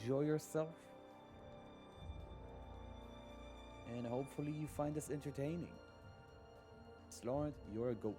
enjoy yourself, and hopefully you find this entertaining. Slaughter, you're a goat.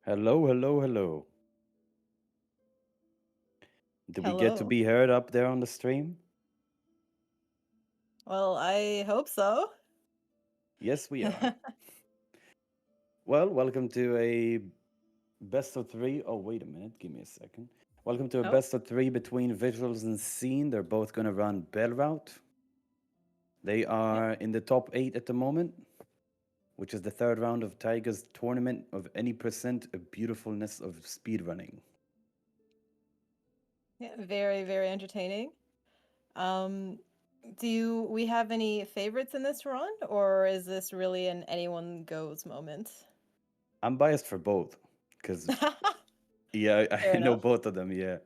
Hello, hello, hello. Did we get to Hello. be heard up there on the stream? Well, I hope so. Yes, we are. Well, welcome to a best of three. Oh, wait a minute. Give me a second. Welcome to a Oh, best of three between Visuals and Scene. They're both going to run Bell Route. They yeah. are in the top eight at the moment, which is the third round of Tiger's tournament of any percent of beautifulness of speedrunning. Yeah, very, very entertaining. Um, do we have any favorites in this run, or is this really an anyone goes moment? I'm biased for both because, yeah, Fair I know enough. both of them. Yeah.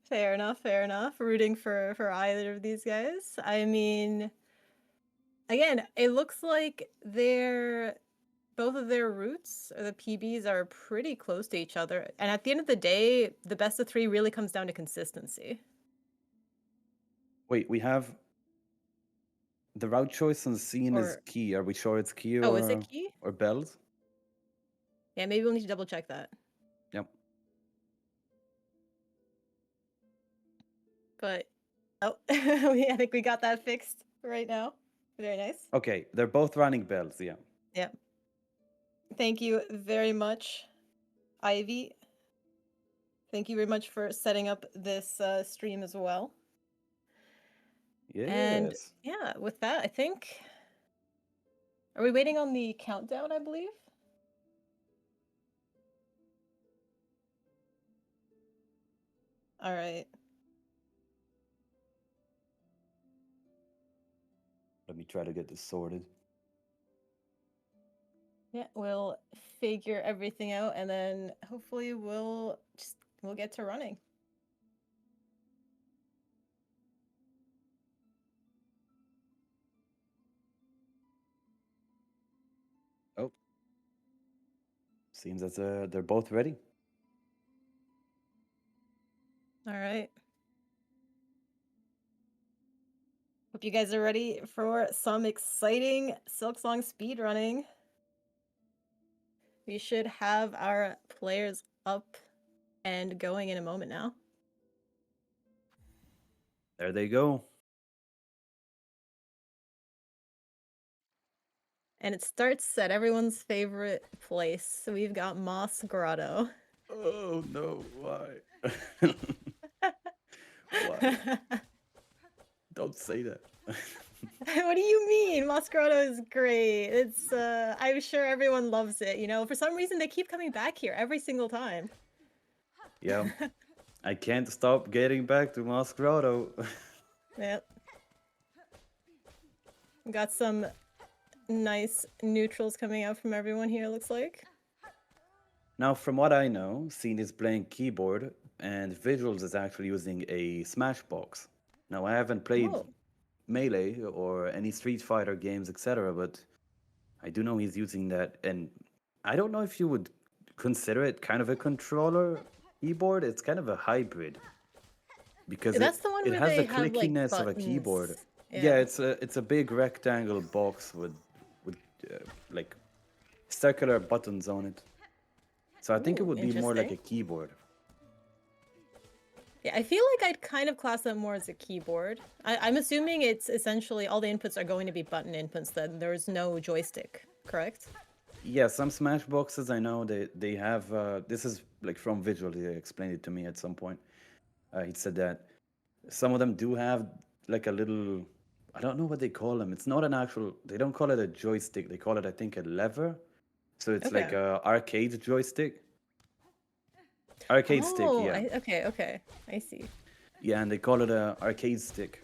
Fair enough, fair enough. Rooting for either of these guys. I mean, again, it looks like they're both of their routes or the PBs are pretty close to each other. And at the end of the day, the best of three really comes down to consistency. Wait, we have the route choice on Scene is Or key. Are we sure it's key oh, is it key? or bells? Yeah, maybe we'll need to double check that. Yep. But oh, I think we got that fixed right now. Very nice. Okay, they're both running bells. Yeah. Yep. Thank you very much, Ivy. Thank you very much for setting up this stream as well. And Yes. yeah, with that, I think. Are we waiting on the countdown, I believe? All right. Let me try to get this sorted. Yeah, we'll figure everything out and then hopefully we'll get to running. Oh, seems that they're both ready. All right. Hope you guys are ready for some exciting Silksong speedrunning. We should have our players up and going in a moment now. There they go. And it starts at everyone's favorite place. So we've got Moss Grotto. Oh no! Why? Why? Don't say that. What do you mean? Moss Grotto is great. It's I'm sure everyone loves it, you know. For some reason they keep coming back here every single time. Yeah. I can't stop getting back to Moss Grotto. Yep. Got some nice neutrals coming out from everyone here, looks like. Now, from what I know, Ceen is playing keyboard and Vysuals is actually using a Smashbox. Now, I haven't played Oh. Melee or any Street Fighter games, etc., but I do know he's using that. And I don't know if you would consider it kind of a controller keyboard. It's kind of a hybrid because That's the one it where has the they have like clickiness of a buttons. keyboard. Yeah, Yeah. it's a big rectangle box with like circular buttons on it. So I think it Ooh, would be more like interesting. a keyboard. Yeah, I feel like I'd kind of class that more as a keyboard. I'm assuming it's essentially all the inputs are going to be button inputs, then there's no joystick, correct? Yeah, some Smash boxes I know they have. This is like from Visual. He explained it to me at some point. He said that some of them do have like a little. I don't know what they call them. It's not an actual. They don't call it a joystick. They call it, I think, a lever. So it's like Okay. a arcade joystick. Arcade stick, Oh, yeah, okay. I see. yeah, and they call it a arcade stick.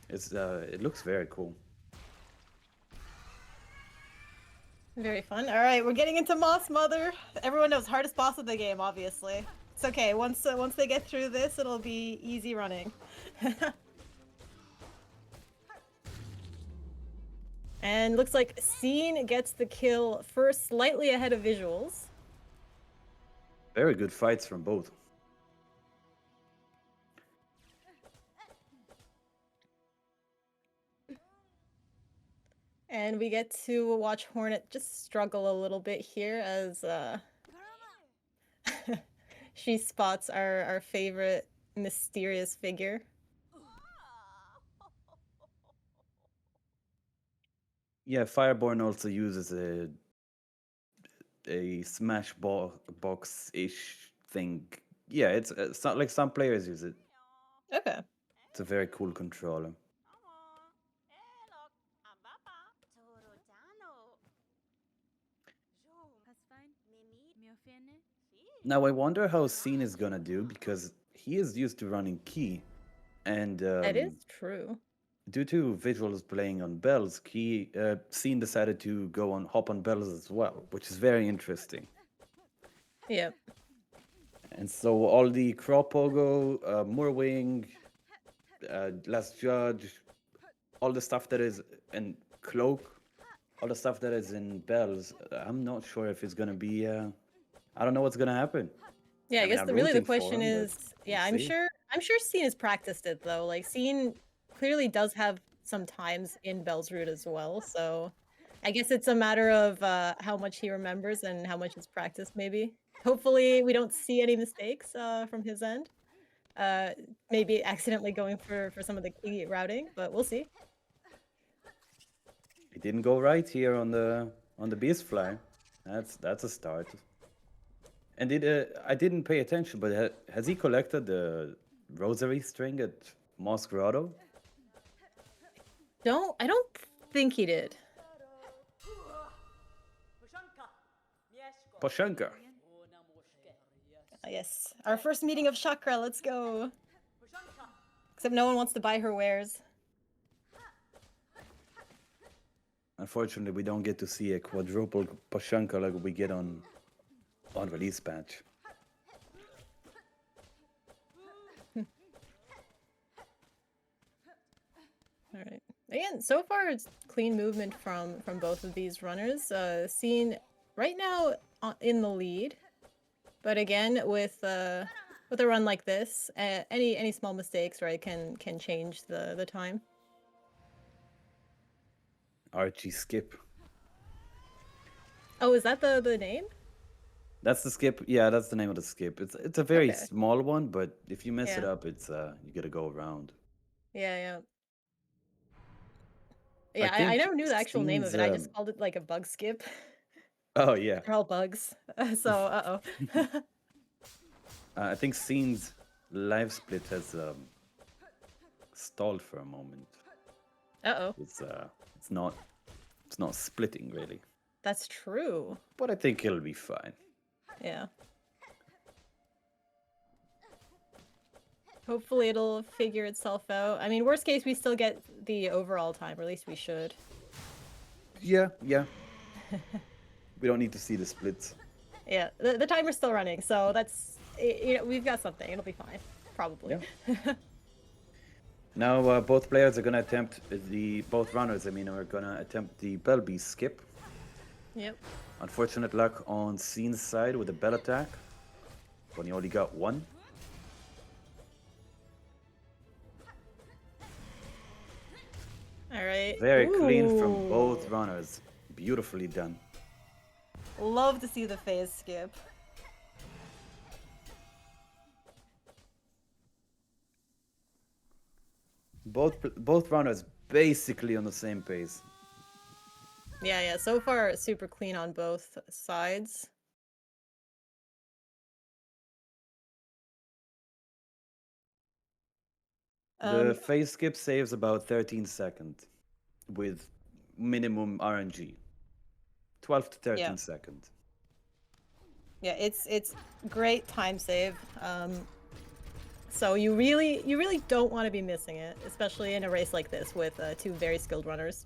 It's it looks very cool. Very fun. All right, we're getting into Moss Mother. Everyone knows hardest boss of the game, obviously. It's okay. Once they get through this, it'll be easy running. And looks like Ceen gets the kill first, slightly ahead of Vysuals. Very good fights from both. And we get to watch Hornet just struggle a little bit here as she spots our favorite mysterious figure. Yeah, Fireborn also uses a Smash box ish thing. Yeah, it's not like some players use it. Okay. It's a very cool controller. Now I wonder how Ceen is gonna do because he is used to running key, and That is true. due to Visuals playing on bells, Ceen decided to go on hop on bells as well, which is very interesting. Yep. And so all the Crop Pogo, Moorwing, Last Judge, all the stuff that is in Cloak, all the stuff that is in Bells, I'm not sure if it's gonna be. I don't know what's gonna happen. Yeah, I I mean, guess I'm really the rooting for question him, but is, we'll yeah, see. I'm sure Ceen has practiced it though. Like Ceen clearly does have some times in Bell's Route as well, so I guess it's a matter of how much he remembers and how much is practiced, maybe. Hopefully, we don't see any mistakes from his end. Uh, Maybe accidentally going for some of the key routing, but we'll see. It didn't go right here on the beast fly. That's a start. And I didn't pay attention, but has he collected the rosary string at Moss Grotto? I don't think he did. Pashanka. Yes, our first meeting of Chakra. Let's go. Except no one wants to buy her wares. Unfortunately, we don't get to see a quadruple Pashanka like we get on release patch. All right. Again, so far it's clean movement from both of these runners. Ceen right now in the lead, but again with a run like this, any small mistakes, right, can change the time. Archie skip. Oh, is that the name? That's the skip. Yeah, that's the name of the skip. It's a very Okay. small one, but if you mess it Yeah. up, it's you gotta go around. Yeah, yeah. I Yeah, I think never knew the actual name of Scene's it. I just called it like a bug skip. oh yeah. They're all bugs. So, uh-oh. I think Scene's live split has stalled for a moment. Uh-oh. It's not splitting really. That's true. But I think it'll be fine. Yeah. Hopefully it'll figure itself out. I mean, worst case, we still get the overall time, or at least we should. Yeah, yeah. We don't need to see the splits. Yeah, the timer's still running, so that's, you know, we've got something. It'll be fine, probably. Yeah. Now both players are gonna attempt both runners. I mean, are gonna attempt the Bell Beast skip. Yep. Unfortunate luck on Scene's side with the bell attack, when he only got one. All right. Very clean from Ooh. both runners. Beautifully done. Love to see the phase skip. Both runners basically on the same pace. Yeah, yeah. So far, super clean on both sides. The phase skip saves about 13 seconds with minimum RNG. 12 to 13 Yeah. seconds. Yeah, it's great time save. So you really don't want to be missing it, especially in a race like this with two very skilled runners.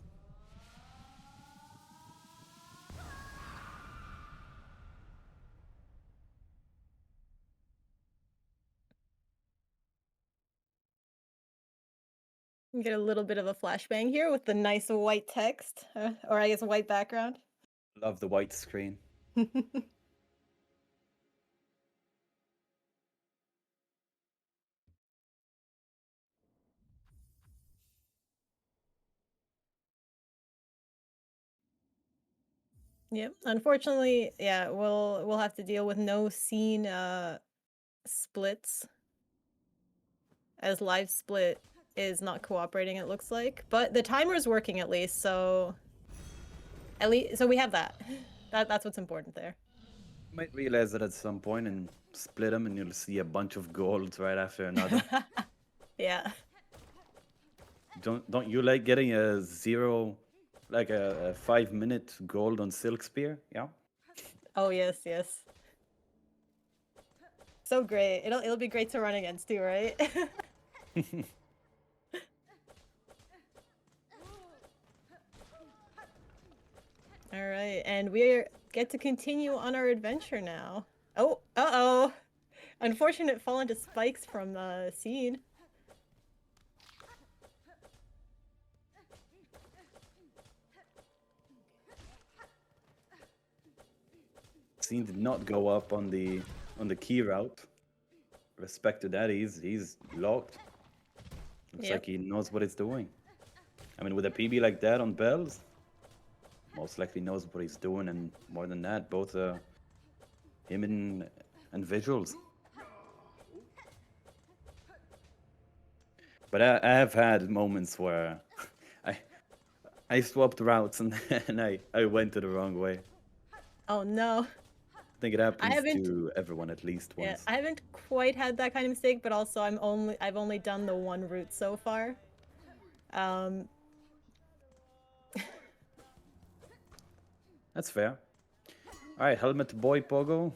You get a little bit of a flashbang here with the nice white text, or I guess white background. Love the white screen. Yep. Unfortunately, yeah, we'll have to deal with no scene splits, as live split is not cooperating, it looks like. But the timer is working at least, so we have that. That's what's important there. You might realize that at some point and split them, and you'll see a bunch of gold right after another. Yeah. Don't you like getting a zero, like a 5-minute gold on Silk Spear? Yeah. Oh yes, yes. So great. It'll be great to run against too, right? All right, and we get to continue on our adventure now. Oh, uh-oh. Unfortunate fall into spikes from Ceen. Ceen did not go up on the key route. Respect to that, he's locked. Looks Yep. like he knows what it's doing. I mean, with a PB like that on bells, most likely knows what he's doing, and more than that, both him and Visuals. But I have had moments where I I swapped routes and, and I went to the wrong way. Oh no. I think it I happens haven't to everyone at least yeah, once. I haven't quite had that kind of mistake, but also I've only done the one route so far. Um That's fair. All right, helmet boy Pogo.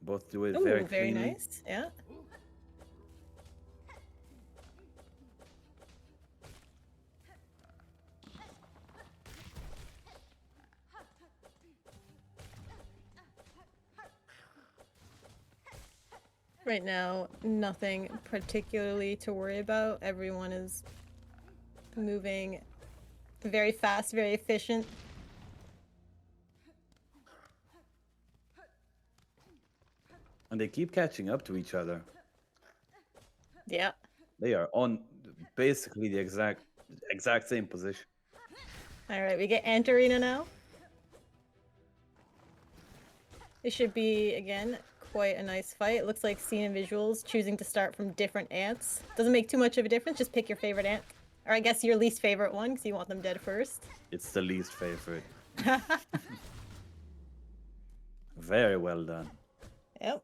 Both do it very Ooh, very cleanly. nice. Yeah. Right now, nothing particularly to worry about. Everyone is moving very fast, very efficient. And they keep catching up to each other. Yeah. They are on basically the exact same position. All right, we get Ant Arena now. It should be, again, quite a nice fight. It looks like Ceen and Visuals choosing to start from different ants. Doesn't make too much of a difference, just pick your favorite ant. Or I guess your least favorite one, because you want them dead first. It's the least favorite. Very well done. Yep.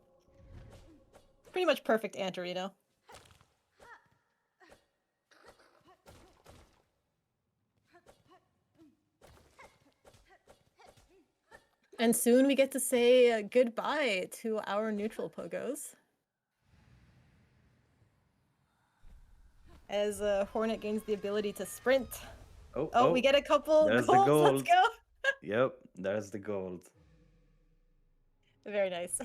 Pretty much perfect Ant Arena. And soon we get to say goodbye to our neutral pogos. As Hornet gains the ability to sprint. Oh, Oh, we get a couple there's the golds. Let's gold. go. Yep, there's the gold. Very nice.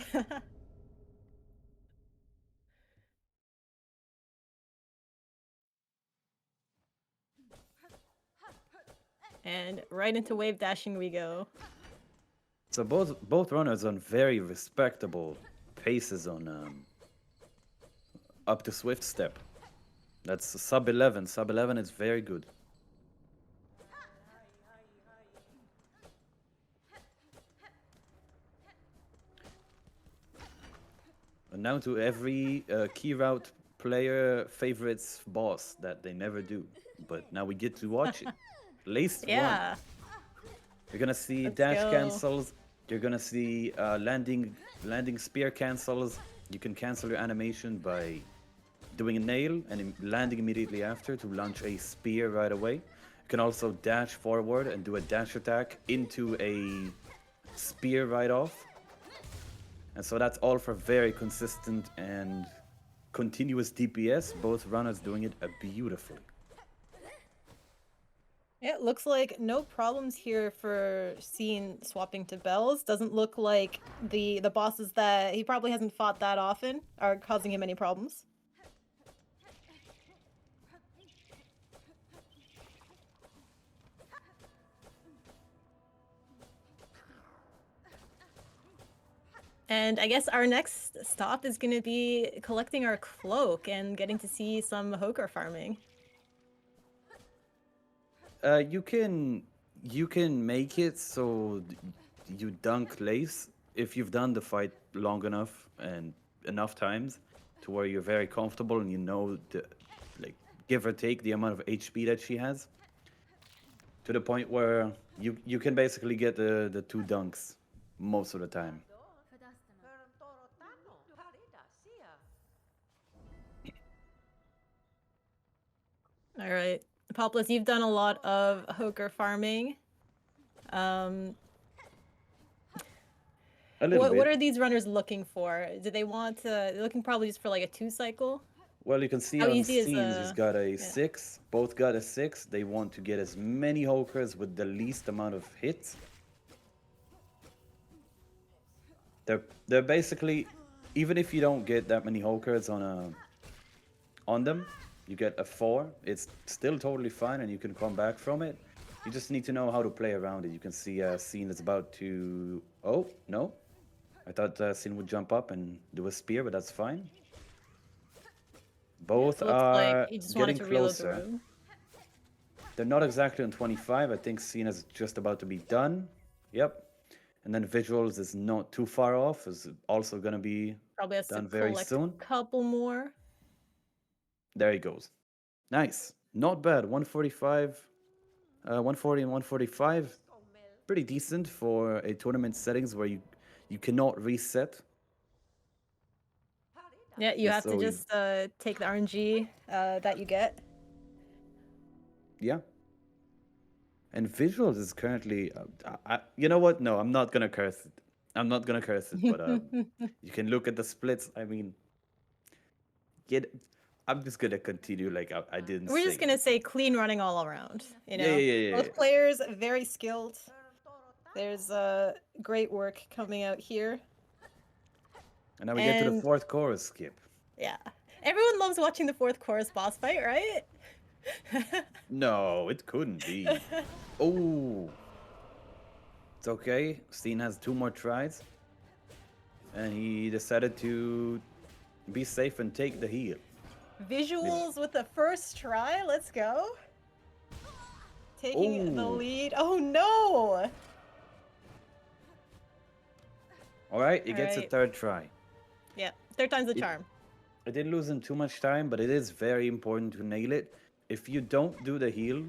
And right into wave dashing we go. So both runners on very respectable paces on up to Swift Step. That's sub 11. Sub 11 is very good. And now to every key route player favorites boss that they never do. But now we get to watch it. Laced one. Yeah. You're gonna see Let's dash go. cancels. You're gonna see landing spear cancels. You can cancel your animation by doing a nail and landing immediately after to launch a spear right away. You can also dash forward and do a dash attack into a spear right off. And so that's all for very consistent and continuous DPS. Both runners doing it beautifully. It looks like no problems here for Ceen swapping to bells. Doesn't look like the bosses that he probably hasn't fought that often are causing him any problems. And I guess our next stop is going to be collecting our cloak and getting to see some Hoker farming. You can make it so you dunk Lace if you've done the fight long enough and enough times to where you're very comfortable and you know the, like, give or take the amount of HP that she has, to the point where you can basically get the two dunks most of the time. All right. Populus, you've done a lot of Hoker farming. A little What bit. are these runners looking for? Do they want to? They're looking probably just for like a 2 cycle. Well, you can see How on easy is scenes he's got a yeah. 6. Both got a 6. They want to get as many Hokers with the least amount of hits. They're basically, even if you don't get that many Hokers on them, you get a 4. It's still totally fine, and you can come back from it. You just need to know how to play around it. You can see Ceen is about to. Oh no, I thought Ceen would jump up and do a spear, but that's fine. Both Looks like are he just wanted getting to reload the closer. room. They're not exactly on 25. I think Ceen is just about to be done. Yep. And then Visuals is not too far off. Is also gonna be Probably has to done very collect a soon. couple more. There he goes. Nice. Not bad. 145, 140 and 145. Pretty decent for a tournament settings where you cannot reset. Yeah, you And have to so just take the RNG that you get. yeah. And Visuals is currently, you know what? No, I'm not gonna curse it. I'm not gonna curse it, but you can look at the splits. I mean, get. I'm just gonna continue like I didn't We're say just gonna anything. say clean running all around. You Yeah, know, yeah, yeah, yeah. both players very skilled. There's great work coming out here, And now we get to the and fourth chorus skip. yeah, everyone loves watching the fourth chorus boss fight, right? No, it couldn't be. Oh, it's okay. Ceen has 2 more tries, and he decided to be safe and take the heal. Vysuals with the first try. Let's go. Taking the Oh, lead. Oh no! all right. He All gets a right. third try. Yeah, third time's the It, charm. I didn't lose him too much time, but it is very important to nail it. If you don't do the heal,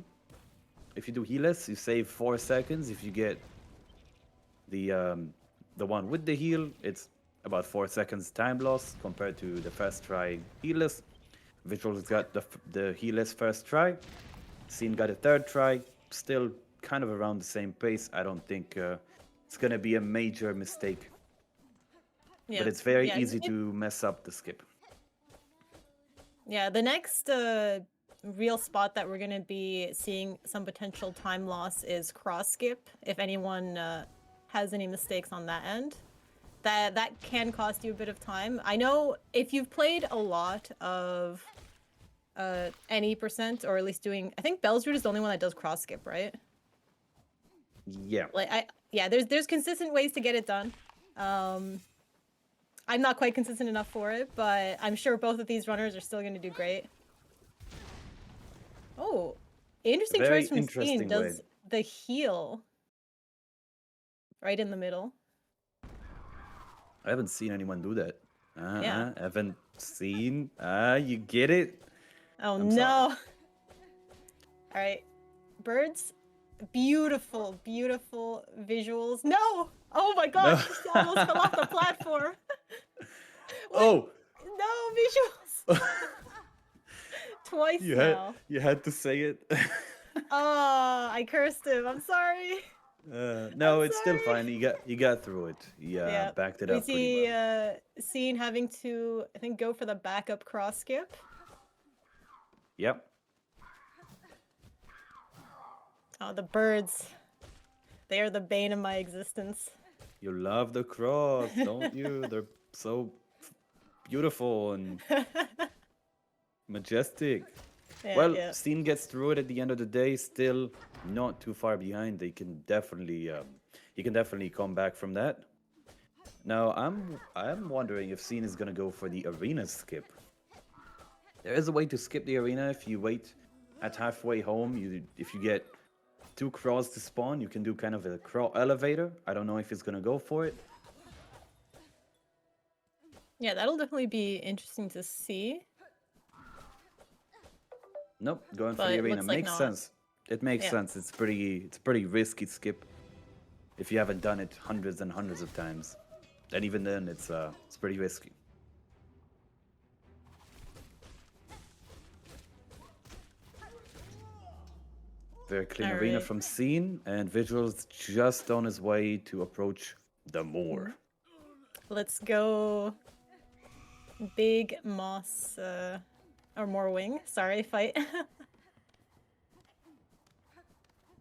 if you do healless, you save 4 seconds. If you get the one with the heal, it's about 4 seconds time loss compared to the first try healless. Visuals got the healless first try. Ceen got a third try. Still kind of around the same pace. I don't think it's gonna be a major mistake, Yeah, but it's very yeah, easy to mess up the skip. yeah. The next real spot that we're gonna be seeing some potential time loss is cross skip. If anyone has any mistakes on that end, that can cost you a bit of time. I know if you've played a lot of any percent, or at least doing, I think Bell's Root is the only one that does cross skip, right? Yeah. Like yeah, there's consistent ways to get it done. I'm not quite consistent enough for it, but I'm sure both of these runners are still going to do great. Oh, interesting Very choice from Ceen. interesting way. Does the heal right in the middle. I haven't seen anyone do that. Yeah. Haven't seen. You get it? Oh I'm no. sorry. All right. Birds. Beautiful, beautiful visuals. No! Oh my No. gosh, she almost fell off the platform. What? Oh, No, visuals. Twice now. you had to say it. Oh, I cursed him. I'm sorry. No, I'm it's still sorry. fine. You got through it. Yeah, Yeah. backed it We up pretty see well. Ceen having to, I think, go for the backup cross skip. Yep. Oh, the birds. They are the bane of my existence. You love the cross, don't you? They're so beautiful and majestic. Yeah, Well, yeah. Ceen gets through it at the end of the day. Still not too far behind. He can definitely come back from that. Now, I'm wondering if Ceen is gonna go for the arena skip. There is a way to skip the arena if you wait at halfway home. If you get 2 crawls to spawn, you can do kind of a crawl elevator. I don't know if he's gonna go for it. Yeah, that'll definitely be interesting to see. Nope, going for But the it arena looks like makes not. sense. It makes Yeah. sense. It's pretty risky skip if you haven't done it hundreds and hundreds of times. And even then, it's pretty risky. Very clean arena Alright. from Ceen, and Visuals just on his way to approach the Moor. Let's go. Big Moss, or more wing. Sorry, fight.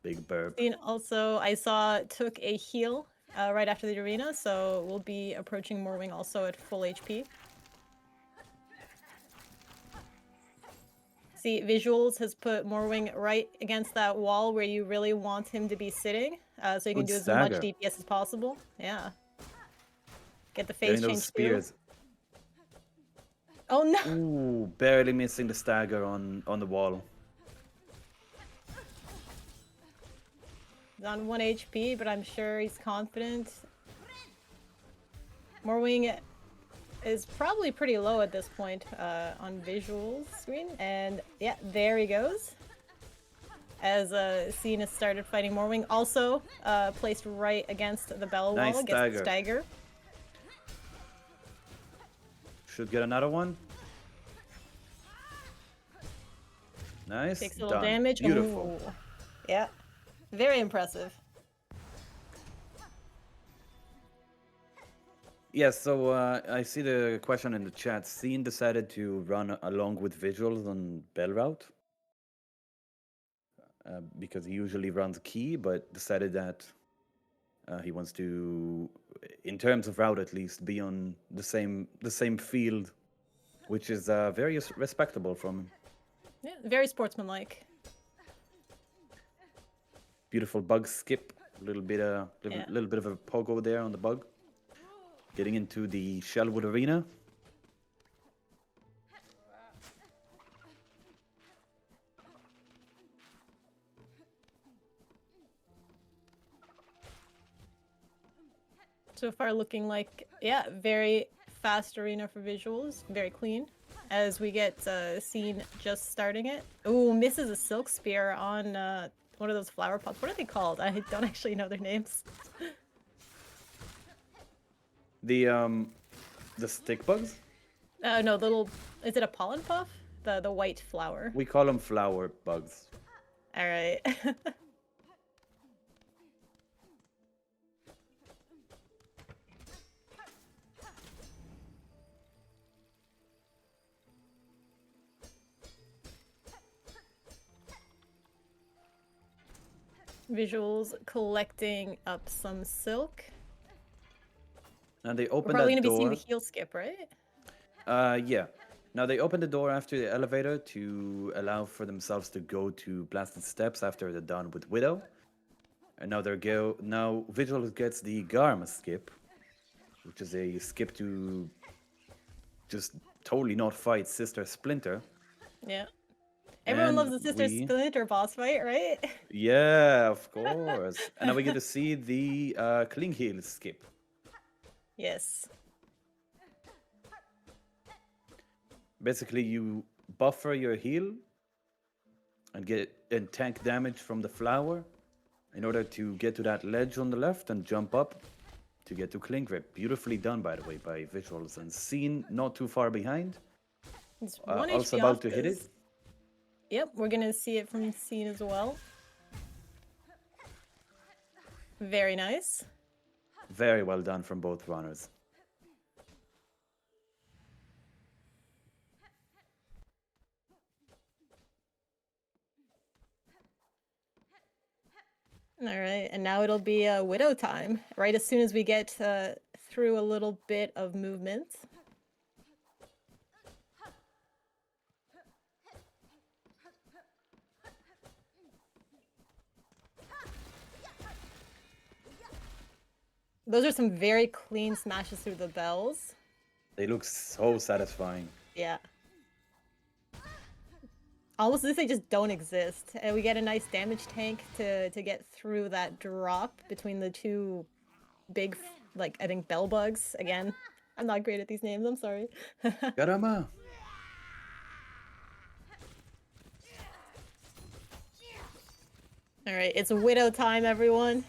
Big burp. Ceen also, I saw, took a heal right after the arena, so we'll be approaching Morwing also at full HP. See, Visuals has put Morwing right against that wall where you really want him to be sitting, so you can Good do as much stagger. DPS as possible. Yeah. Get the Getting phase those change too. spears. Oh no! Ooh, barely missing the stagger on the wall. He's on 1 HP, but I'm sure he's confident. Morwing is probably pretty low at this point on Vysuals screen. And yeah, there he goes. As Ceen has started fighting Morwing. Also placed right against the bell Nice wall, against the stagger. stagger. Should get another one. Nice. Takes a little Done. damage. Beautiful. Ooh. Yeah. Very impressive. Yes, so I see the question in the chat. Ceen decided to run along with Vysuals on Bell Route because he usually runs Key, but decided that he wants to, in terms of route at least, be on the same field, which is very respectable from him. Yeah, very sportsmanlike. Beautiful bug skip, a little bit of a pogo there on the bug. Getting into the Shellwood Arena. So far looking like, yeah, very fast arena for Vysuals. Very clean. As we get Ceen just starting it. Ooh, misses a Silk Spear on one of those flower pots. What are they called? I don't actually know their names. The stick bugs? No, little... Is it a pollen puff? The white flower. We call them flower bugs. Alright. Vysuals collecting up some silk. And they We're open probably that gonna be seeing door. the heel skip, right? Yeah. Now they open the door after the elevator to allow for themselves to go to Blasted Steps after they're done with Widow. And now now Vigil gets the Garma skip, which is a skip to just totally not fight Sister Splinter. Yeah. Everyone And loves the Sister Splinter boss fight, right? Yeah, of course. And now we get to see the Cling Heal skip. Yes. Basically, you buffer your heal and tank damage from the flower in order to get to that ledge on the left and jump up to get to Cling Grip. Beautifully done, by the way, by Vysuals. And Ceen not too far behind. It's 1 Also HP about off to hit it. this. Yep, we're gonna see it from Ceen as well. Very nice. Very well done from both runners. All right, and now it'll be Widow time, right as soon as we get through a little bit of movement. Those are some very clean smashes through the bells. They look so satisfying. Yeah. Almost as if they just don't exist. And we get a nice damage tank to get through that drop between the two big, like, I think bell bugs. Again, I'm not great at these names, I'm sorry. Garama! Alright, it's Widow time, everyone.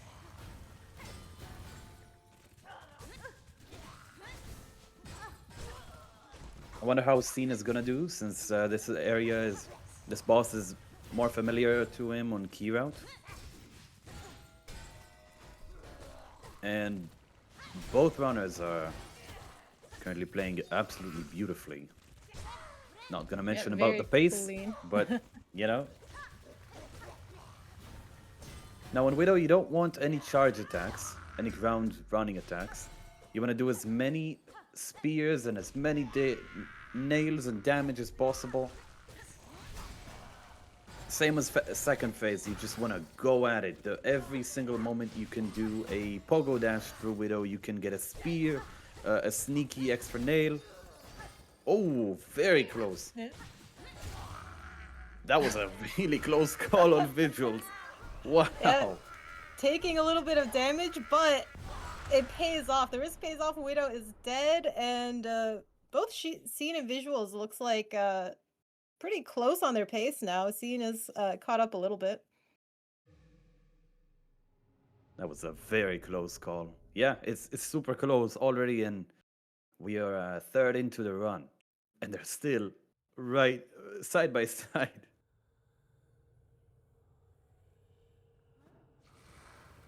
I wonder how Ceen is gonna do since this boss is more familiar to him on Key Route. And both runners are currently playing absolutely beautifully. Not gonna mention about the pace, clean. but you know. Now on Widow, you don't want any charge attacks, any ground running attacks. You want to do as many spears and as many nails and damage as possible. Same as second phase, you just want to go at it. Every single moment you can do a pogo dash through Widow, you can get a spear, a sneaky extra nail. Oh, very close. Yeah. That was a really close call on Vysuals. Wow. Yeah. taking a little bit of damage, but it pays off. The risk pays off. Widow is dead, and both Ceen and Visuals looks like pretty close on their pace now. Ceen is caught up a little bit. That was a very close call. Yeah, it's super close already, and we are third into the run, and they're still right side by side.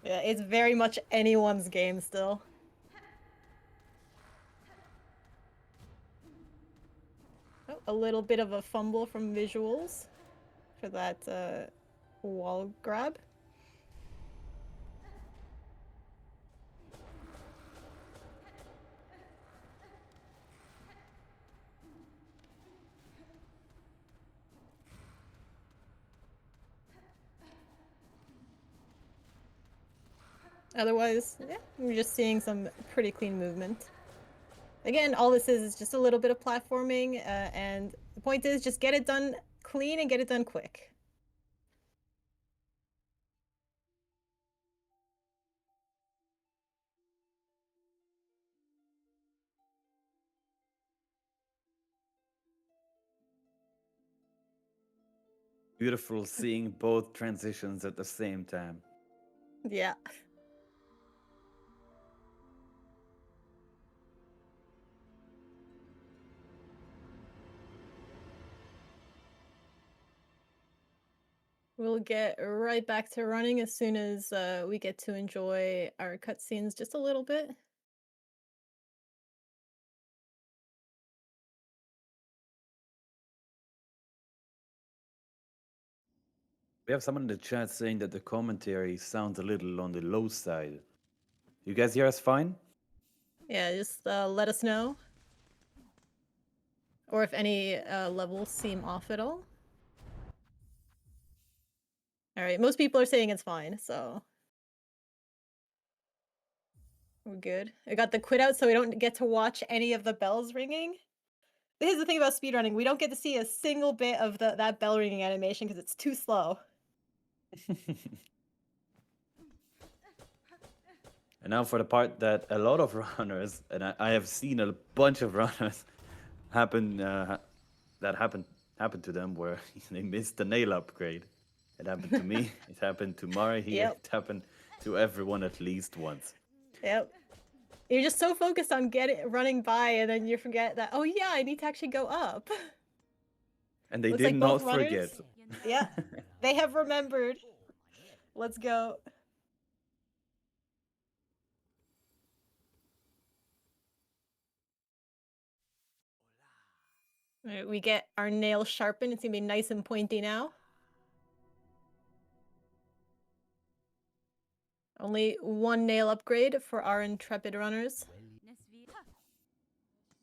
Yeah, it's very much anyone's game still. Oh, a little bit of a fumble from Visuals for that wall grab. Otherwise, yeah, we're just seeing some pretty clean movement. Again, all this is just a little bit of platforming, and the point is just get it done clean and get it done quick. Beautiful seeing both transitions at the same time. Yeah. We'll get right back to running as soon as we get to enjoy our cutscenes just a little bit. We have someone in the chat saying that the commentary sounds a little on the low side. You guys hear us fine? Yeah, just let us know. Or if any levels seem off at all. Alright, most people are saying it's fine, so we're good. I got the quit out so we don't get to watch any of the bells ringing. Here's the thing about speedrunning, we don't get to see a single bit of that bell ringing animation because it's too slow. And now for the part that a lot of runners, and I have seen a bunch of runners that happened to them where they missed the nail upgrade. It happened to me. It happened to Mara here. Yep. It happened to everyone at least once. Yep. You're just so focused on running by, and then you forget that, oh yeah, I need to actually go up. And they Looks did like not both runners. forget. Yeah, they have remembered. Let's go. All right, we get our nail sharpened. It's gonna be nice and pointy now. Only one nail upgrade for our intrepid runners.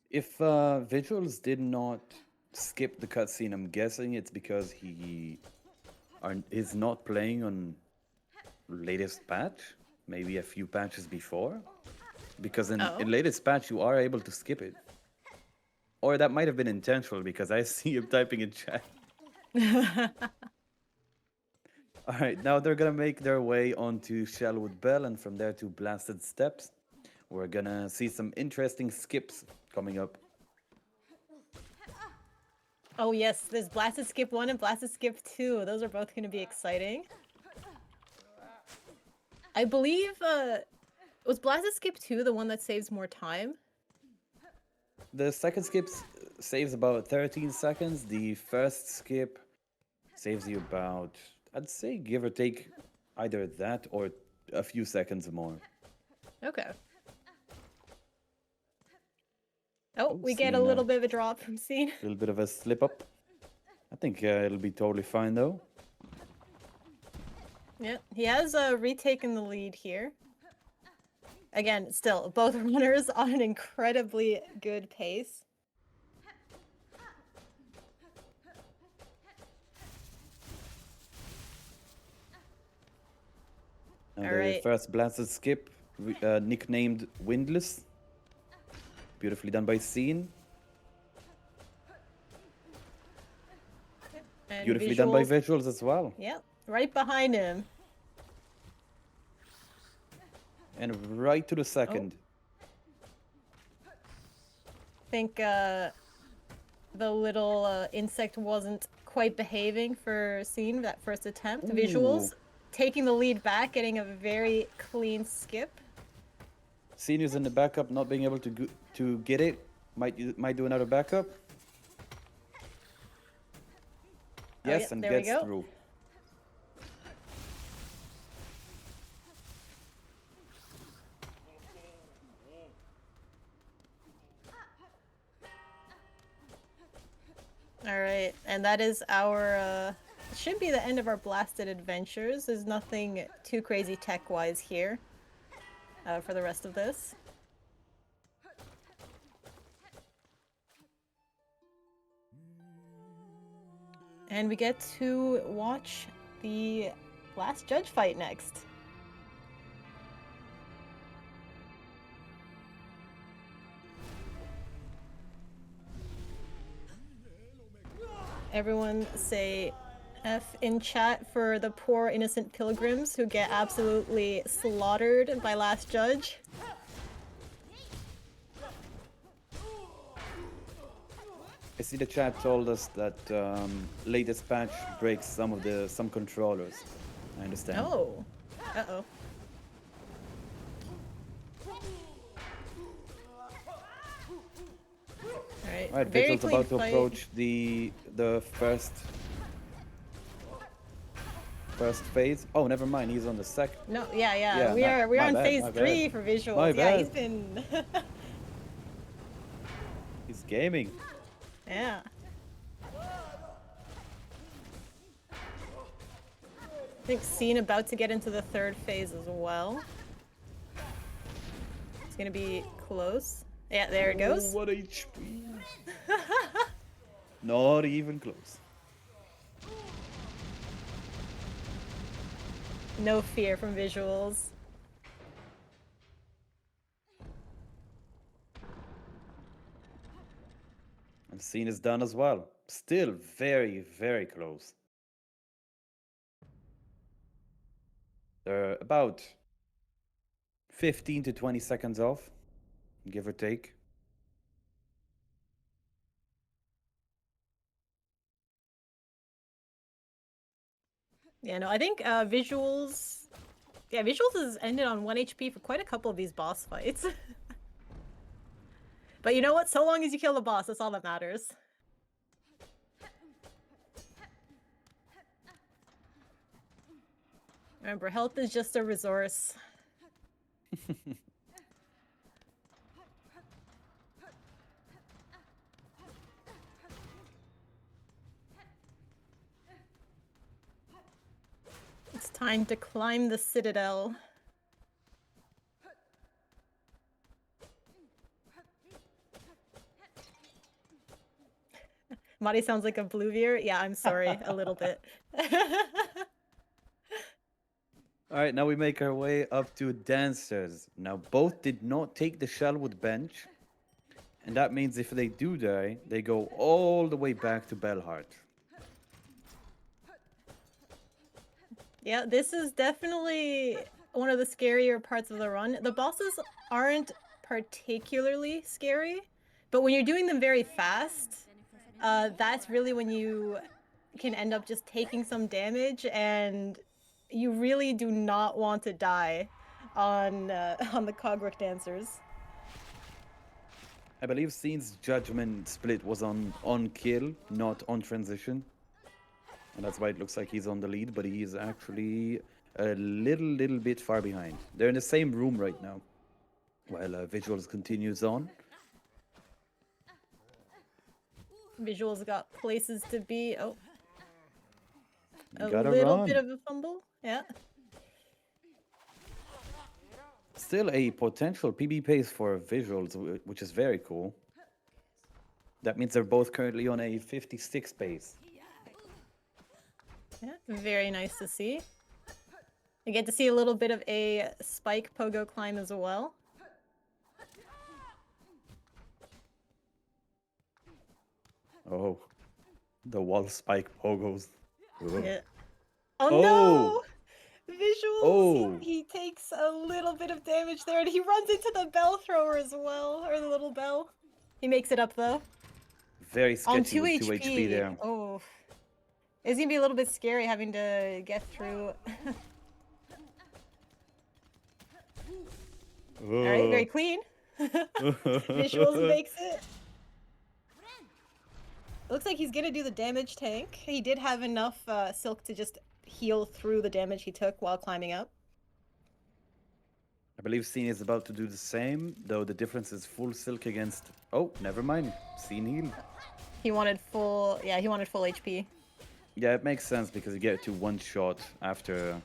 If Visuals did not skip the cutscene, I'm guessing it's because he is not playing on latest patch, maybe a few patches before. Because in latest patch you are able to skip it. Or that might have been intentional because I see him typing in chat. Alright, now they're gonna make their way onto Shellwood Bell and from there to Blasted Steps. We're gonna see some interesting skips coming up. Oh yes, there's Blasted Skip 1 and Blasted Skip 2. Those are both gonna be exciting. I believe, was Blasted Skip 2 the one that saves more time? The second skip saves about 13 seconds. The first skip saves you about, I'd say, give or take, either that or a few seconds more. Okay. Oh, we get a little bit of a drop from Ceen. A little bit of a slip up. I think it'll be totally fine though. Yeah, he has retaken the lead here. Again, still, both runners on an incredibly good pace. All right. First blasted skip, nicknamed Windless. Beautifully done by Ceen. And beautifully done by Vysuals as well. Yep, right behind him. And right to the Oh, second. think the little insect wasn't quite behaving for Ceen that first attempt. Ooh. Visuals taking the lead back, getting a very clean skip. Seniors in the backup not being able to get it. Might do another backup. Oh, yeah, Yes, and there we gets go. through. All right, and that is our should be the end of our blasted adventures. There's nothing too crazy tech-wise here for the rest of this. And we get to watch the last judge fight next. Everyone say F in chat for the poor innocent pilgrims who get absolutely slaughtered by last judge. I see the chat told us that latest patch breaks some controllers. I understand. Oh. Uh-oh. Alright. All right, Very Vigil's clean about to fight. approach the first phase. Oh, never mind. He's on the second. No, yeah, yeah. Yeah, We're my on bad, phase my bad. 3 for visuals. My Yeah, he's bad. been He's gaming. yeah. I think Ceen about to get into the third phase as well. It's gonna be close. Yeah, there it goes. Oh, what HP. Not even close. No fear from visuals. And scene is done as well. Still very, very close. They're about 15 to 20 seconds off, give or take. Yeah, no, I think visuals. Yeah, visuals has ended on 1 HP for quite a couple of these boss fights. But you know what? So long as you kill the boss, that's all that matters. Remember, health is just a resource. It's time to climb the citadel. Mari sounds like a Blueveer. Yeah, I'm sorry, a little bit. All right, now we make our way up to dancers. Now, both did not take the Shellwood bench, and that means if they do die, they go all the way back to Belhart. Yeah, this is definitely one of the scarier parts of the run. The bosses aren't particularly scary, but when you're doing them very fast, that's really when you can end up just taking some damage, and you really do not want to die on the Cogwork dancers. I believe Scene's judgment split was on kill, not on transition. And that's why it looks like he's on the lead, but he is actually a little bit far behind. They're in the same room right now, while Visuals continues on. Visuals got places to be. Oh, You a gotta little bit run. of a fumble. Yeah. Still a potential PB pace for Visuals, which is very cool. That means they're both currently on a 56 pace. Yeah, very nice to see. You get to see a little bit of a spike pogo climb as well. Oh, the wall spike pogos. Ugh. Yeah. Oh, Oh! no! Visuals! Oh! He takes a little bit of damage there, and he runs into the bell thrower as well, or the little bell. He makes it up though. Very On sketchy 2 with 2 HP HP. there. Oh. It's gonna be a little bit scary having to get through. Alright, very clean. Vysuals makes it. Looks like he's gonna do the damage tank. He did have enough silk to just heal through the damage he took while climbing up. I believe Ceen is about to do the same, though the difference is full silk against... Oh, never mind. Ceen healed. He wanted full, yeah, he wanted full HP. Yeah, it makes sense because you get to one shot after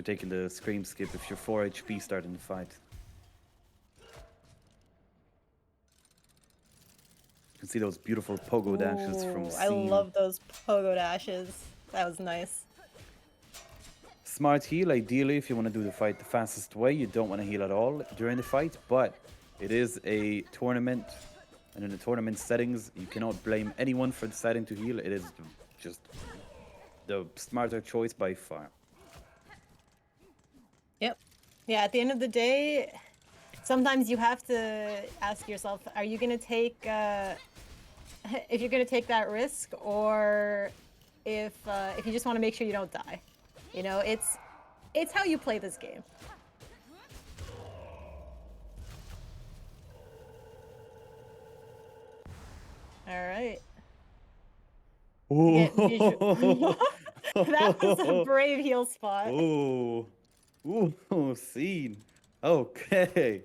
taking the scream skip if you're 4 HP starting the fight. You can see those beautiful pogo dashes from Ooh, Ceen. I love those pogo dashes. That was nice. Smart heal, ideally, if you want to do the fight the fastest way. You don't want to heal at all during the fight, but it is a tournament, and in the tournament settings, you cannot blame anyone for deciding to heal. It is just the smarter choice by far. Yep. Yeah, at the end of the day, sometimes you have to ask yourself, are you going to take, if you're going to take that risk, or if you just want to make sure you don't die. You know, it's how you play this game. All right. Get visual. That was a brave heal spot. Ooh. Ooh, Ceen. Okay.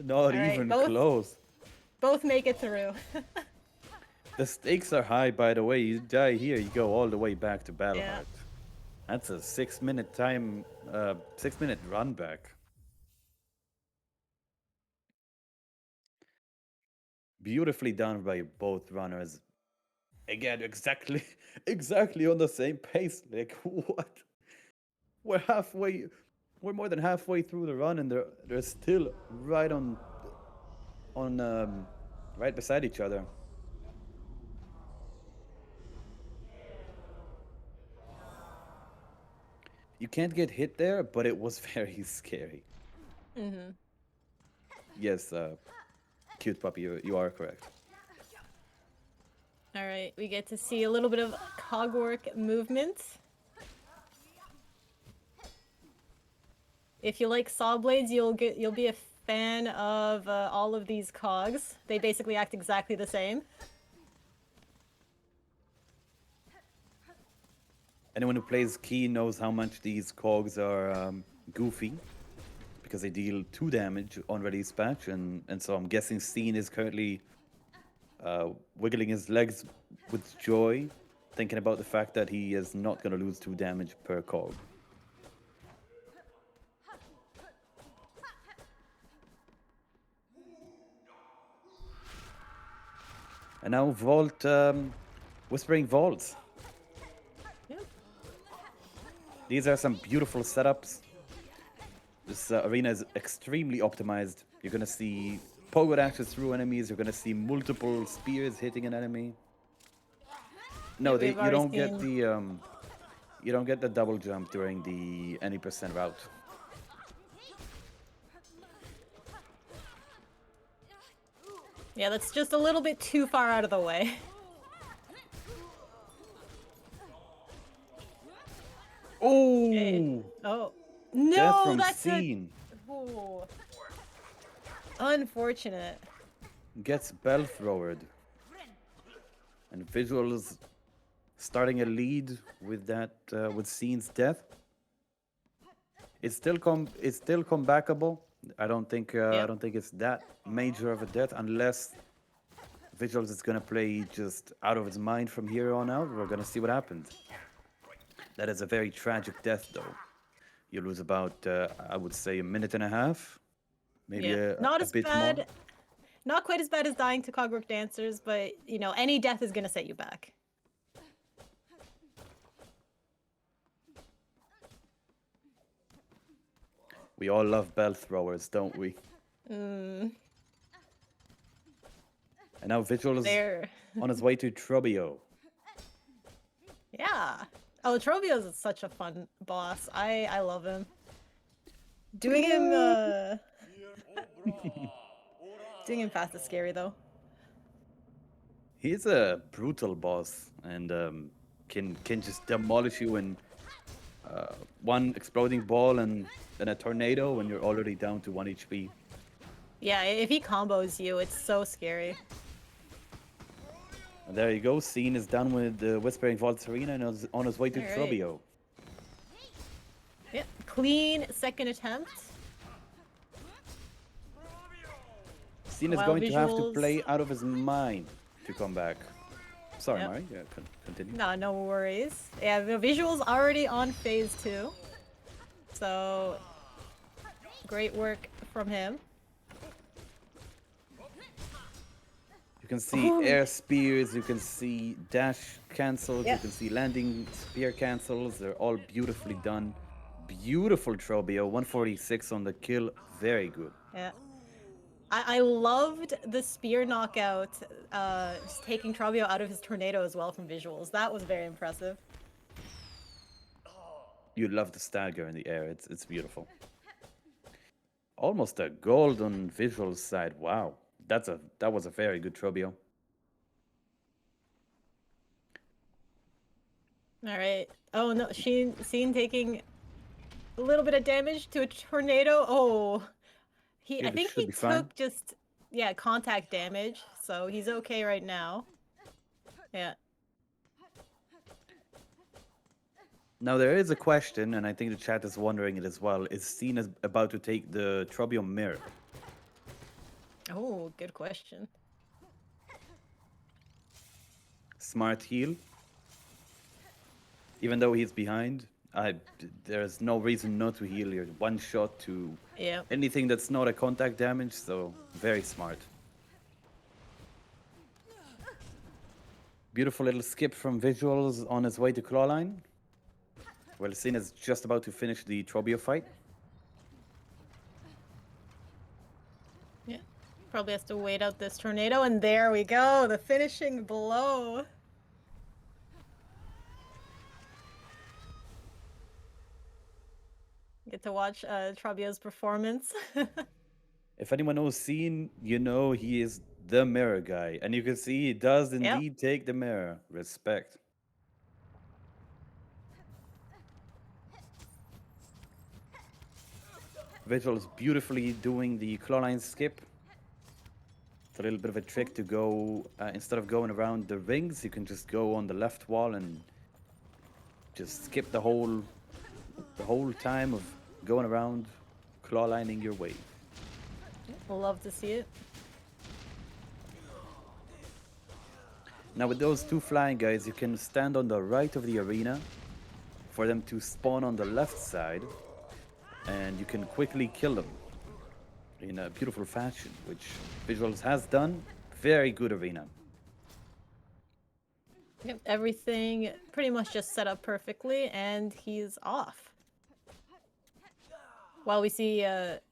Not right, even both- close. Both make it through. The stakes are high, by the way. You die here, you go all the way back to Battleheart. Yeah. That's a 6-minute time, 6-minute run back. Beautifully done by both runners. Again, exactly on the same pace. Like, what? We're more than halfway through the run, and they're still right right beside each other. You can't get hit there, but it was very scary. Mm-hmm. Yes, cute puppy, you are correct. All right, we get to see a little bit of cogwork movement. If you like saw blades, you'll be a fan of all of these cogs. They basically act exactly the same. Anyone who plays Key knows how much these cogs are goofy, because they deal 2 damage on release patch, and so I'm guessing Ceen is currently wiggling his legs with joy, thinking about the fact that he is not going to lose 2 damage per cog. And now Vault, Whispering Vaults. Yep. These are some beautiful setups. This arena is extremely optimized. You're going to see pogo dashes through enemies. You're going to see multiple spears hitting an enemy. No, Yeah, you don't get the you don't get the double jump during the any percent route. Yeah, that's just a little bit too far out of the way. Oh, Okay. Oh death no, from that's Ceen. Ooh. Unfortunate. Gets bell throwered. And Vysuals starting a lead with that with Ceen's death. It's still comebackable. I don't think it's that major of a death unless Vysuals is gonna play just out of his mind from here on out. We're gonna see what happens. That is a very tragic death, though. You lose about I would say a minute and a half, maybe Not a as bit bad. more. Not quite as bad as dying to Cogwork Dancers, but you know, any death is gonna set you back. We all love bell throwers, don't we? Mm, And now Vigil is there. on his way to Trubio. Yeah. Oh, Trovios is such a fun boss. I love him. Doing him doing him fast is scary though. He's a brutal boss and can just demolish you in one exploding ball and then a tornado when you're already down to 1 HP. Yeah, if he combos you, it's so scary. And there you go. Ceen is done with the Whispering Vaults Arena and is on his way to All right. Trobio. Yeah, clean second attempt. Ceen is While going to have to Vysuals. play out of his mind to come back. Sorry, Yep. Mari. Yeah, continue. No, no worries. Yeah, the Vysuals already on phase 2. So great work from him. You can see air spears, you can see dash cancels, you Yeah. can see landing spear cancels. They're all beautifully done. Beautiful Trobio, 146 on the kill. Very good. Yeah. I loved the spear knockout, just taking Trovio out of his tornado as well from Vysuals. That was very impressive. You love the stagger in the air. It's beautiful. Almost a gold on visual side. Wow. That was a very good Trobio. All right. Oh no, Ceen taking a little bit of damage to a tornado. Oh, I think Should he be fine. took just contact damage, so he's okay right now. Yeah. Now there is a question, and I think the chat is wondering it as well. Is Ceen about to take the Trobio mirror? Oh, good question. Smart heal. Even though he's behind, there's no reason not to heal here. One shot to Yeah. anything that's not a contact damage, so very smart. Beautiful little skip from Visuals on his way to Clawline. Well, Ceen is just about to finish the Trobio fight. Yeah. Probably has to wait out this tornado, and there we go, the finishing blow. Get to watch Trabio's performance. If anyone knows Ceen, you know he is the mirror guy. And you can see he does indeed take the mirror. Respect. Visual is beautifully doing the clawline skip. It's a little bit of a trick to go, instead of going around the rings, you can just go on the left wall and just skip the whole time of going around, clawlining your way. Love to see it. Now with those two flying guys, you can stand on the right of the arena for them to spawn on the left side, and you can quickly kill them in a beautiful fashion, which Visuals has done. Very good arena. Yep, everything pretty much just set up perfectly, and he's off. While we see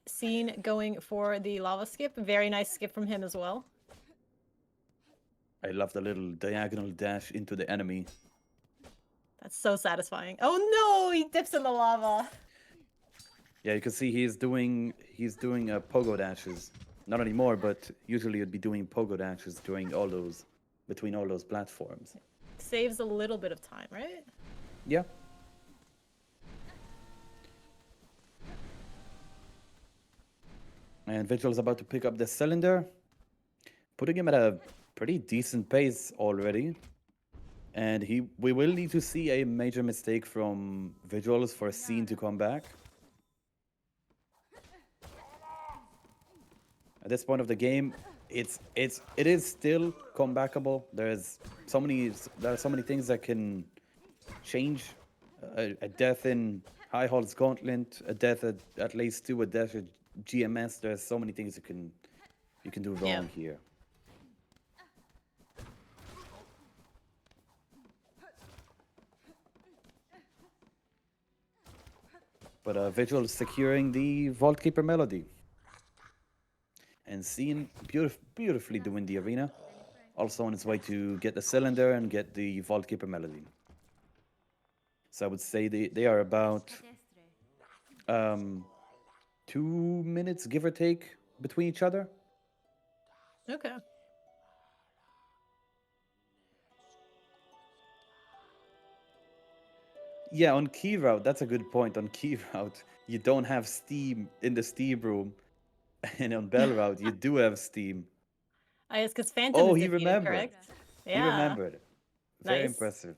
Ceen going for the lava skip. Very nice skip from him as well. I love the little diagonal dash into the enemy. That's so satisfying. Oh no, he dips in the lava. Yeah, you can see he's doing pogo dashes. Not anymore, but usually you'd be doing pogo dashes during between all those platforms. Saves a little bit of time, right? Yeah. And Vigil is about to pick up the cylinder, putting him at a pretty decent pace already. And we will need to see a major mistake from Vigils for Ceen to come back. At this point of the game, it is still comebackable. There are so many things that can change. A death in High Hall's Gauntlet, a death at Lace 2, a death at GMS. There's so many things you can do wrong here. But Vigil is securing the Vault Keeper Melody. And Ceen beautifully doing the arena. Also on his way to get the cylinder and get the Vault Keeper Melody. So I would say they are about um, 2 minutes, give or take, between each other. Okay. Yeah, on key route, that's a good point. On key route, you don't have Steam in the Steam room, and on Bell route, you do have Steam. I guess because Phantom Oh, is he defeated, remembered. correct? He Yeah. remembered. Very Nice. impressive.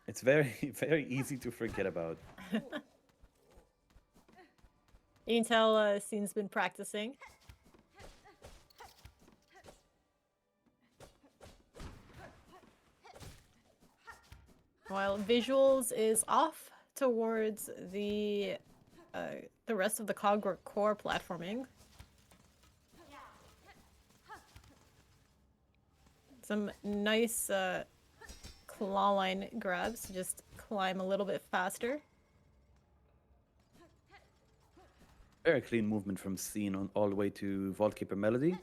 It's very, very easy to forget about. You can tell Ceen's been practicing. While Visuals is off towards the rest of the Cogwork core platforming. Some nice claw line grabs to just climb a little bit faster. Very clean movement from Ceen on all the way to Vault Keeper Melody.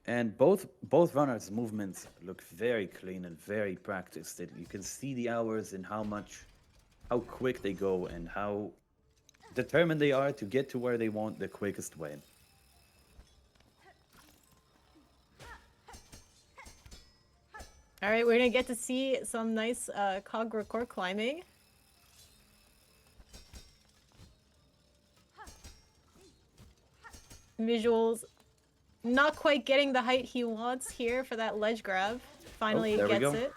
And both runners' movements look very clean and very practiced. You can see the hours and how quick they go and how determined they are to get to where they want the quickest way. All right, we're gonna get to see some nice Cogwork core climbing. Visuals not quite getting the height he wants here for that ledge grab. Finally There we gets go.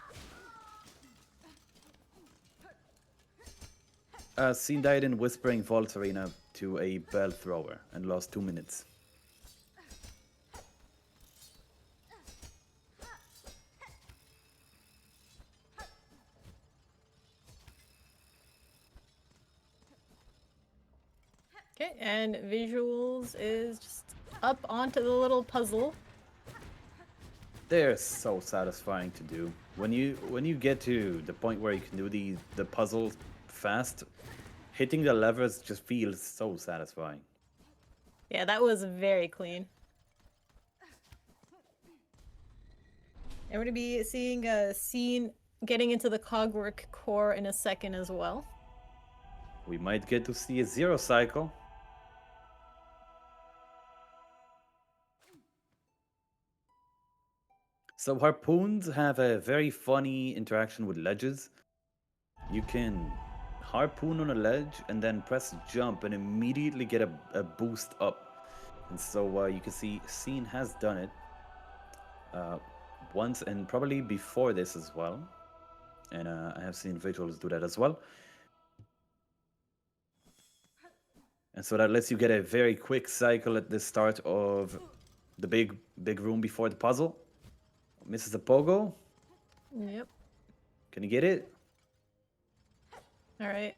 it. Ceen died in Whispering Vault Arena to a bell thrower and lost 2 minutes. Okay, and Visuals is just up onto the little puzzle. They're so satisfying to do. When you get to the point where you can do the puzzles fast, hitting the levers just feels so satisfying. Yeah, that was very clean. And we're gonna be seeing a scene getting into the Cogwork core in a second as well. We might get to see a zero cycle. So harpoons have a very funny interaction with ledges. You can harpoon on a ledge and then press jump and immediately get a boost up. And so you can see Ceen has done it uh, once and probably before this as well. And I have seen Vysuals do that as well. And so that lets you get a very quick cycle at the start of the big room before the puzzle. Misses the pogo. Yep. Can you get it? All right.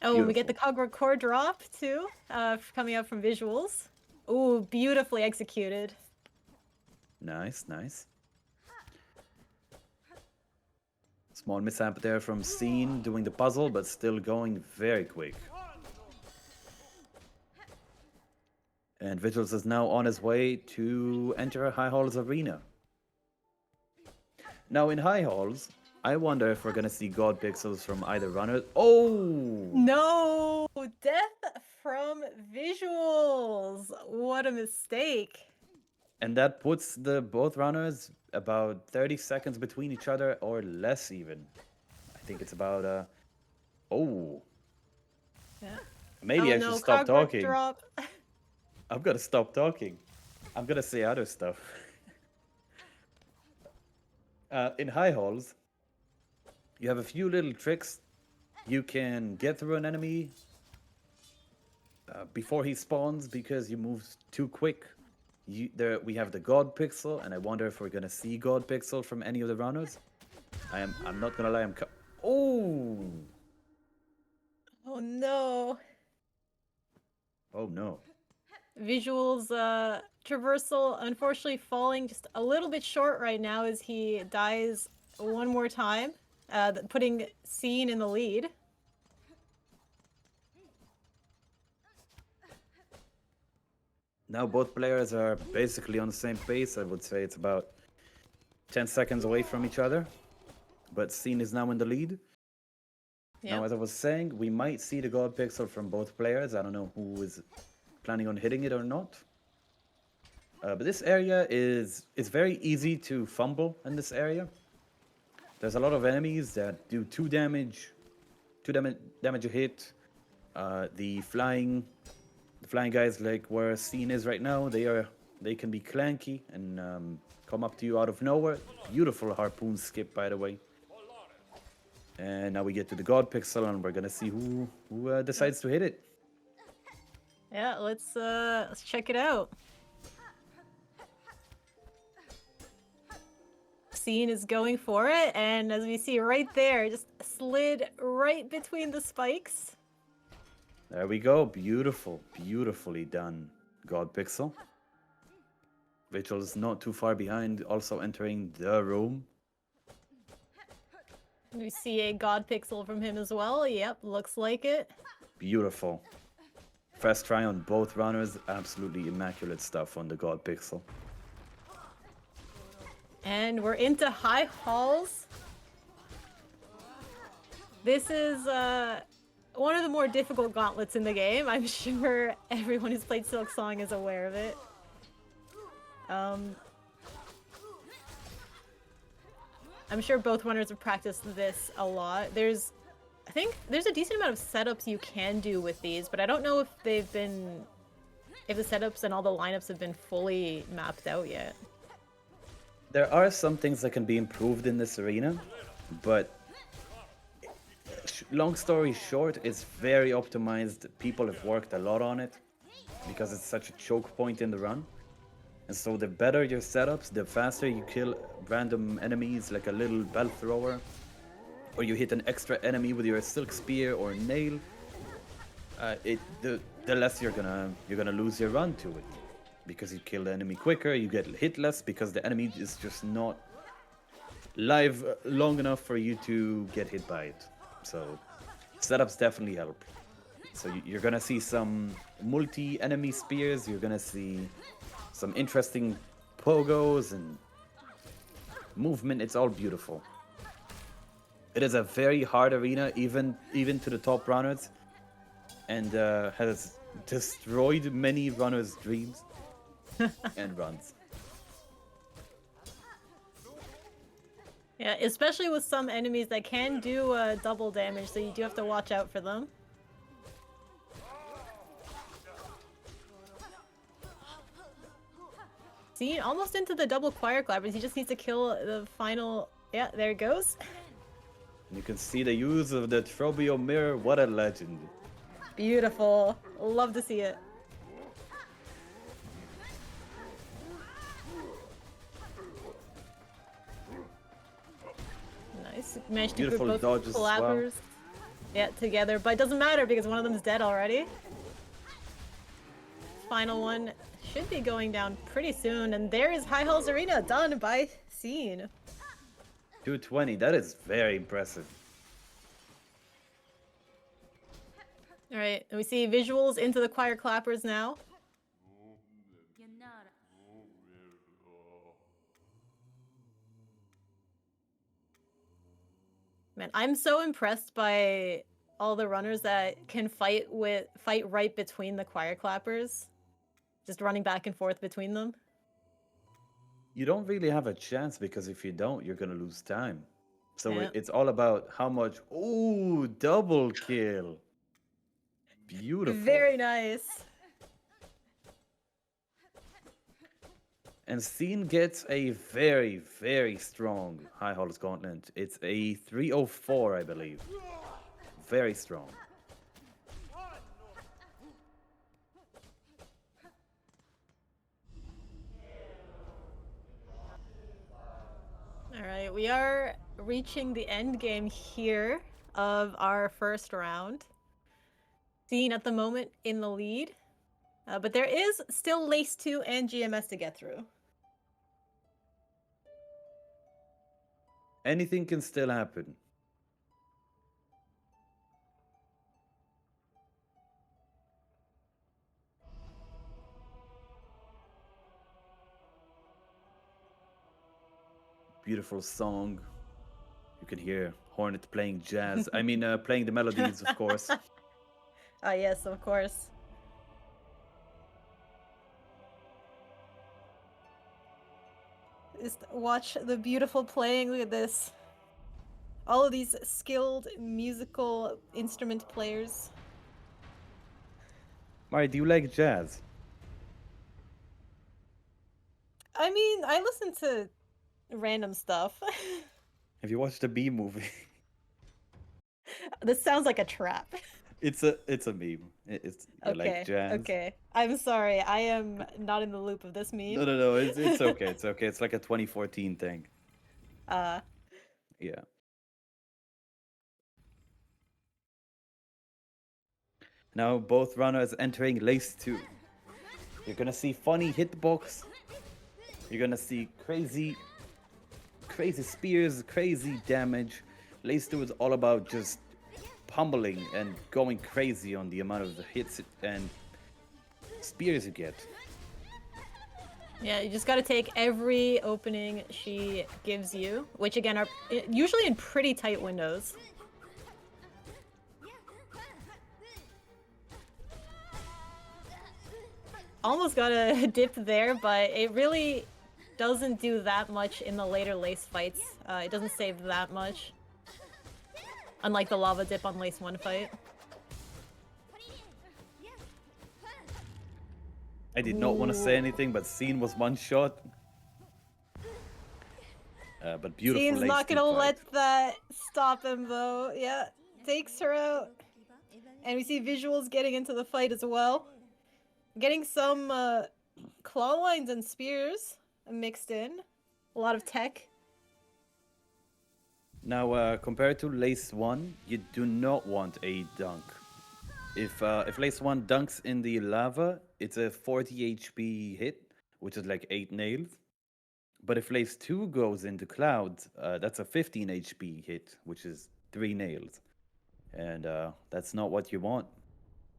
Oh, and we get the Beautiful. Cogwork core drop too, coming up from Visuals. Ooh, beautifully executed. Nice, nice. Small mishap there from Ceen doing the puzzle, but still going very quick. And Vysuals is now on his way to enter High Halls Arena. Now in High Halls, I wonder if we're gonna see God Pixels from either runner. Oh! No! Death from Visuals! What a mistake. And that puts the both runners about 30 seconds between each other or less even. I think it's about oh. Yeah. Maybe Oh I should no, stop Cogwork talking. drop. I'm gonna stop talking. I'm gonna say other stuff. In high halls, you have a few little tricks. You can get through an enemy before he spawns because you move too quick. We have the God Pixel, and I wonder if we're gonna see God Pixel from any of the runners. I'm not gonna lie. Oh. Oh no. Oh no. Visuals traversal unfortunately falling just a little bit short right now as he dies one more time, putting Ceen in the lead. Now both players are basically on the same pace. I would say it's about 10 seconds away from each other. But Ceen is now in the lead. Now, Yep. as I was saying, we might see the God Pixel from both players. I don't know who is planning on hitting it or not. But this area is it's very easy to fumble in this area. There's a lot of enemies that do two damage a hit. The flying guys like where Ceen is right now, they can be clanky and come up to you out of nowhere. Beautiful harpoon skip, by the way. And now we get to the God Pixel, and we're gonna see who Uh, decides to hit it. Yeah, let's check it out. Ceen is going for it, and as we see right there, just slid right between the spikes. There we go. Beautiful, beautifully done, God Pixel. Vysuals not too far behind, also entering the room. We see a god pixel from him as well. Yep, looks like it. Beautiful. First try on both runners. Absolutely immaculate stuff on the God Pixel. And we're into high halls. This is one of the more difficult gauntlets in the game. I'm sure everyone who's played Silksong is aware of it. I'm sure both runners have practiced this a lot. I think there's a decent amount of setups you can do with these, but I don't know if if the setups and all the lineups have been fully mapped out yet. There are some things that can be improved in this arena, but long story short, it's very optimized. People have worked a lot on it because it's such a choke point in the run. And so the better your setups, the faster you kill random enemies like a little bell thrower, or you hit an extra enemy with your silk spear or nail. The less you're gonna lose your run to it, because you kill the enemy quicker, you get hit less because the enemy is just not live long enough for you to get hit by it. So setups definitely help. So you're gonna see some multi-enemy spears. You're gonna see some interesting pogos and movement. It's all beautiful. It is a very hard arena, even to the top runners, and has destroyed many runners' dreams and runs. Yeah, especially with some enemies that can do double damage, so you do have to watch out for them. See, almost into the double choir clappers. He just needs to kill the final. Yeah, there it goes. You can see the use of the Trobio mirror. What a legend! Beautiful. Love to see it. Nice. Managed to group Beautiful both dodges as well. collabers together, but it doesn't matter because one of them's dead already. Final one should be going down pretty soon, and there is High Halls Arena done by Ceen. 220. That is very impressive. All right, and we see Vysuals into the choir clappers now. Man, I'm so impressed by all the runners that can fight right between the choir clappers, just running back and forth between them. You don't really have a chance because if you don't, you're gonna lose time. So Yeah. it's all about how much. Ooh, double kill. Beautiful. Very nice. And Ceen gets a very, very strong High Halls Gauntlet. It's a 304, I believe. Very strong. All right, we are reaching the end game here of our first round. Ceen at the moment in the lead, but there is still Lace 2 and GMS to get through. Anything can still happen. Beautiful song. You can hear Hornet playing jazz. I mean, playing the melodies, of course. Ah, yes, of course. Just watch the beautiful playing. Look at this. All of these skilled musical instrument players. Mari, do you like jazz? I mean, I listen to random stuff. Have you watched the Bee movie? This sounds like a trap. It's a meme. It's you like Okay, jazz. okay. I'm sorry. I am not in the loop of this meme. No. It's okay. It's okay. It's like a 2014 thing. Uh, Yeah. Now both runners entering lace 2. You're gonna see funny hitbox. You're gonna see crazy spears, crazy damage. Lace 2 is all about just pummeling and going crazy on the amount of hits and spears you get. yeah, you just gotta take every opening she gives you, which again are usually in pretty tight windows. Almost got a dip there, but it really doesn't do that much in the later lace fights. It doesn't save that much. Unlike the lava dip on lace 1 fight. I did not want to say anything, but Ceen was one shot. But beautiful. Ceen's lace not gonna 2 fight. let that stop him though. Yeah, takes her out. And we see Vysuals getting into the fight as well. Getting some claw lines and spears mixed in. A lot of tech. Now, compared to Lace 1, you do not want a dunk. If Lace 1 dunks in the lava, it's a 40 HP hit, which is like 8 nails. But if Lace 2 goes into clouds, that's a 15 HP hit, which is 3 nails. And that's not what you want.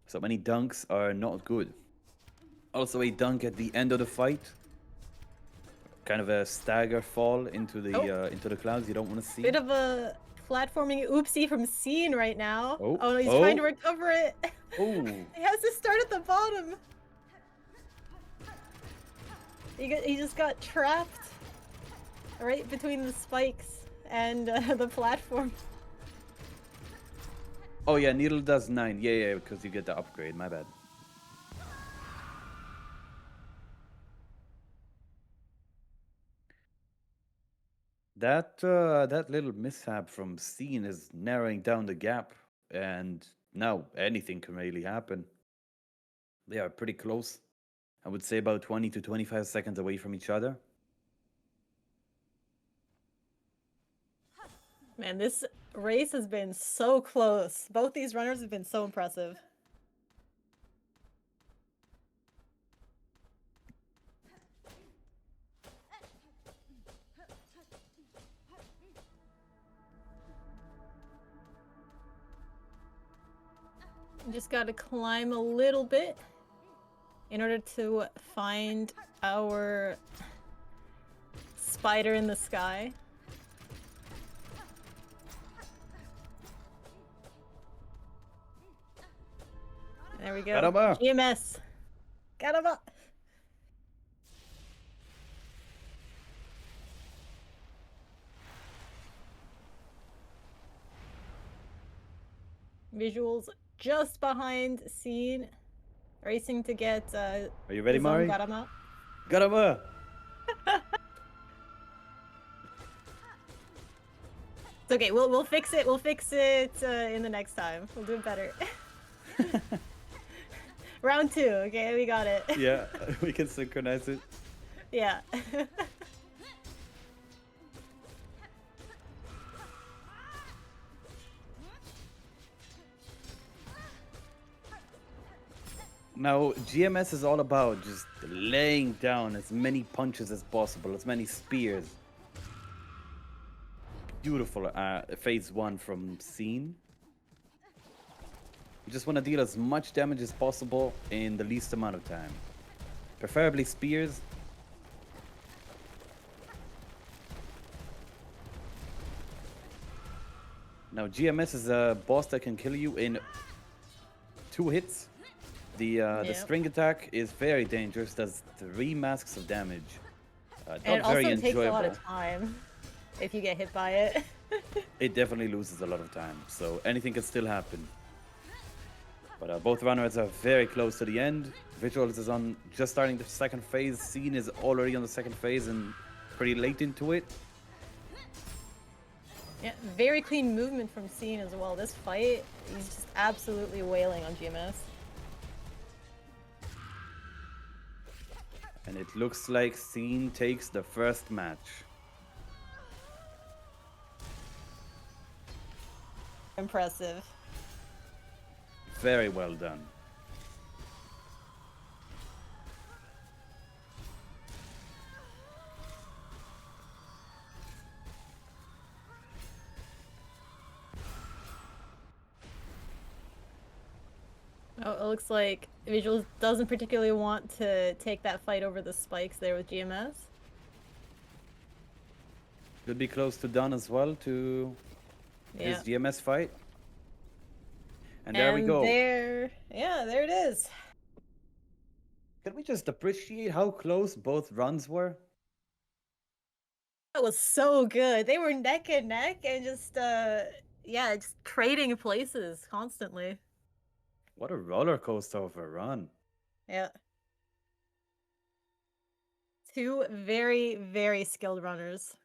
So many dunks are not good. Also, a dunk at the end of the fight, kind of a stagger fall into the clouds. You don't want to see. Bit of a platforming oopsie from Ceen right now. Oh, no, he's trying to recover it. Oh, He has to start at the bottom. He just got trapped right between the spikes and the platform. oh yeah, Needle does 9. Yeah, because you get the upgrade. My bad. That little mishap from Ceen is narrowing down the gap, and now anything can really happen. They are pretty close. I would say about 20 to 25 seconds away from each other. Man, this race has been so close. Both these runners have been so impressive. Just gotta climb a little bit in order to find our spider in the sky. There we go. Caramba! GMS. Caramba! Vysuals just behind Ceen, racing to get Are you ready, his own Mari? Garama. Caramba! It's okay. We'll fix it. We'll fix it in the next time. We'll do it better. Round 2. Okay, we got it. Yeah, we can synchronize it. Yeah. Now, GMS is all about just laying down as many punches as possible, as many spears. Beautiful phase 1 from Ceen. You just want to deal as much damage as possible in the least amount of time. Preferably spears. Now, GMS is a boss that can kill you in 2 hits. The Yeah. string attack is very dangerous, does 3 masks of damage. And Not it very also takes a lot of enjoyable. time if you get hit by it. It definitely loses a lot of time, so anything can still happen. But both runners are very close to the end. Vysuals is on just starting the second phase. Ceen is already on the second phase and pretty late into it. Yeah, very clean movement from Ceen as well. This fight, he's just absolutely wailing on GMS. And it looks like Ceen takes the first match. Impressive. Very well done. Oh, it looks like Visuals doesn't particularly want to take that fight over the spikes there with GMS. Could be close to done as well to Yeah. his GMS fight. And there we And go. there it is. Can we just appreciate how close both runs were? That was so good. They were neck and neck and just yeah, just trading places constantly. What a roller coaster of a run. Yeah. Two very, very skilled runners.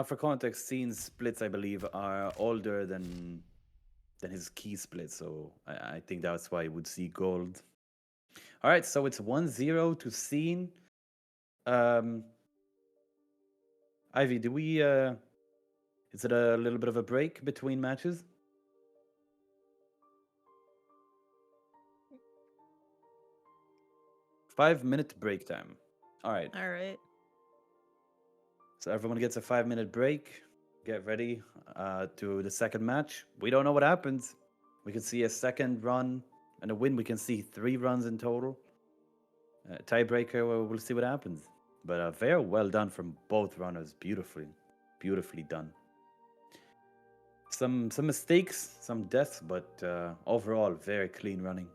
For context, Scene's splits, I believe, are older than his key split, so I think that's why you would see gold. All right, so it's 1-0 to Scene. Um, Ivy, do we? Is it a little bit of a break between matches? 5 minute break time. All right. All right. So everyone gets a 5 minute break. Get ready to the second match. We don't know what happens. We can see a second run and a win. We can see 3 runs in total. Tiebreaker, we'll see what happens. But very well done from both runners. Beautifully done. Some mistakes, some deaths, but overall very clean running.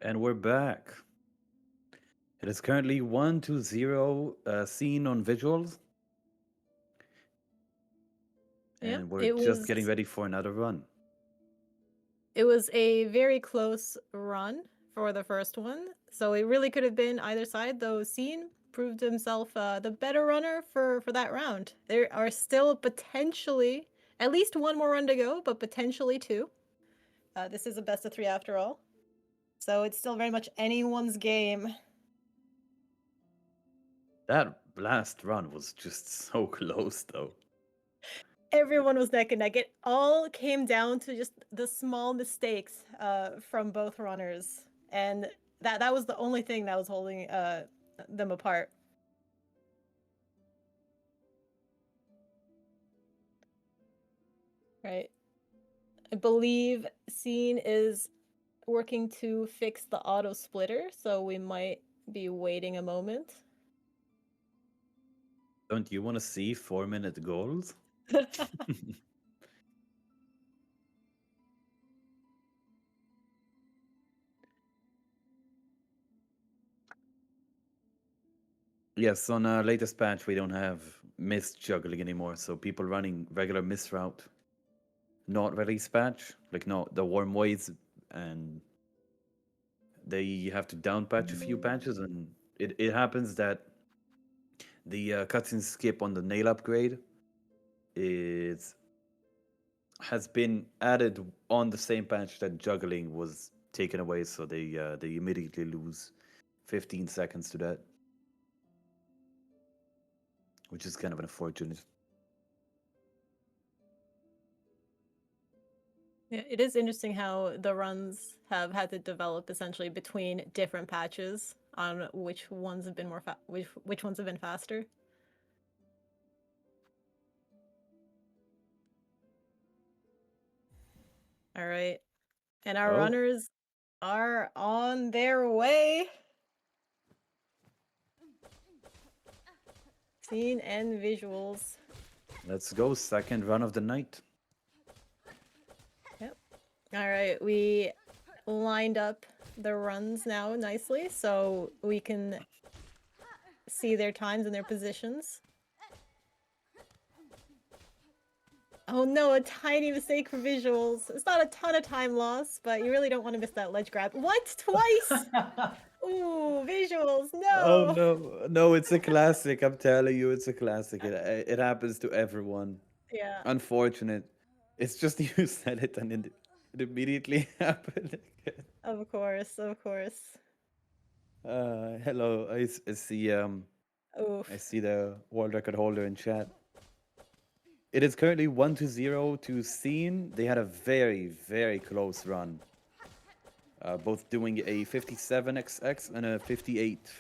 And we're back. It is currently 1-0 Ceen on Visuals, Yeah, and we're just getting ready for another run. it was a very close run for the first one, so it really could have been either side, though Ceen proved himself the better runner for that round. There are still potentially at least one more run to go, but potentially two. This is a best of three after all, so it's still very much anyone's game. That last run was just so close, though. Everyone was neck and neck. It all came down to just the small mistakes from both runners, and that was the only thing that was holding them apart. Right. I believe Ceen is working to fix the auto splitter, so we might be waiting a moment. Don't you want to see 4-minute goals? Yes, on our latest patch, we don't have missed juggling anymore, so people running regular miss route, not release patch, like not the warm ways, and they have to down patch a few patches, and it happens that the cutscene skip on the nail upgrade is has been added on the same patch that juggling was taken away, so they immediately lose 15 seconds to that, which is kind of unfortunate. Yeah, it is interesting how the runs have had to develop essentially between different patches on which ones have been which ones have been faster. All right. And our Oh, runners are on their way. Scene and visuals. let's go. Second run of the night. Yep. All right. We lined up the runs now nicely so we can see their times and their positions. Oh no, a tiny mistake for visuals. It's not a ton of time loss, but you really don't want to miss that ledge grab. What? Twice? Ooh, visuals, Oh no! no, no, it's a classic. I'm telling you, it's a classic. It happens to everyone. Yeah, Unfortunate. It's just you said it and it immediately happened again. of course, of course. Hello. I Oof. see the world record holder in chat. It is currently 1-0 to Ceen. They had a very, very close run. Both doing a 57xx and a 58.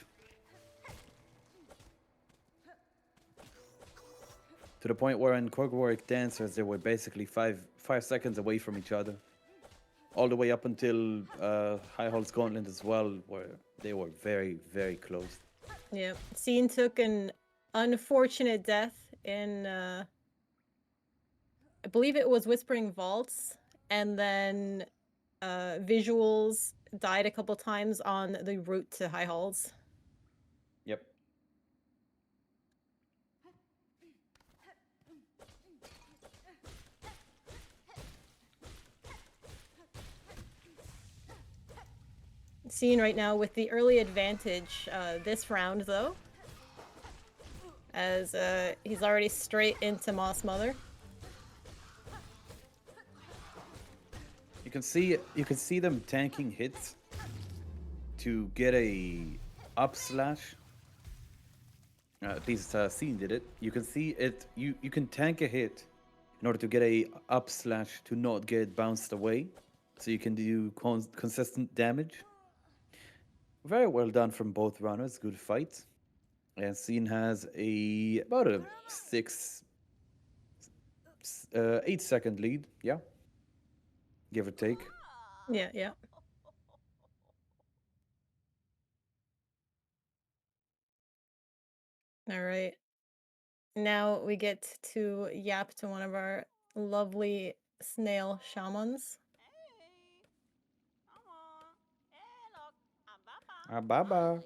To the point where in Korgwarric Dancers, they were basically 5 seconds away from each other. All the way up until High Hall's Gauntlet as well, where they were very, very close. Yep. Ceen took an unfortunate death in, I believe it was Whispering Vaults, and then visuals died a couple times on the route to High Halls. Yep. Ceen right now with the early advantage this round, though, as he's already straight into Moss Mother. You can see them tanking hits to get a up slash. At least Ceen did it. You can see it. You can tank a hit in order to get a up slash to not get bounced away, so you can do consistent damage. Very well done from both runners. Good fight. And Ceen has about a 8 second lead. Yeah, give or take. Yeah, yeah. All right. Now we get to yap to one of our lovely snail shamans. Baba.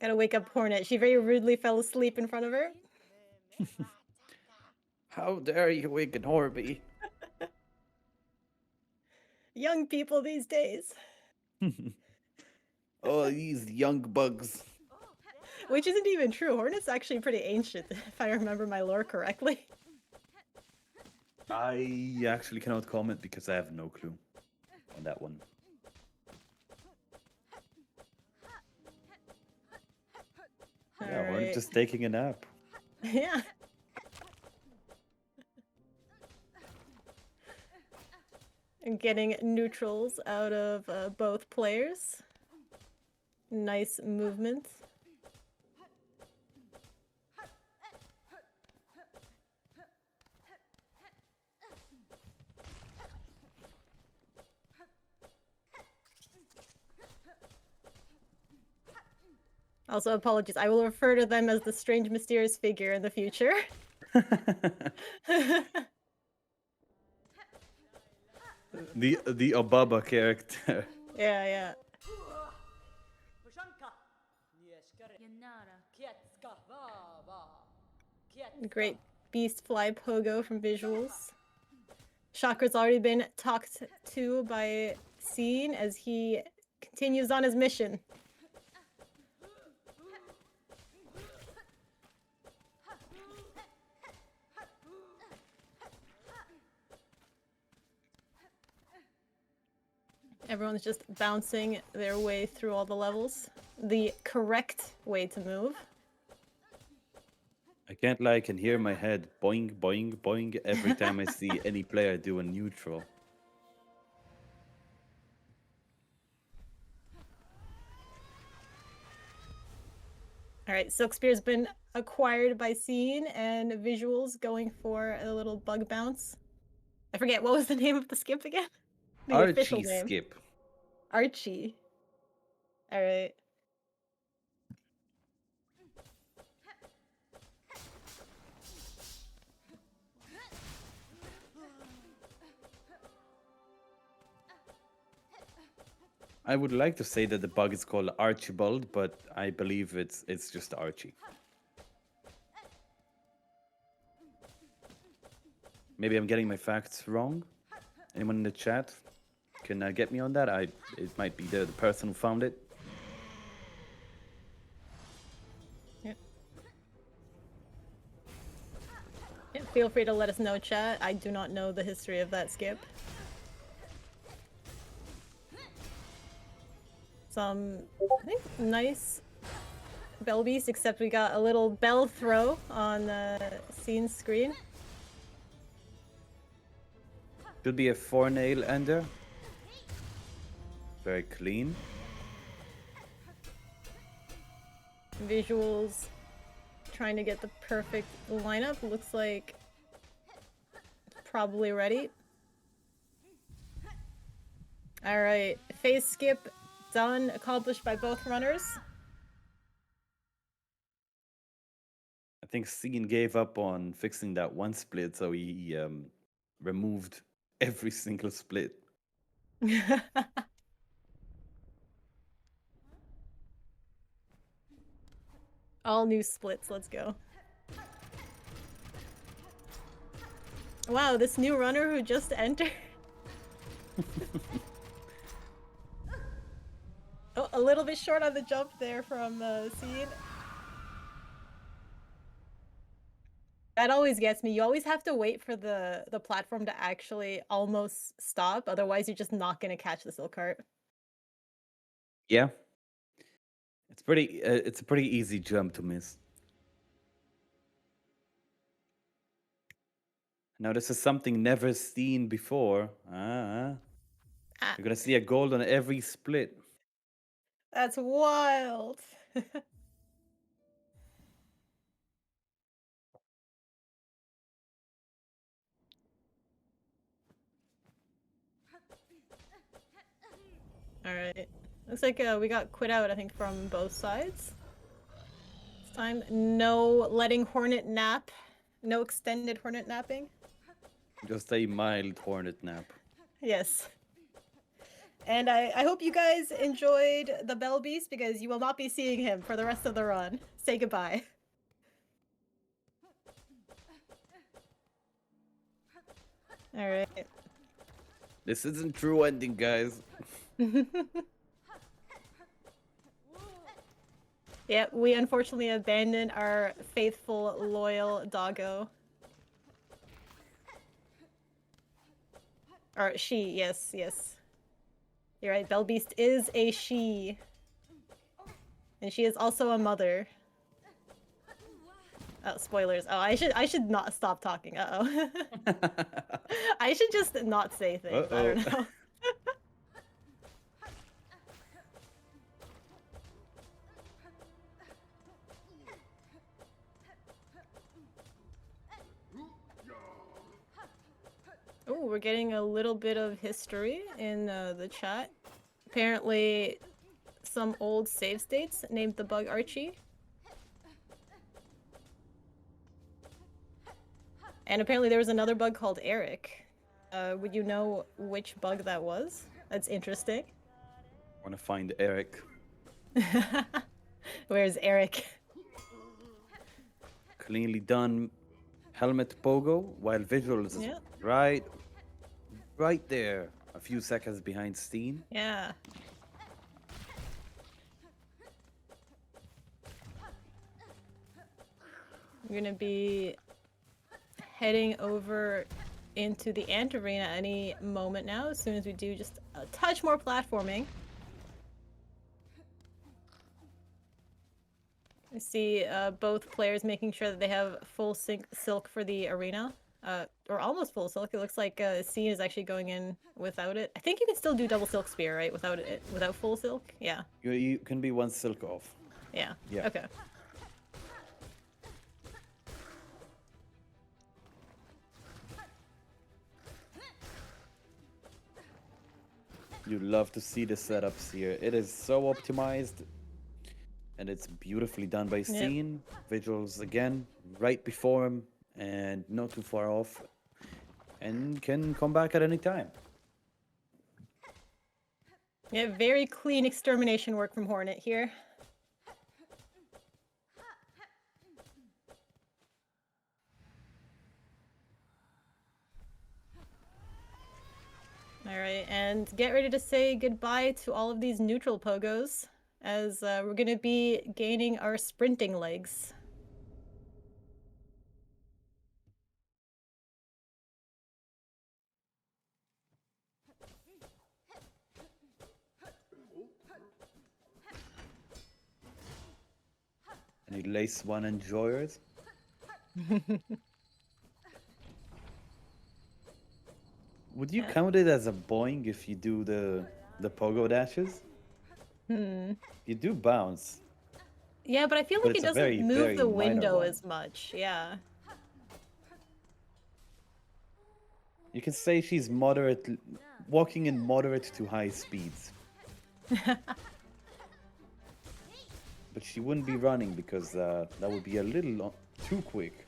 Gotta wake up Hornet. She very rudely fell asleep in front of her. How dare you waken Horby? Young people these days. Oh, these young bugs. Which isn't even true. Hornet's actually pretty ancient, if I remember my lore correctly. I actually cannot comment because I have no clue on that one. Yeah, we're just taking a nap. Yeah. And getting neutrals out of both players. Nice movement. Also, apologies. I will refer to them as the strange, mysterious figure in the future. The Obaba character. Yeah. Great beast fly pogo from Vysuals. Chakra's already been talked to by Ceen as he continues on his mission. Everyone's just bouncing their way through all the levels. The correct way to move. I can't lie, I can hear my head boing, boing, boing every time I see any player do a neutral. Alright, Silk Spear's been acquired by Ceen and Vysuals going for a little bug bounce. I forget, what was the name of the skip again? The official Archie name. skip. Archie. Alright. I would like to say that the bug is called Archibald, but I believe it's just Archie. Maybe I'm getting my facts wrong. Anyone in the chat can get me on that? It might be the person who found it. Yeah, feel free to let us know, chat. I do not know the history of that skip. Some, I think, nice bell beast, except we got a little bell throw on the scene screen. Could be a 4-nail ender. Very clean. Vysuals trying to get the perfect lineup. Looks like probably ready. Alright, phase skip done, accomplished by both runners. I think Ceen gave up on fixing that one split, so he removed every single split. All new splits, let's go. Wow, this new runner who just entered. Oh, a little bit short on the jump there from Ceen. That always gets me. You always have to wait for the platform to actually almost stop. Otherwise, you're just not going to catch the silk cart. Yeah. It's a pretty easy jump to miss. Now this is something never seen before. You're gonna see a gold on every split. That's wild. Alright. Looks like we got quit out, I think, from both sides. This time, no letting Hornet nap. No extended Hornet napping. Just a mild hornet nap. Yes. And I hope you guys enjoyed the Bell Beast because you will not be seeing him for the rest of the run. Say goodbye. All right. This isn't true ending, guys. Yeah, we unfortunately abandoned our faithful, loyal doggo. Or she, yes, yes. You're right, Bell Beast is a she. And she is also a mother. Oh, spoilers. Oh, I should not stop talking. Uh-oh. I should just not say things. I don't know. Oh, we're getting a little bit of history in the chat. Apparently, some old save states named the bug Archie. And apparently there was another bug called Eric. Would you know which bug that was? That's interesting. I want to find Eric. Where's Eric? Cleanly done. Helmet pogo, while Vysuals is Yeah. right there, a few seconds behind Ceen. Yeah. We're gonna be heading over into the Ant Arena any moment now, as soon as we do just a touch more platforming. I see both players making sure that they have full silk for the arena. Or almost full silk. It looks like Ceen is actually going in without it. I think you can still do double silk spear, right? Without full silk? Yeah. You can be one silk off. Yeah. Yeah. Okay. You love to see the setups here. It is so optimized. And it's beautifully done by Ceen. Vysuals again, right before him, and not too far off. And can come back at any time. Yeah, very clean extermination work from Hornet here. Alright, and get ready to say goodbye to all of these neutral pogos, as we're going to be gaining our sprinting legs. Any lace one enjoyers? Would you count it as a boing if you do the pogo dashes? You do bounce. Yeah, but I feel But like it it's a doesn't very, move very the minor window one. as much. Yeah. You can say she's moderate, walking in moderate to high speeds. But she wouldn't be running because that would be a little too quick.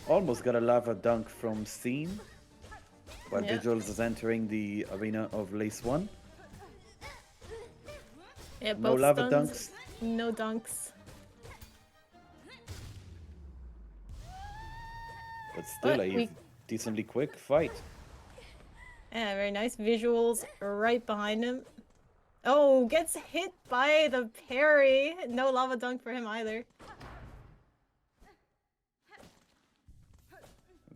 Almost got a lava dunk from Ceen, while Yep. Vysuals is entering the arena of Lace 1. Yeah, No both lava stuns, dunks. no dunks. But still But a decently quick fight. Yeah, very nice visuals right behind him. Oh, gets hit by the parry. No lava dunk for him either.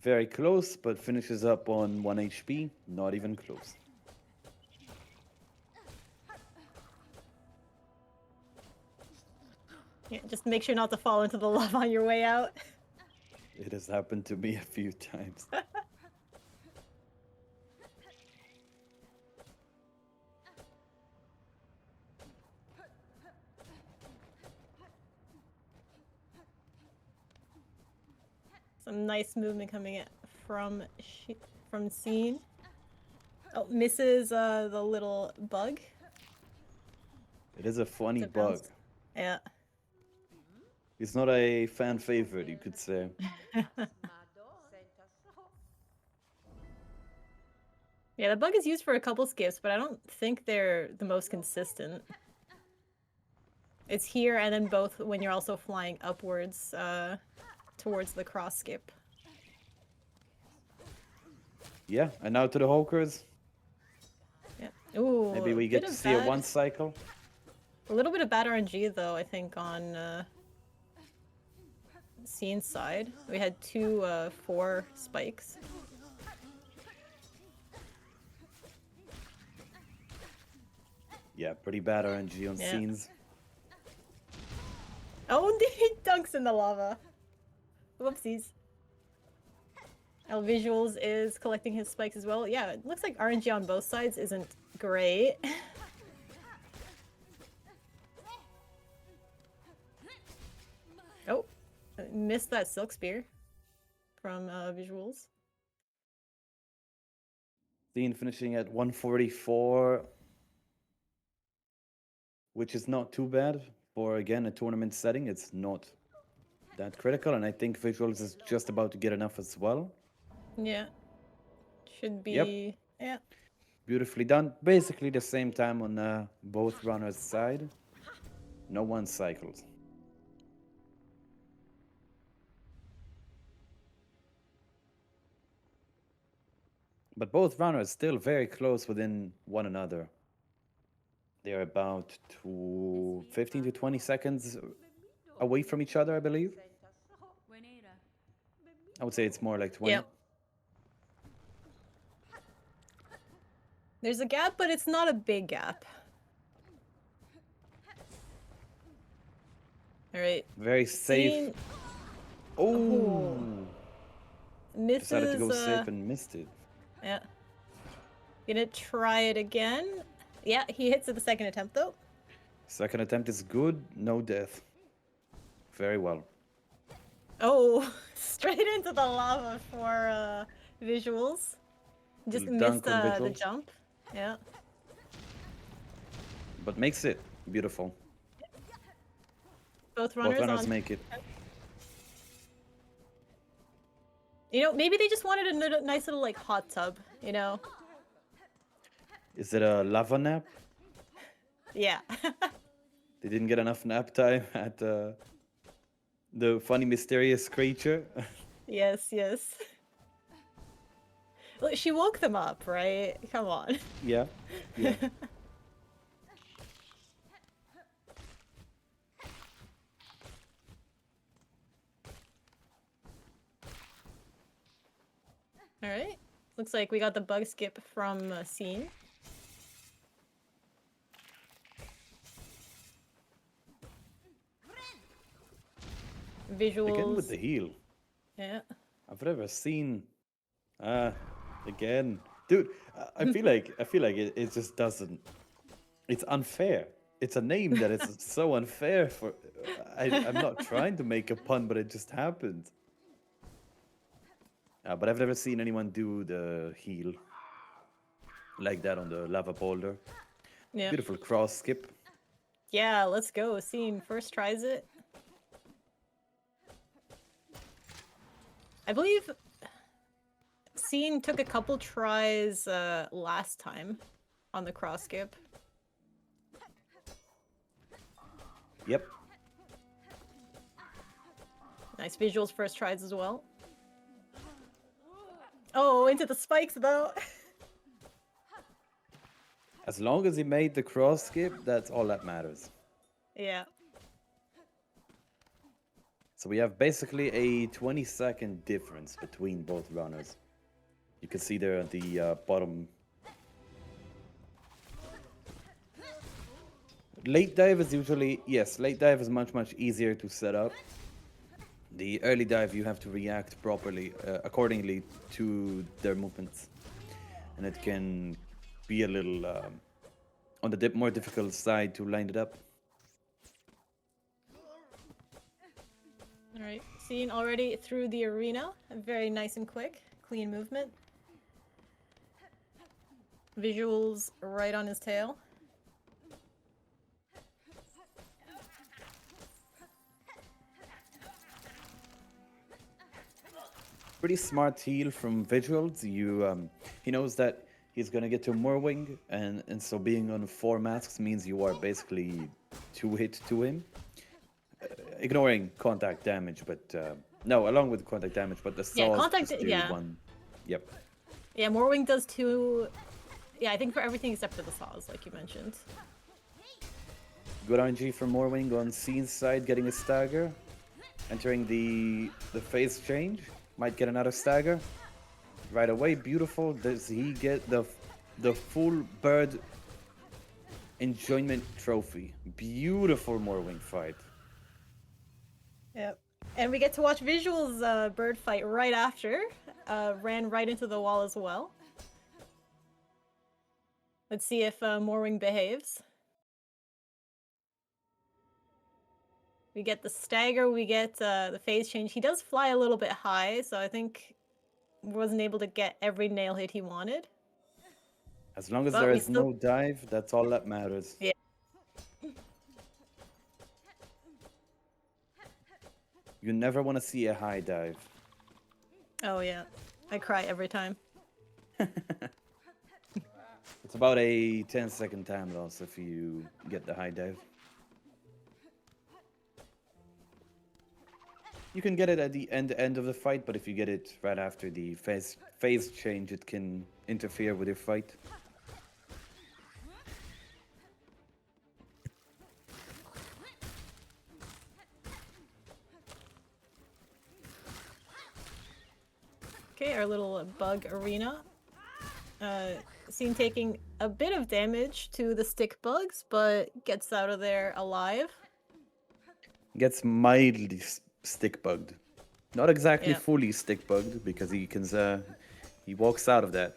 Very close, but finishes up on 1 HP. Not even close. Yeah, just make sure not to fall into the lava on your way out. It has happened to me a few times. Some nice movement coming in from Ceen. Oh, misses the little bug. It is a funny To bug. bounce. Yeah. It's not a fan favorite, you could say. Yeah, the bug is used for a couple skips, but I don't think they're the most consistent. It's here and then both when you're also flying upwards towards the cross skip. Yeah, and now to the Hawkers. Yeah. Ooh, Maybe a we bit get to of see a bad. one cycle. A little bit of bad RNG though, I think, on Ceen's side. We had 4 spikes. Yeah, pretty bad RNG on Yeah. Scenes. Oh, he dunks in the lava. Whoopsies. El Visuals is collecting his spikes as well. Yeah, it looks like RNG on both sides isn't great. Oh, missed that silk spear from Visuals. Scene finishing at 144, which is not too bad for, again, a tournament setting. It's not that critical, and I think Visuals is just about to get enough as well. Yeah. Should Yep, be. Yeah. beautifully done. Basically the same time on both runners' side. No one cycles. But both runners still very close within one another. They're about 15 to 20 seconds away from each other, I believe. I would say it's more like 20. Yep. There's a gap, but it's not a big gap. All right. Very safe. Ceen... Oh, misses. decided to go safe and missed it. Yeah. Gonna try it again. Yeah, he hits at the second attempt though. Second attempt is good, no death. Very well. Oh, straight into the lava for Visuals. Just Little missed dunk on the Visuals. jump. Yeah. But makes it beautiful. Both Both runners, runners on. make it. You know, maybe they just wanted a nice little like hot tub. You know. Is it a lava nap? Yeah. They didn't get enough nap time at the funny mysterious creature. Yes. Yes. Look, she woke them up, right? Come on. Yeah. Yeah. All right. Looks like we got the bug skip from Ceen. Visuals. Again with the heal. Yeah. I've never seen. Again, dude. I feel like it just doesn't. It's unfair. It's a name that is so unfair for. I'm not trying to make a pun, but it just happened. But I've never seen anyone do the heal like that on the lava boulder. Yeah. Beautiful cross skip. Yeah, let's go. Ceen first tries it. I believe Ceen took a couple tries last time on the cross skip. Yep. Nice Visuals first tries as well. Oh, into the spikes though. As long as he made the cross skip, that's all that matters. Yeah. So we have basically a 20-second difference between both runners. You can see there at the bottom. Late dive is usually, yes, late dive is much easier to set up. The early dive, you have to react properly, accordingly to their movements. And it can be a little on the more difficult side to line it up. All right. Ceen already through the arena. Very nice and quick. Clean movement. Visuals right on his tail. Pretty smart heal from Visuals. He knows that he's gonna get to Morwing, and so being on 4 masks means you are basically 2 hit to him, ignoring contact damage, but no, along with contact damage, but the Yeah, saws contact. just do Yeah, one. Yep. yeah. Morwing does 2. Yeah, I think for everything except for the saws, like you mentioned. Good RNG from Morwing on Ceen's side, getting a stagger, entering the phase change, might get another stagger right away. Beautiful. Does he get the full bird enjoyment trophy? Beautiful Morwing fight. Yep. And we get to watch Vysuals bird fight right after. Ran right into the wall as well. Let's see if Morwing behaves. We get the stagger, we get the phase change. He does fly a little bit high, so I think wasn't able to get every nail hit he wanted. As long as But there we is still. no dive, that's all that matters. Yeah. You never want to see a high dive. Oh, yeah. I cry every time. It's about a 10-second time loss if you get the high dive. You can get it at the end of the fight, but if you get it right after the phase change, it can interfere with your fight. Okay, our little bug arena. Ceen taking a bit of damage to the stick bugs, but gets out of there alive. Gets mildly stick bugged. Not exactly Yeah. fully stick bugged because he walks out of that.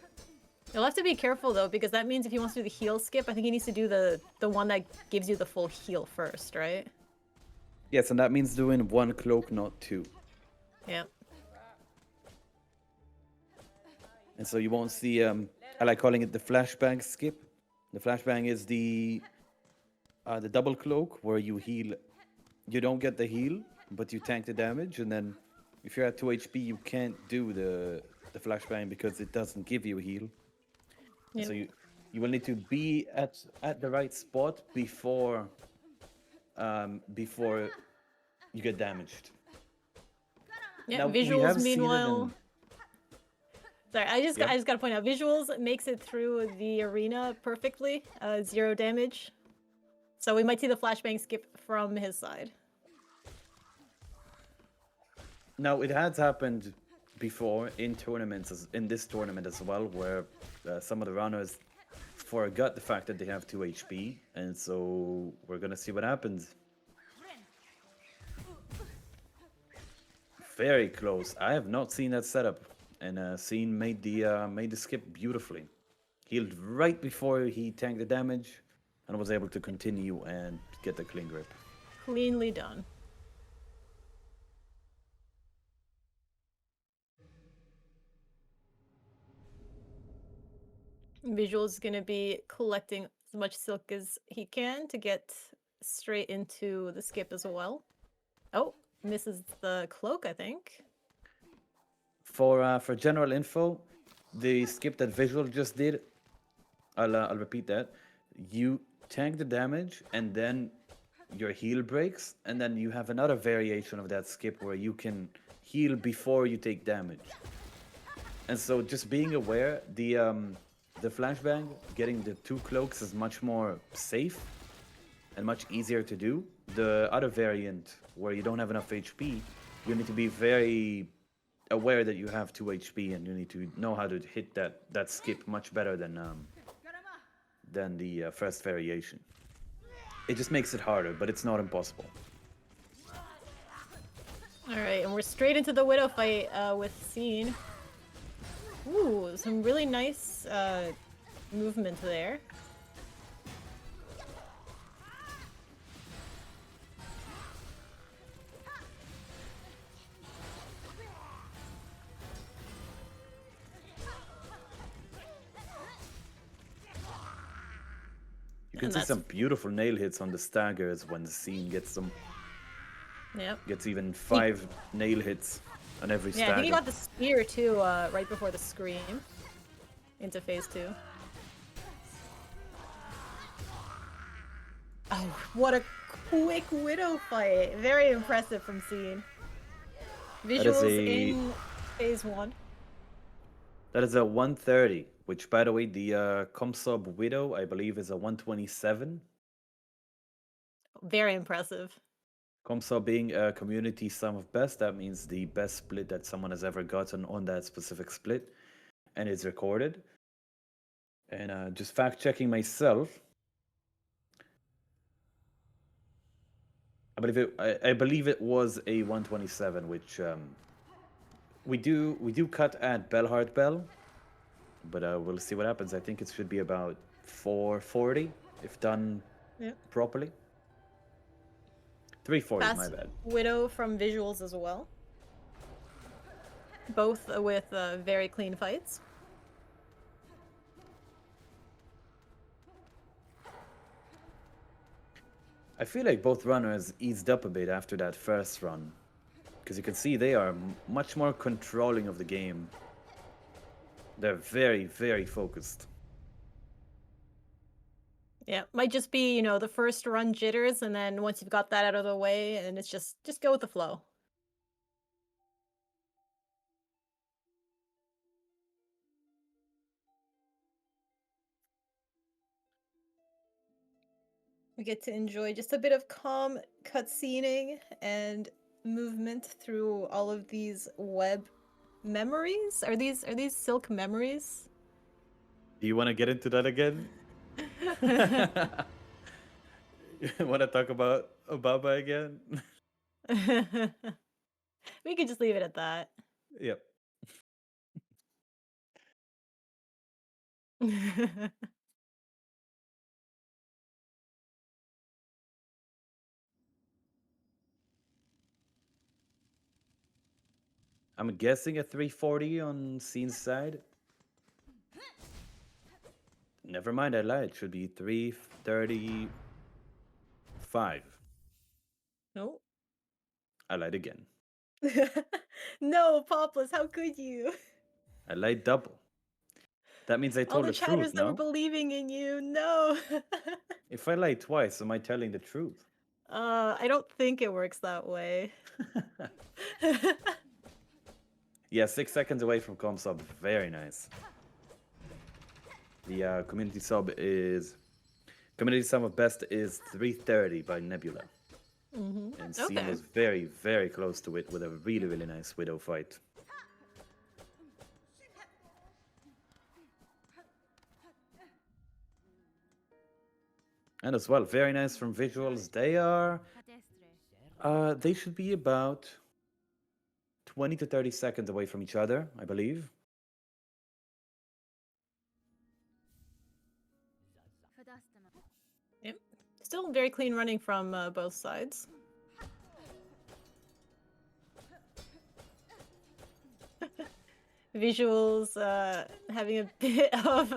You'll have to be careful though, because that means if he wants to do the heal skip, I think he needs to do the one that gives you the full heal first, right? Yes, and that means doing 1 cloak, not 2. Yeah. And so you won't see. I like calling it the flashbang skip. The flashbang is the double cloak where you heal. You don't get the heal, but you tank the damage, and then if you're at 2 HP, you can't do the flashbang because it doesn't give you a heal. And Yep. so you will need to be at the right spot before you get damaged. Yeah. Now we Vysuals, have seen it meanwhile. in. Sorry, I just Yep. got to point out, Vysuals makes it through the arena perfectly, 0 damage. So we might see the flashbang skip from his side. Now it has happened before in tournaments, in this tournament as well, where some of the runners forgot the fact that they have 2 HP, and so we're gonna see what happens. Very close. I have not seen that setup, and Ceen made the skip beautifully. Healed right before he tanked the damage, and was able to continue and get the clean grip. Cleanly done. Vysuals is going to be collecting as much silk as he can to get straight into the skip as well. Oh, misses the cloak, I think. For general info, the skip that Visual just did, I'll repeat that. You tank the damage, and then your heal breaks, and then you have another variation of that skip where you can heal before you take damage. And so, just being aware, the flashbang, getting the 2 cloaks is much more safe and much easier to do. The other variant, where you don't have enough HP, you need to be very aware that you have 2 HP, and you need to know how to hit that skip much better than the first variation. It just makes it harder, but it's not impossible. All right, and we're straight into the Widow fight with Ceen. Ooh, some really nice movement there. You can see some beautiful nail hits on the staggers when the Ceen gets them. Yep. Gets even 5 nail hits on every stagger. Yeah, I think he got the spear too right before the scream. into phase 2. Oh, what a quick Widow fight. Very impressive from Ceen. That is Visuals a in phase 1. that is a 130, which by the way, the Comsub Widow, I believe, is a 127. Very impressive. Comsub being a community sum of best, that means the best split that someone has ever gotten on that specific split, and it's recorded. And just fact checking myself, I believe it was a 127, which we do cut at Bellhard Bell, but we'll see what happens. I think it should be about 440 if done properly. 340, my Fast bad. Widow from Visuals as well. Both with very clean fights. I feel like both runners eased up a bit after that first run, because you can see they are much more controlling of the game. They're very, very focused. Yeah, might just be, the first run jitters, and then once you've got that out of the way, and it's just go with the flow. We get to enjoy just a bit of calm cutscening and movement through all of these web memories. Are these silk memories? Do you want to get into that again? You want to talk about Obama again? We could just leave it at that. Yep. I'm guessing a 340 on Ceen's side. Never mind, I lied. It should be 335. No. I lied again. No, Popless, how could you? I lied double. That means I All told the the chatters truth, that were no? believing in you, no. If I lie twice, am I telling the truth? I don't think it works that way. Yeah, 6 seconds away from com sub. Very nice. The community sub of best is 330 by Nebula. And Ceen was very, very close to it with a really, really nice Widow fight. And as well, very nice from Visuals. They should be about 20 to 30 seconds away from each other, I believe. Yep. Still very clean running from both sides. Visuals having a bit of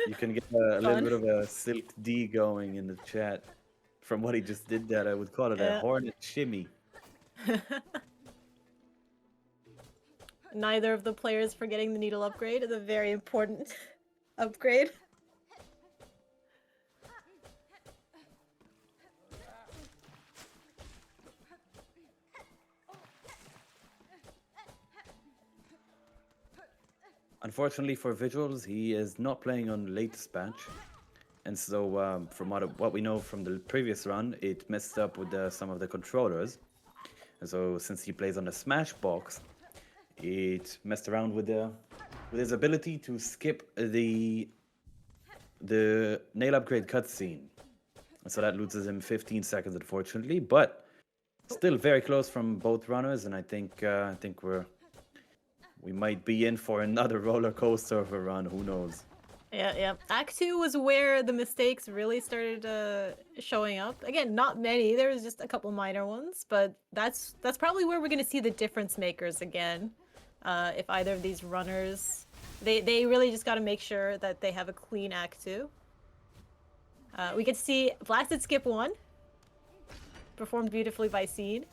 You can get a little bit of a Silk D going in the chat. From what he just did that, I would call it a hornet shimmy. Neither of the players forgetting the needle upgrade is a very important upgrade. Unfortunately for Visuals, he is not playing on latest patch. And so from what we know from the previous run, it messed up with some of the controllers. And so since he plays on the Smashbox, it messed around with his ability to skip the nail upgrade cutscene. And so that loses him 15 seconds, unfortunately. But still very close from both runners, and I think we might be in for another roller coaster of a run. Who knows? Yeah. Act 2 was where the mistakes really started showing up. Again, not many. There was just a couple minor ones, but that's probably where we're going to see the difference makers again. If either of these runners, they really just got to make sure that they have a clean Act 2. We get to see Blasted Skip 1, performed beautifully by Ceen.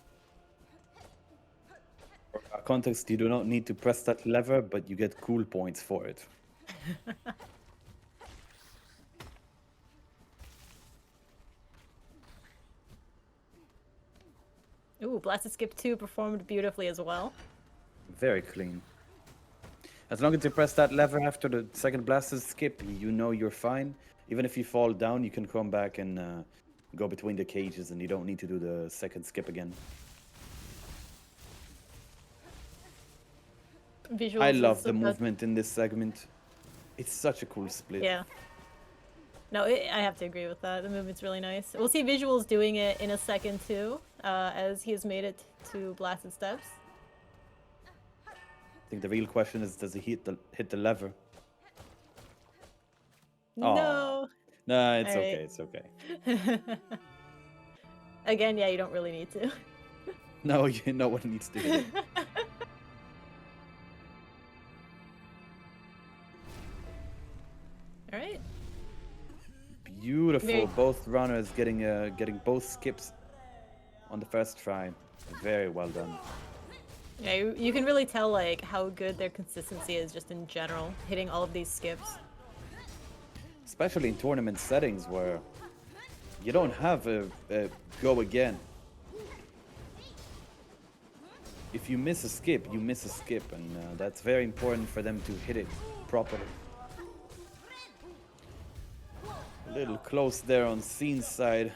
For context, you do not need to press that lever, but you get cool points for it. Ooh, Blasted Skip 2 performed beautifully as well. Very clean. As long as you press that lever after the second blasted skip, you know you're fine. Even if you fall down, you can come back and go between the cages, and you don't need to do the second skip again. Visuals I is love so the good. movement in this segment. It's such a cool split. Yeah. No, I have to agree with that. The movement's really nice. We'll see Visuals doing it in a second too, as he has made it to Blasted Steps. I think the real question is, does he hit the lever? No. Nah, it's All okay. right. It's okay. Again, yeah, you don't really need to. No, no one needs to hit it. All right. Beautiful. Very- Both runners getting both skips on the first try. Very well done. Yeah, you can really tell like how good their consistency is just in general, hitting all of these skips. Especially in tournament settings where you don't have a go again. If you miss a skip, you miss a skip, and that's very important for them to hit it properly. A little close there on Ceen's side.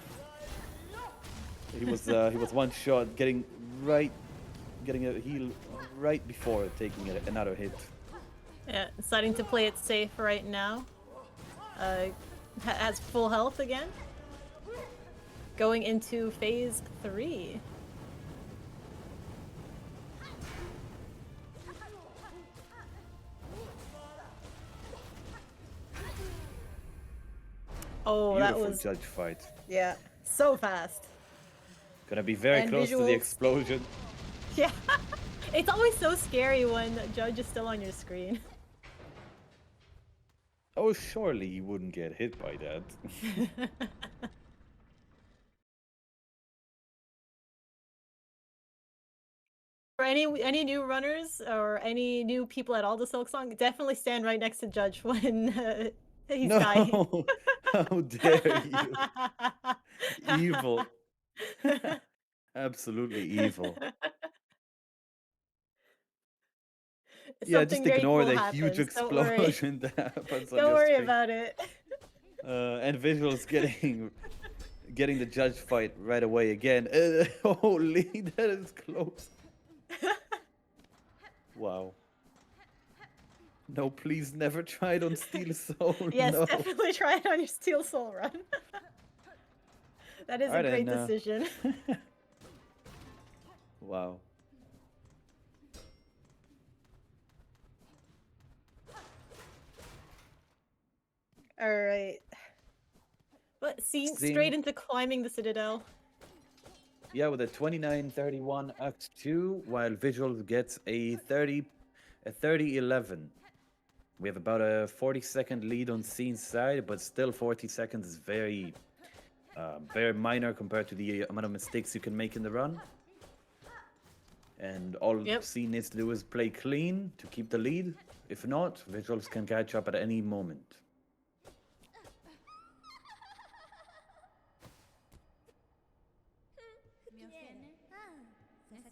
He was one shot, getting a heal right before taking another hit. Yeah, deciding to play it safe right now. Has full health again. Going into phase 3. Oh, Beautiful that was judge fight. yeah, so fast. Gonna be very And close to the visuals. explosion. Yeah, it's always so scary when Judge is still on your screen. Oh, surely you wouldn't get hit by that. For any new runners or any new people at all to Silksong, definitely stand right next to Judge when he's dying. No! How dare you? Evil. Absolutely evil. Yeah, Something just very ignore cool the huge happens. Don't worry. explosion that happens on Don't your worry screen. about it. And Visuals getting the judge fight right away again. Holy, that is close. Wow. No, please never try it on Steel Soul. Yes, No. definitely try it on your Steel Soul run. That is a great decision. Wow. All right. But see, straight into climbing the Citadel. Yeah, with a 29-31 Act 2, while Visual gets a 30-11. We have about a 40-second lead on Ceen's side, but still 40 seconds is very minor compared to the amount of mistakes you can make in the run. And all Ceen needs to do is play clean to keep the lead. If not, Visuals can catch up at any moment.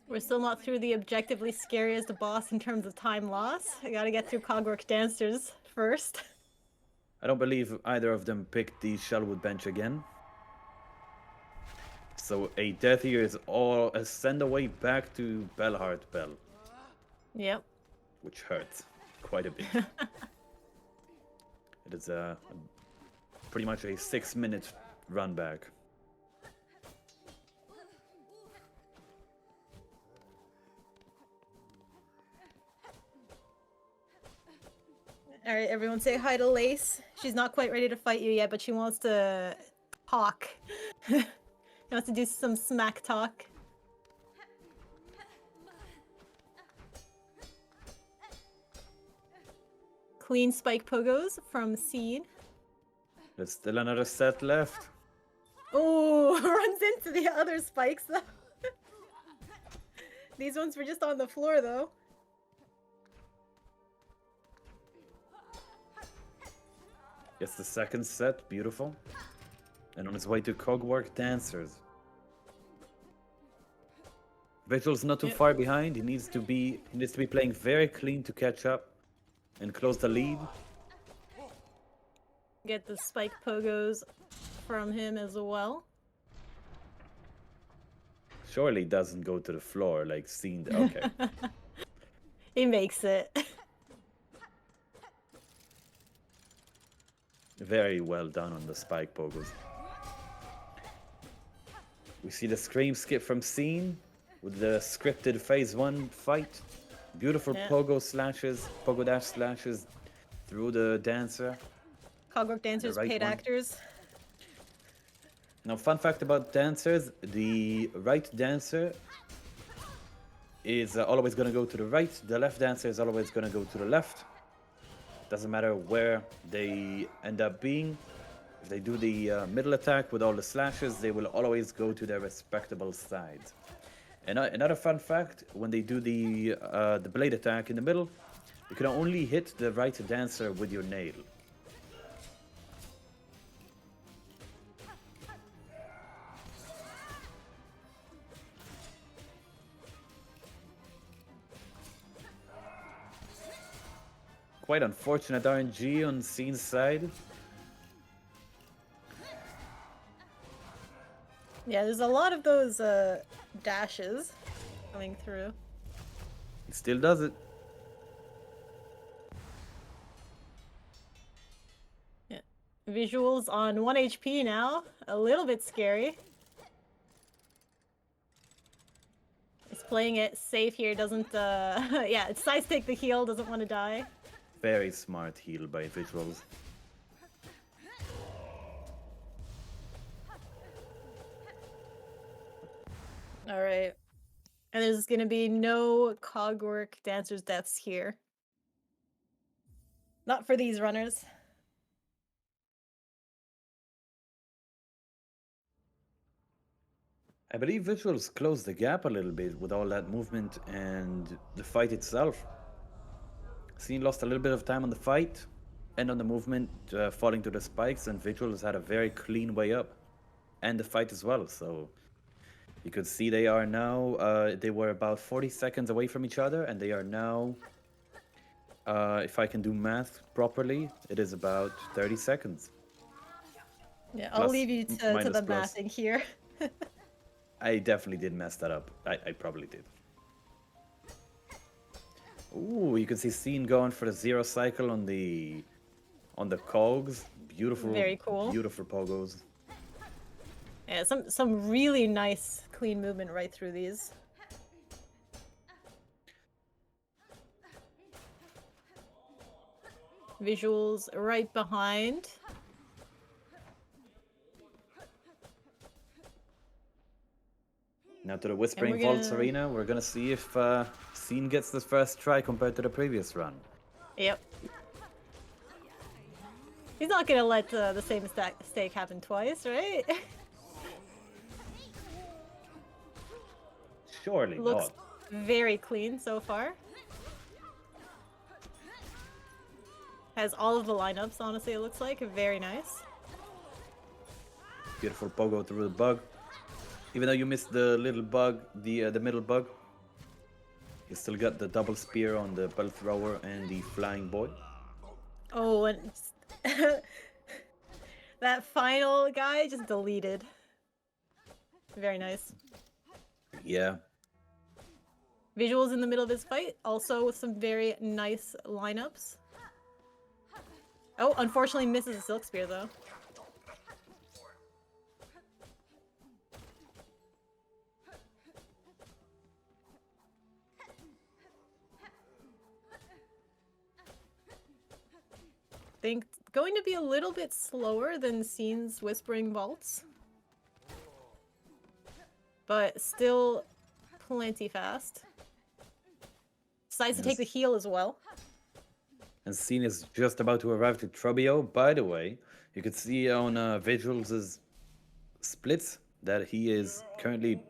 We're still not through the objectively scariest boss in terms of time loss. I gotta get through Cogwork Dancers first. I don't believe either of them picked the Shellwood bench again. So a death here is all a send away back to Bellheart Bell. Yep. Which hurts quite a bit. It is pretty much a 6-minute run back. All right, everyone say hi to Lace. She's not quite ready to fight you yet, but she wants to talk. She wants to do some smack talk. Clean spike pogos from Ceen. There's still another set left. Oh, runs into the other spikes though. These ones were just on the floor though. Gets the second set, beautiful. And on his way to Cogwork Dancers. Vigil's not too Yep. far behind. He needs to be playing very clean to catch up and close the lead. Get the spike pogos from him as well. Surely doesn't go to the floor like Ceen. Okay. He makes it. Very well done on the spike pogos. We see the scream skip from Ceen with the scripted phase 1 fight. Beautiful Yeah. pogo dash slashes through the dancer. Cogwork dancers, right paid one. actors. Now, fun fact about dancers, the right dancer is always going to go to the right. The left dancer is always going to go to the left. Doesn't matter where they end up being. If they do the middle attack with all the slashes, they will always go to their respectable sides. And another fun fact, when they do the blade attack in the middle, you can only hit the right dancer with your nail. Quite unfortunate RNG on Ceen's side. Yeah, there's a lot of those dashes coming through. He still does it. Yeah. Visuals on 1 HP now. A little bit scary. He's playing it safe here, doesn't yeah, it's size take the heal, doesn't want to die. Very smart heal by Vysuals. Alright. And there's gonna be no Cogwork dancers deaths here. Not for these runners. I believe Vysuals closed the gap a little bit with all that movement and the fight itself. Ceen lost a little bit of time on the fight and on the movement, falling to the spikes, and Vysuals had a very clean way up and the fight as well. So you could see they are now, they were about 40 seconds away from each other, and they are now, if I can do math properly, it is about 30 seconds. Yeah, I'll Plus, leave you to minus the plus. mathing here. I definitely did mess that up. I probably did. Ooh, you can see Ceen going for the zero cycle on the cogs. Beautiful, Very cool. beautiful pogos. Yeah, some really nice clean movement right through these. Visuals right behind. Now to the Whispering we're Vaults gonna- arena. We're gonna see if Ceen gets the first try compared to the previous run. Yep. He's not gonna let the same mistake happen twice, right? Surely Looks not. very clean so far. Has all of the lineups, honestly, it looks like. Very nice. Beautiful pogo through the bug. Even though you missed the little bug, the middle bug, you still got the double spear on the bell thrower and the flying boy. Oh, and that final guy just deleted. Very nice. Yeah. Visuals in the middle of his fight, also with some very nice lineups. Oh, unfortunately misses a Silk Spear though. Think going to be a little bit slower than Ceen's Whispering Vaults. But still plenty fast. Decides to take the heal as well. And Ceen is just about to arrive to Trubio. By the way, you can see on Visuals' splits that he is currently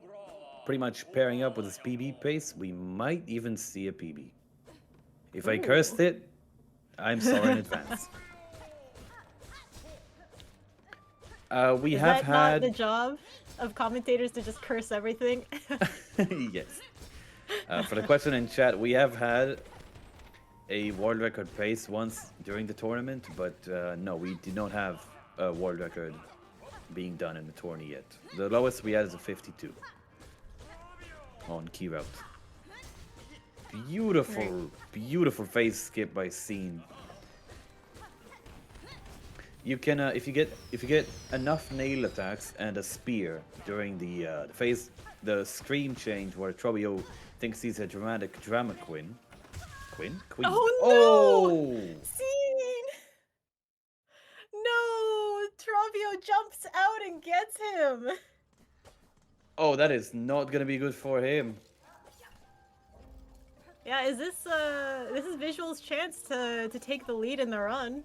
pretty much pairing up with his PB pace. We might even see a PB. If I cursed it, I'm sorry in advance. We Is have that not the had job of commentators to just curse everything? yes. For the question in chat, we have had a world record pace once during the tournament, but no, we did not have a world record being done in the tourney yet. The lowest we had is a 52 on key route. Right. Beautiful, beautiful phase skip by Ceen. You can if you get enough nail attacks and a spear during the phase the scream change where Trobio thinks he's a drama queen. Queen. Oh no! Oh, Scene! No! Trovio jumps out and gets him! oh, that is not gonna be good for him. Yeah, is this is Visual's chance to take the lead in the run.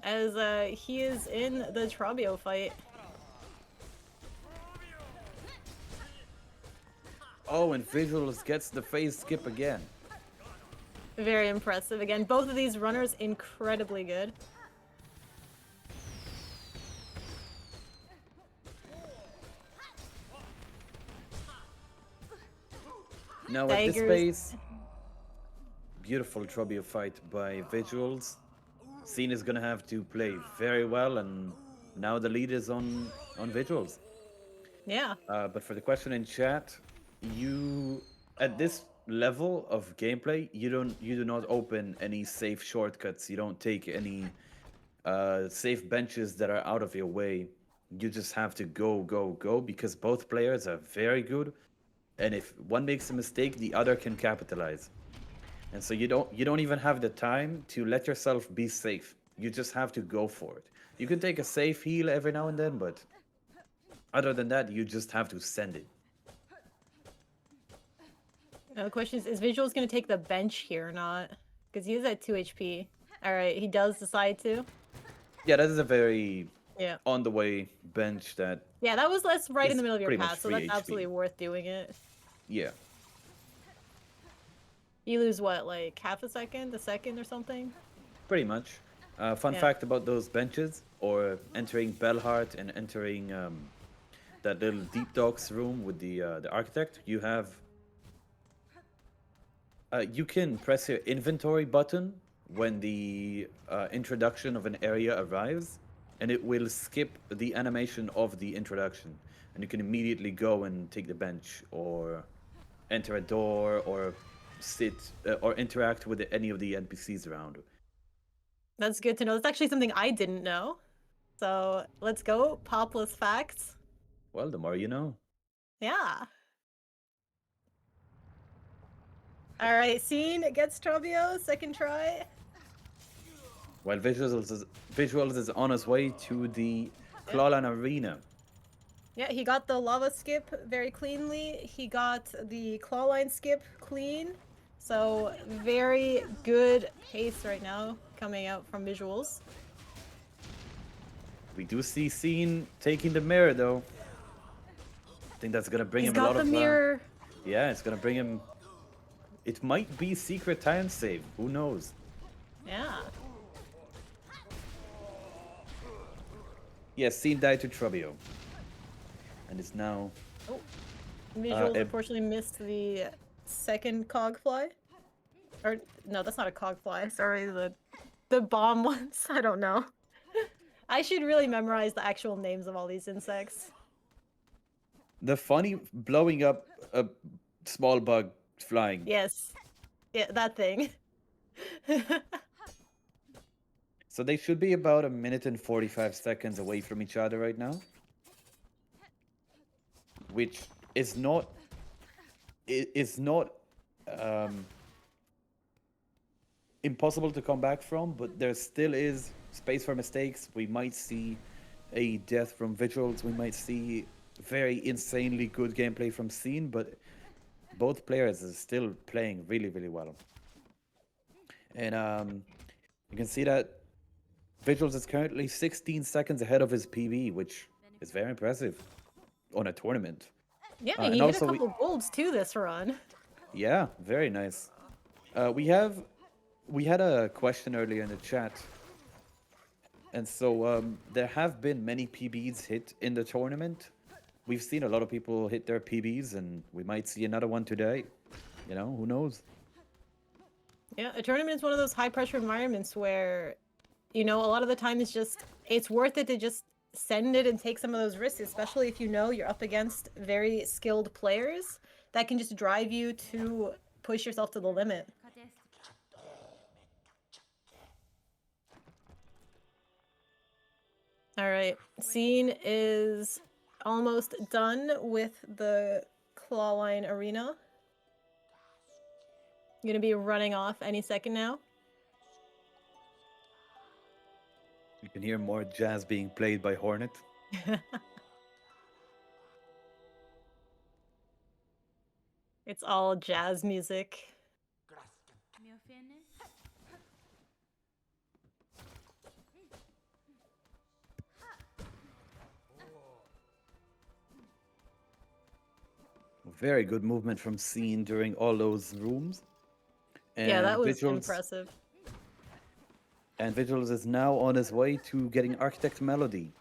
As he is in the Trobio fight. Oh, and Visuals gets the phase skip again. Very impressive. Again, both of these runners incredibly good. Now at this Daggers. pace, beautiful Trobio fight by Visuals. Ceen is gonna have to play very well, and now the lead is on Visuals. Yeah. But for the question in chat, you at this level of gameplay, you do not open any safe shortcuts. You don't take any safe benches that are out of your way. You just have to go because both players are very good, and if one makes a mistake, the other can capitalize. And so you don't even have the time to let yourself be safe. You just have to go for it. You can take a safe heal every now and then, but other than that, you just have to send it. Now the question is Visuals gonna take the bench here or not? Because he is at 2 HP. Alright, he does decide to. Yeah, that is a very Yeah. on the way bench that Yeah, that was less right in is the middle of your pretty much path, so free that's HP. absolutely worth doing it. Yeah. You lose what, like half a second or something? Pretty much. Fun Yeah. fact about those benches, or entering Bellheart and entering that little deep dogs room with the architect, you can press your inventory button when the introduction of an area arrives, and it will skip the animation of the introduction, and you can immediately go and take the bench or enter a door or sit or interact with any of the NPCs around. That's good to know. That's actually something I didn't know. So let's go. Popless facts. Well, the more you know. Yeah. Alright, Ceen gets Trobio, second try. While Visuals is on his way to the Yeah. Clawland Arena. Yeah, he got the lava skip very cleanly. He got the clawline skip clean. So very good pace right now coming out from Visuals. We do see Ceen taking the mirror, though. I think that's gonna bring He's him a got lot the of. mirror. Yeah, it's gonna bring him. It might be secret time save. Who knows? Yeah. Yes, Ceen died to Trubio, and is now. Oh. Visuals a- unfortunately missed the second cog fly. Or no, that's not a cog fly. Sorry, the bomb ones. I don't know. I should really memorize the actual names of all these insects. The funny blowing up a small bug flying. Yes. Yeah, that thing. So they should be about a minute and 45 seconds away from each other right now, which is not. It is not impossible to come back from, but there still is space for mistakes. We might see a death from Visuals. We might see very insanely good gameplay from Ceen, but both players are still playing really, really well. And you can see that Visuals is currently 16 seconds ahead of his PB, which is very impressive on a tournament. Yeah, And he hit a also, couple golds too this run. yeah, very nice. We had a question earlier in the chat And so there have been many PBs hit in the tournament. We've seen a lot of people hit their PBs, and we might see another one today. You know, who knows? Yeah, a tournament is one of those high pressure environments where, you know, a lot of the time it's worth it to just send it and take some of those risks, especially if you know you're up against very skilled players that can just drive you to push yourself to the limit. All right, Ceen is almost done with the Clawline Arena. Gonna be running off any second now. You can hear more jazz being played by Hornet. It's all jazz music. Very good movement from Ceen during all those rooms. Yeah, And that was Vigils impressive. and Vigils is now on his way to getting Architect Melody.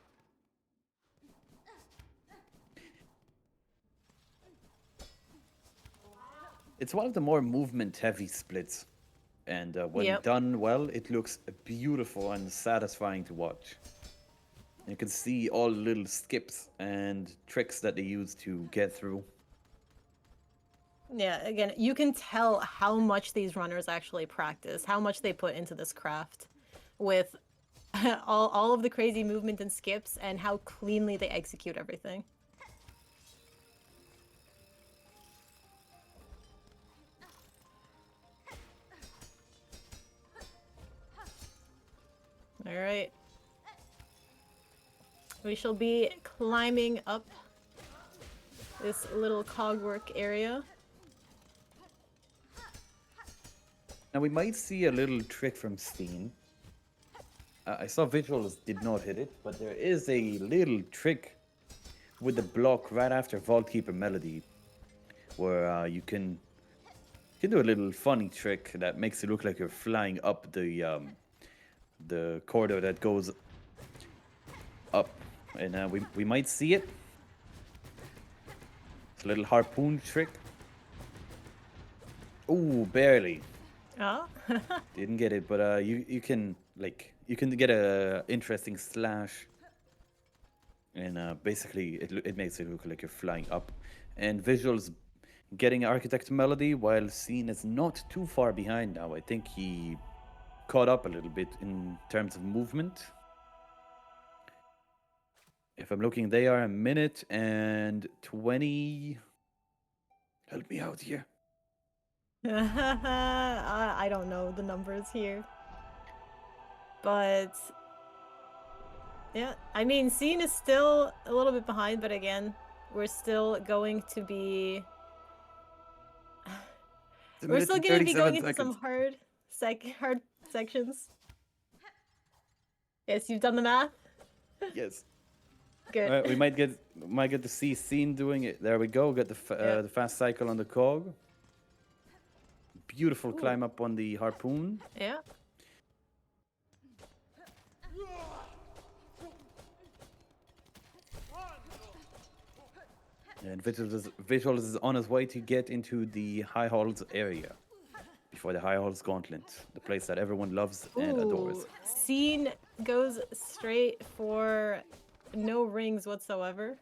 It's one of the more movement-heavy splits, and when Yep. done well, it looks beautiful and satisfying to watch. You can see all the little skips and tricks that they use to get through. Yeah, again, you can tell how much these runners actually practice, how much they put into this craft with all of the crazy movement and skips and how cleanly they execute everything. All right. We shall be climbing up this little cogwork area. Now we might see a little trick from Ceen. I saw Visuals did not hit it, but there is a little trick with the block right after Vault Keeper Melody, where you can do a little funny trick that makes it look like you're flying up the corridor that goes up, and we might see it. It's a little harpoon trick. Ooh, barely. Oh. Didn't get it, but you can get a interesting slash, and basically it makes it look like you're flying up. And Visuals getting Architect Melody while Ceen is not too far behind now. I think he caught up a little bit in terms of movement. If I'm looking, they are a minute and 20. Help me out here. I don't know the numbers here. But yeah, I mean, Ceen is still a little bit behind, but again, we're still going to be It's a we're minute still and going to be 37 going into some seconds. hard sections. Yes, you've done the math. Yes. Good. We might get to see Ceen doing it. There we go. Get Yeah. the fast cycle on the cog. Beautiful Ooh. climb up on the harpoon. Yeah. And Visuals is on his way to get into the High Halls area before the High Halls Gauntlet, the place that everyone loves and adores. Ooh, Ceen goes straight for no rings whatsoever.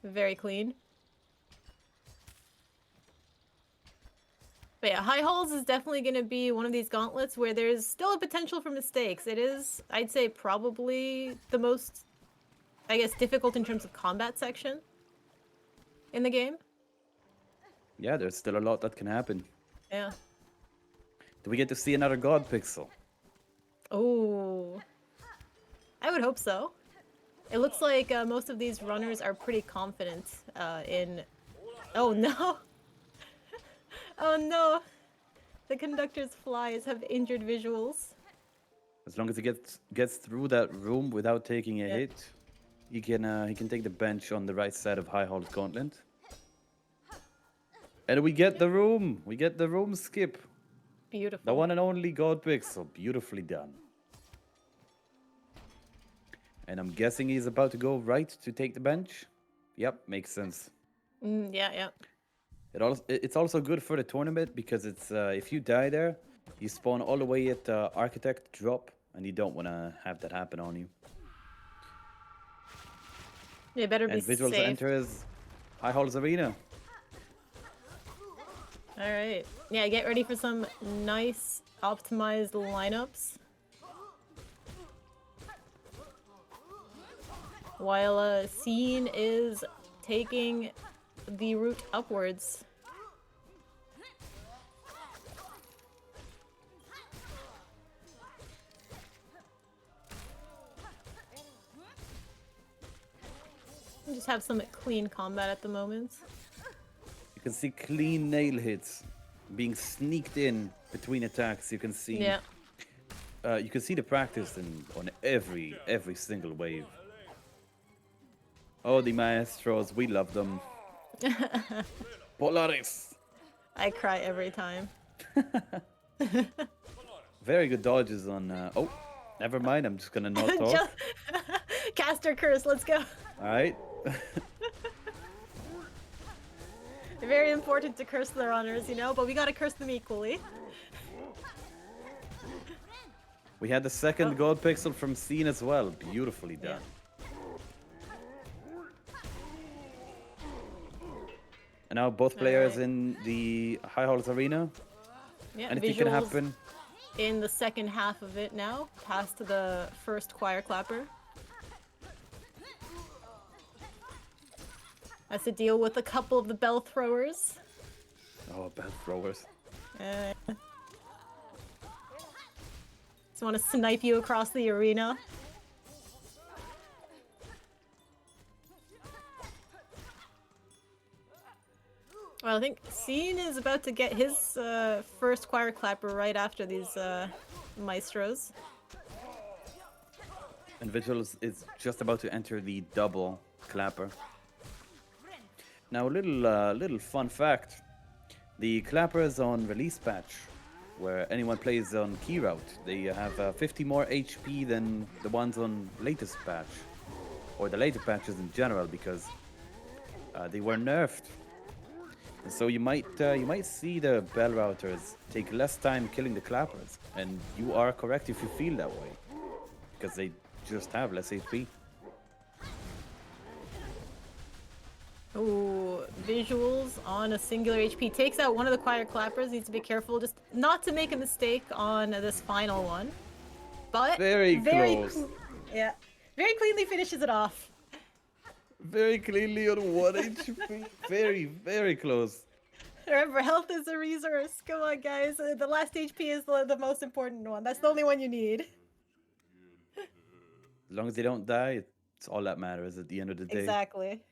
Very clean. But yeah, High Halls is definitely going to be one of these gauntlets where there's still a potential for mistakes. It is, I'd say, probably the most, I guess, difficult in terms of combat section in the game. Yeah, there's still a lot that can happen. Yeah. Do we get to see another God Pixel? Oh, I would hope so. It looks like most of these runners are pretty confident in... Oh no! Oh no! The conductor's flies have injured Vysuals. As long as he gets through that room without taking a Yeah. hit, he can take the bench on the right side of High Hall's Gauntlet. And we get the room. We get the room skip. Beautiful. The one and only God Pixel. Beautifully done. And I'm guessing he's about to go right to take the bench. Yep, makes sense. Yeah, yeah. It's also good for the tournament because it's if you die there, you spawn all the way at Architect drop, and you don't want to have that happen on you. You better be And Visuals safe. enters High Halls Arena. All right. Yeah, get ready for some nice optimized lineups. While Ceen is taking the route upwards. We just have some clean combat at the moment. You can see clean nail hits being sneaked in between attacks. Yeah. You can see the practice on every single wave. Oh, the maestros, we love them. Polaris. I cry every time. Very good dodges on. Oh, never mind. I'm just gonna not talk. Just caster curse, let's go. All right. Very important to curse the runners, you know, but we gotta curse them equally. We had the second gold pixel from Ceen as well. Beautifully done. And now both players in the High Halls Arena. Yeah, Anything can Vysuals happen. in the second half of it now, past the first choir clapper. Has to deal with a couple of the bell throwers. Oh, bell throwers. Just want to snipe you across the arena. Well, I think Ceen is about to get his first choir clapper right after these maestros. And Visuals is just about to enter the double clapper. Now, a little fun fact. The clappers on release patch, where anyone plays on key route, they have 50 more HP than the ones on latest patch, or the later patches in general, because they were nerfed. And so you might see the bell routers take less time killing the clappers, and you are correct if you feel that way, because they just have less HP. Ooh, Vysuals on a singular HP takes out one of the choir clappers. Needs to be careful, just not to make a mistake on this final one. But Very close. Yeah, very cleanly finishes it off. Very cleanly on 1 HP. Very close. Remember, health is a resource. Come on, guys. The last HP is the most important one. That's the only one you need. As long as they don't die, it's all that matters at the end of the day. Exactly.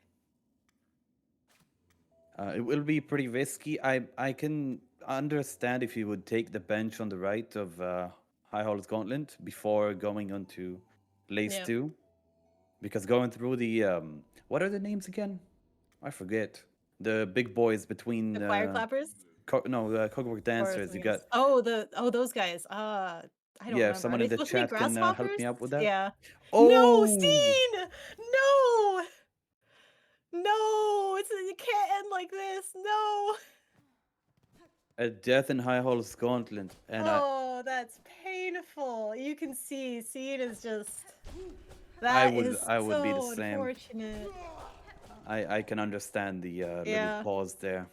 It will be pretty risky. I can understand if you would take the bench on the right of High Hall's Gauntlet before going on to Lace 2. Because going through the... what are the names again? I forget. The big boys between... The choir clappers? Cogwork dancers. You got... those guys. I don't remember. If someone in the chat can help me out with that. Yeah. Oh! No, Ceen! No! No! You can't end like this. No! A death in High Hall's Gauntlet. And that's painful. You can see Ceen is just... I would be the same. Unfortunate. I can understand the little pause there.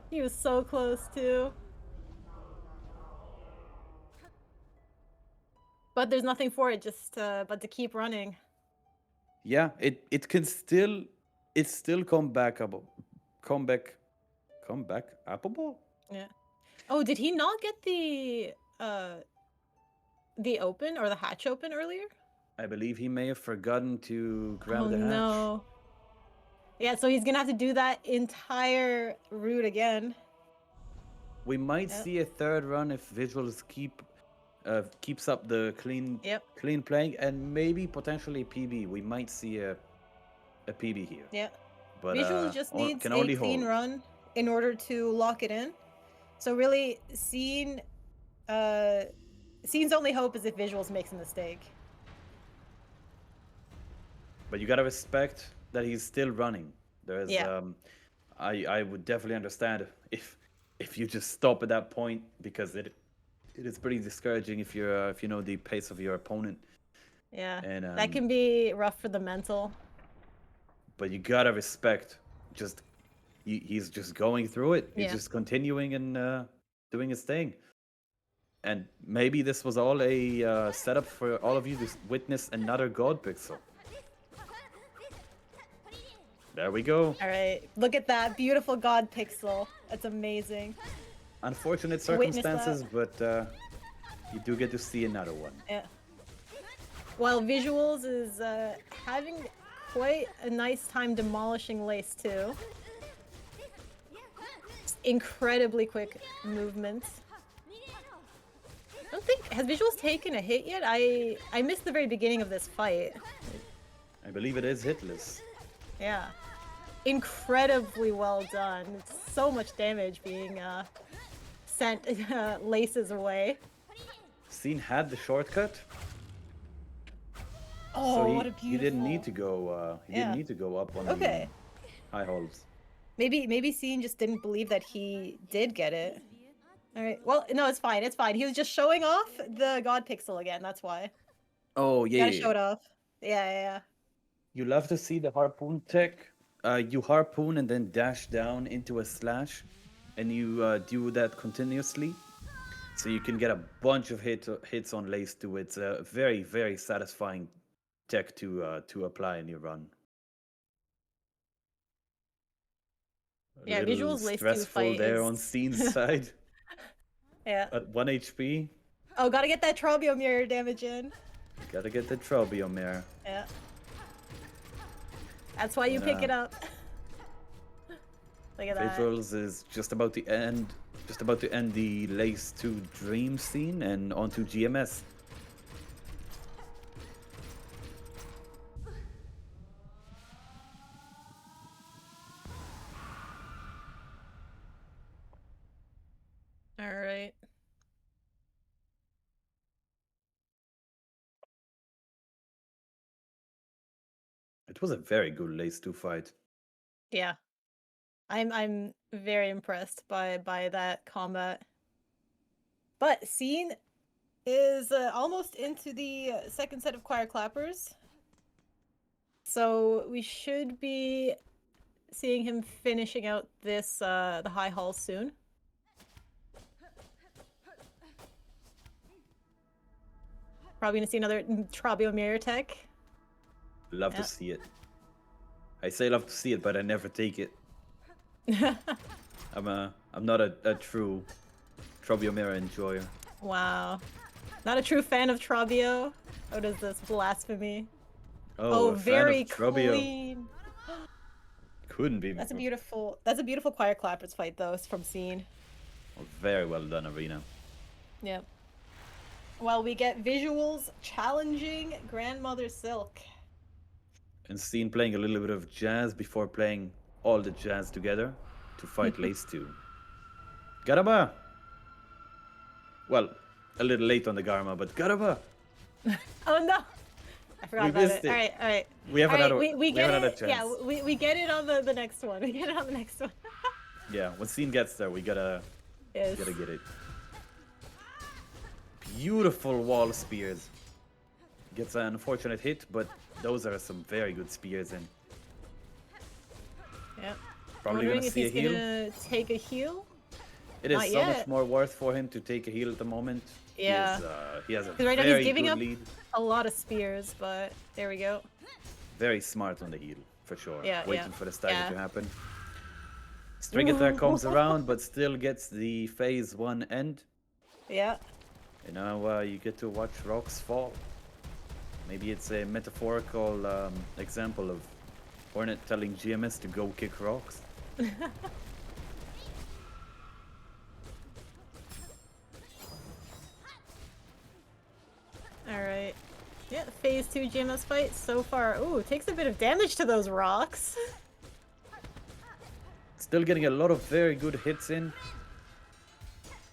He was so close too. But there's nothing for it, just but to keep running. Yeah, it can still comebackable. Yeah. Oh, did he not get the open or the hatch open earlier? I believe he may have forgotten to grab the hatch. No. Yeah, so he's gonna have to do that entire route again. We might see a third run if Vysuals keeps up the clean playing, and maybe potentially PB. We might see a PB here. Yeah. But Vysuals just needs a clean run in order to lock it in. So really, Ceen Ceen's only hope is if Visuals makes a mistake. But you gotta respect that he's still running. There's Yeah. I would definitely understand if you just stop at that point because it is pretty discouraging if you know the pace of your opponent. Yeah. And That can be rough for the mental. but you gotta respect just he's just going through it. He's Yeah. just continuing and doing his thing. And maybe this was all a setup for all of you to witness another God Pixel. There we go. All right. Look at that beautiful God pixel. That's amazing. Unfortunate Witness that. circumstances, but you do get to see another one. Yeah. While Visuals is having quite a nice time demolishing Lace too. Just incredibly quick movements. I don't think has Visuals taken a hit yet? I missed the very beginning of this fight. I believe it is hitless. Yeah. Incredibly well done. It's so much damage being sent Laces away. Ceen had the shortcut, Oh, so what a beautiful. he didn't need to go. He didn't need to go up on Okay. the high holds. Maybe Ceen just didn't believe that he did get it. All right. Well, no, it's fine. It's fine. He was just showing off the God Pixel again. That's why. Oh yeah, Gotta show it off. Yeah. You love to see the harpoon tech. You harpoon and then dash down into a slash, and you do that continuously, so you can get a bunch of hits on Lace too. It's a very satisfying tech to apply in your run. A Yeah, little Visuals Lace 2 stressful fight there is... on Ceen's side. Yeah. At 1 HP. Oh, gotta get that Trobio mirror damage in. Gotta get the Trobiomere. Yeah. That's why you pick it up. Look at that. Vysuals is just about to end the Lace 2 Dream scene and onto GMS. All right. It was a very good Lace 2 fight. Yeah. I'm very impressed by that combat. But Ceen is almost into the second set of choir clappers. So we should be seeing him finishing out this the high hall soon. Probably gonna see another Trobio mirror tech. Love to see it. I say love to see it, but I never take it. I'm not a true Trobiomere enjoyer. Wow. Not a true fan of Trobio. What is this? Blasphemy. Oh, a very fan of Trobio. clean. Couldn't be. That's a beautiful choir clappers fight though. It's from Ceen. Very well done, Arena. Yep. Well, we get Visuals challenging Grandmother Silk. And Ceen playing a little bit of jazz before playing all the jazz together to fight Lace 2. Garaba! Well, a little late on the Garma, but Garaba! Oh no! I forgot about missed it. it. All right. We have All right, another. we get have another it. chance. Yeah, we get it on the next one. We get it on the next one. Yeah, when Ceen gets there, we gotta Yes. get it. Beautiful wall spears. Gets an unfortunate hit, but those are some very good spears, and Yep. probably Wondering gonna if see a he's heal. gonna take a heal. It is Not so yet. much more worth for him to take a heal at the moment. Yeah. He has a Because right now very he's giving good up lead. a lot of spears, but there we go. Very smart on the heal, for sure. Yeah, Waiting yeah. for the stagger Yeah. to happen. String attack comes around, but still gets the phase 1 end. Yeah. And now you get to watch rocks fall. Maybe it's a metaphorical example of Hornet telling GMS to go kick rocks. Alright. Yeah, phase 2 GMS fight so far. Ooh, takes a bit of damage to those rocks. Still getting a lot of very good hits in.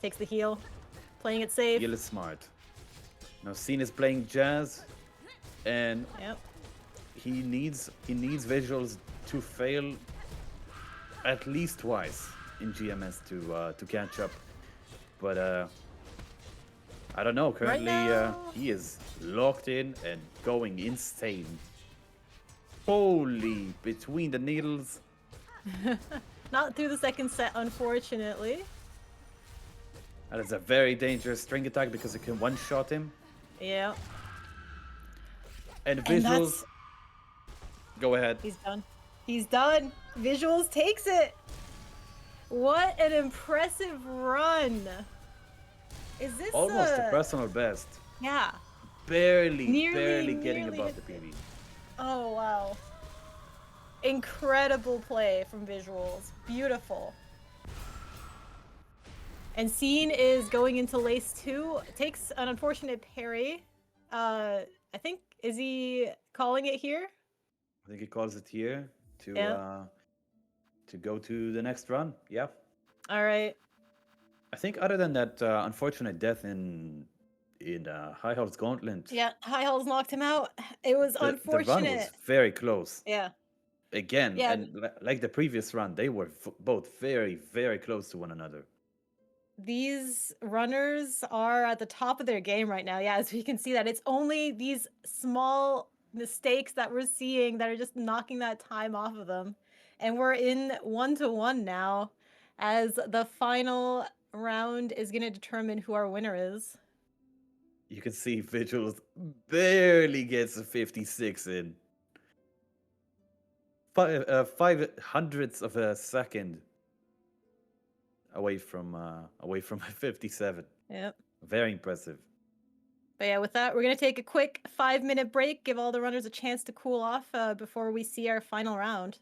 Takes the heal. Playing it safe. Heal is smart. Ceen is playing jazz, and Yep. he needs visuals to fail at least twice in GMS to catch up. But I don't know. Right Currently, now, he is locked in and going insane. Holy, between the needles. not through the second set, unfortunately. That is a very dangerous string attack because it can one-shot him. Yeah. And And that's visuals, go ahead. he's done. He's done. Visuals takes it. What an impressive run. Is this Almost a personal best. yeah. Barely getting Nearly above hit the it. PB. Oh wow. Incredible play from Visuals. Beautiful. And Ceen is going into lace 2. Takes an unfortunate parry. I think, is he calling it here? I think he calls it here to Yeah. uh, to go to the next run. Yeah. All right. I think other than that unfortunate death in High Hell's Gauntlet, Yeah, High Halls knocked him out. It was the run was unfortunate. very close. Yeah. Again, Yeah, and like the previous run, they were both very close to one another. these runners are at the top of their game right now. Yeah, as we can see that it's only these small mistakes that we're seeing that are just knocking that time off of them. And we're in 1-1 now as the final round is going to determine who our winner is. You can see Vigils barely gets a 56 in. Five hundredths of a second away from 57. Yep. Very impressive. But yeah, with that, we're going to take a quick 5-minute break, give all the runners a chance to cool off before we see our final round.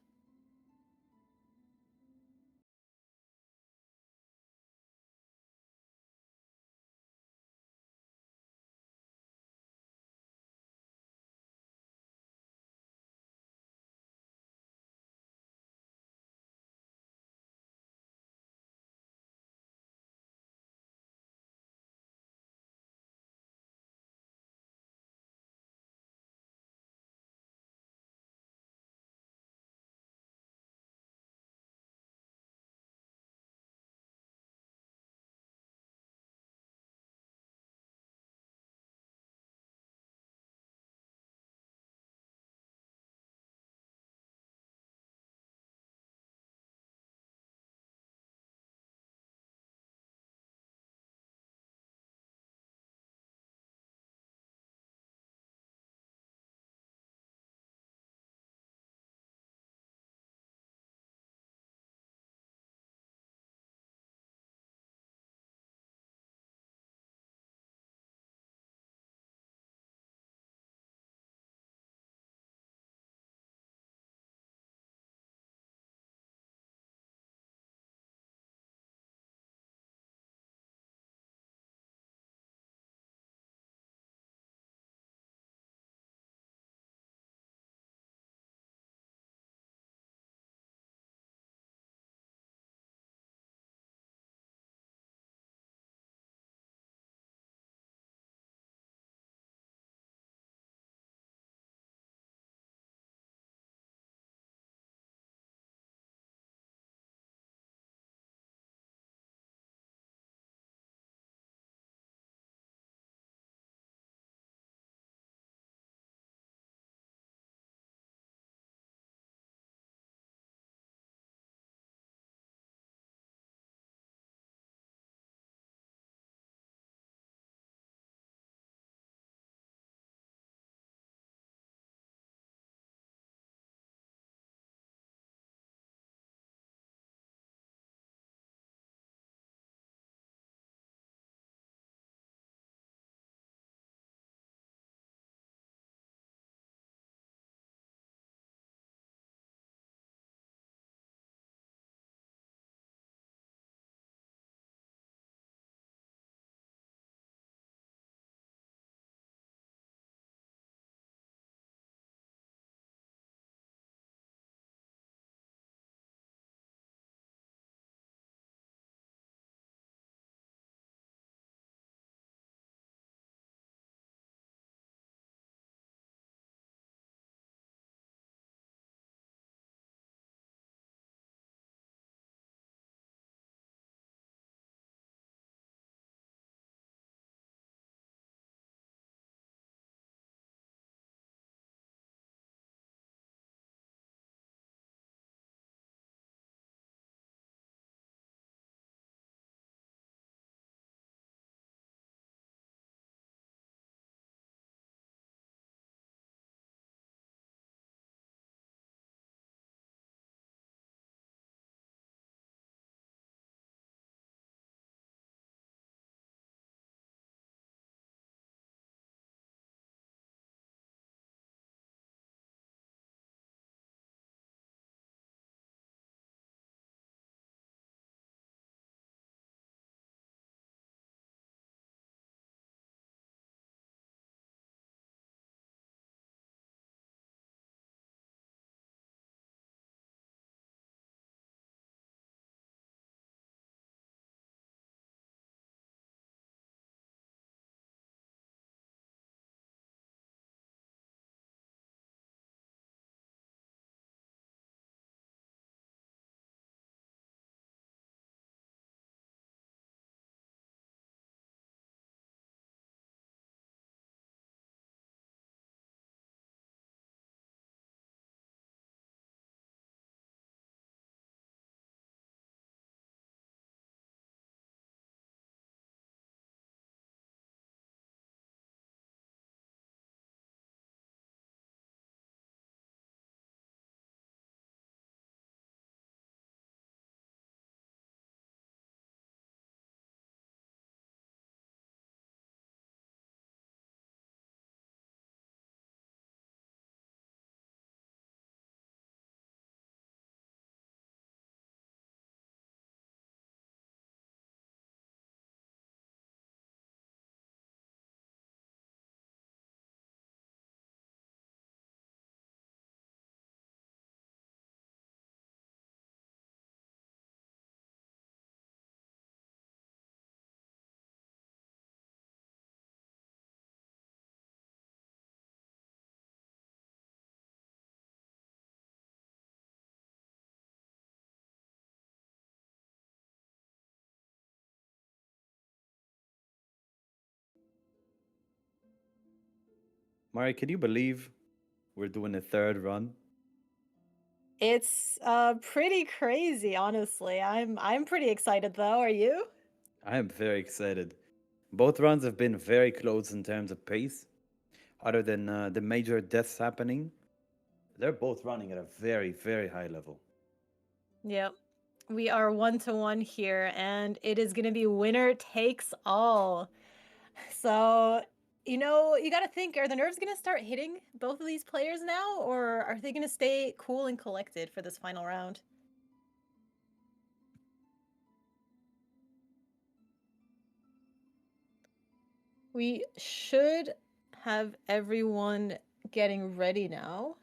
Mari, can you believe we're doing a third run? It's pretty crazy, honestly. I'm pretty excited though. Are you? I am very excited. Both runs have been very close in terms of pace. Other than the major deaths happening, they're both running at a very, very high level. Yep. We are 1-1 here, and it is gonna be winner takes all. So, you gotta think, are the nerves gonna start hitting both of these players now, or are they gonna stay cool and collected for this final round? We should have everyone getting ready now.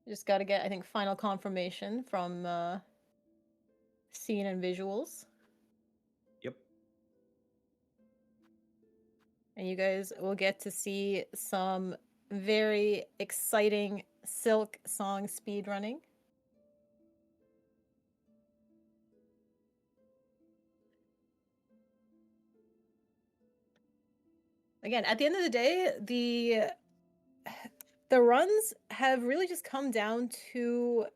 Just gotta get, I think, final confirmation from Ceen and Vysuals. Yep. And you guys will get to see some very exciting Silksong speedrunning. Again, at the end of the day, the runs have really just come down to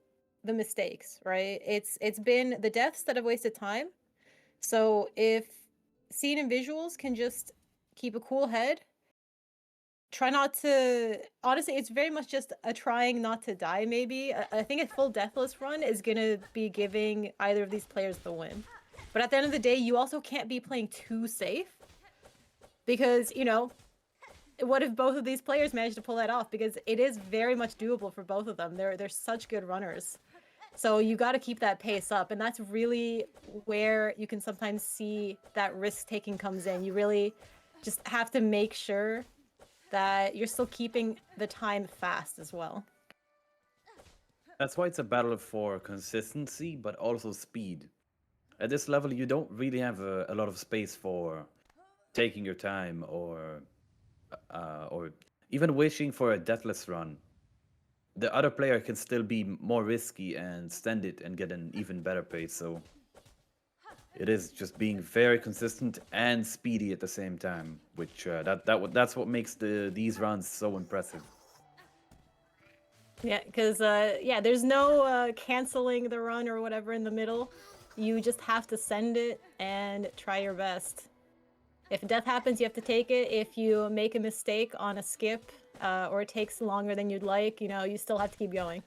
the mistakes, right? It's been the deaths that have wasted time. So if Ceen and Vysuals can just keep a cool head, try not to, honestly, it's very much just a trying not to die. Maybe I think a full deathless run is gonna be giving either of these players the win. But at the end of the day, you also can't be playing too safe, because what if both of these players manage to pull that off? Because it is very much doable for both of them. They're such good runners. So you got to keep that pace up, and that's really where you can sometimes see that risk taking comes in. You really just have to make sure that you're still keeping the time fast as well. That's why it's a battle for consistency, but also speed. At this level, you don't really have a lot of space for taking your time or even wishing for a deathless run. The other player can still be more risky and stand it and get an even better pace. So it is just being very consistent and speedy at the same time, which that's what makes these runs so impressive. Yeah, because there's no canceling the run or whatever in the middle. You just have to send it and try your best. If death happens, you have to take it. If you make a mistake on a skip or it takes longer than you'd like, you still have to keep going.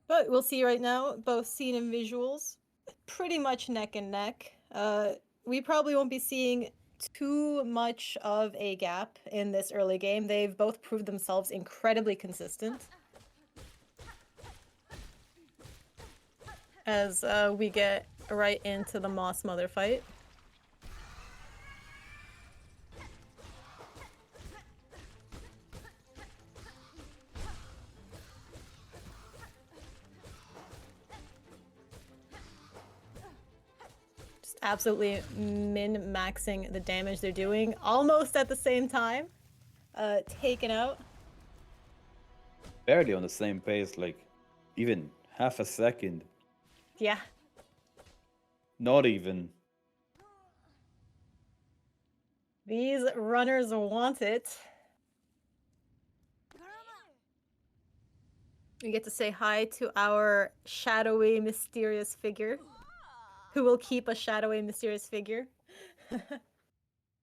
But we'll see right now, both Ceen and Vysuals, pretty much neck and neck. We probably won't be seeing too much of a gap in this early game. They've both proved themselves incredibly consistent. As we get right into the Moss Mother fight. Just absolutely min-maxing the damage they're doing, almost at the same time. Taken out. Barely on the same pace, like even half a second. Yeah. Not even. These runners want it. We get to say hi to our shadowy, mysterious figure, who will keep a shadowy, mysterious figure.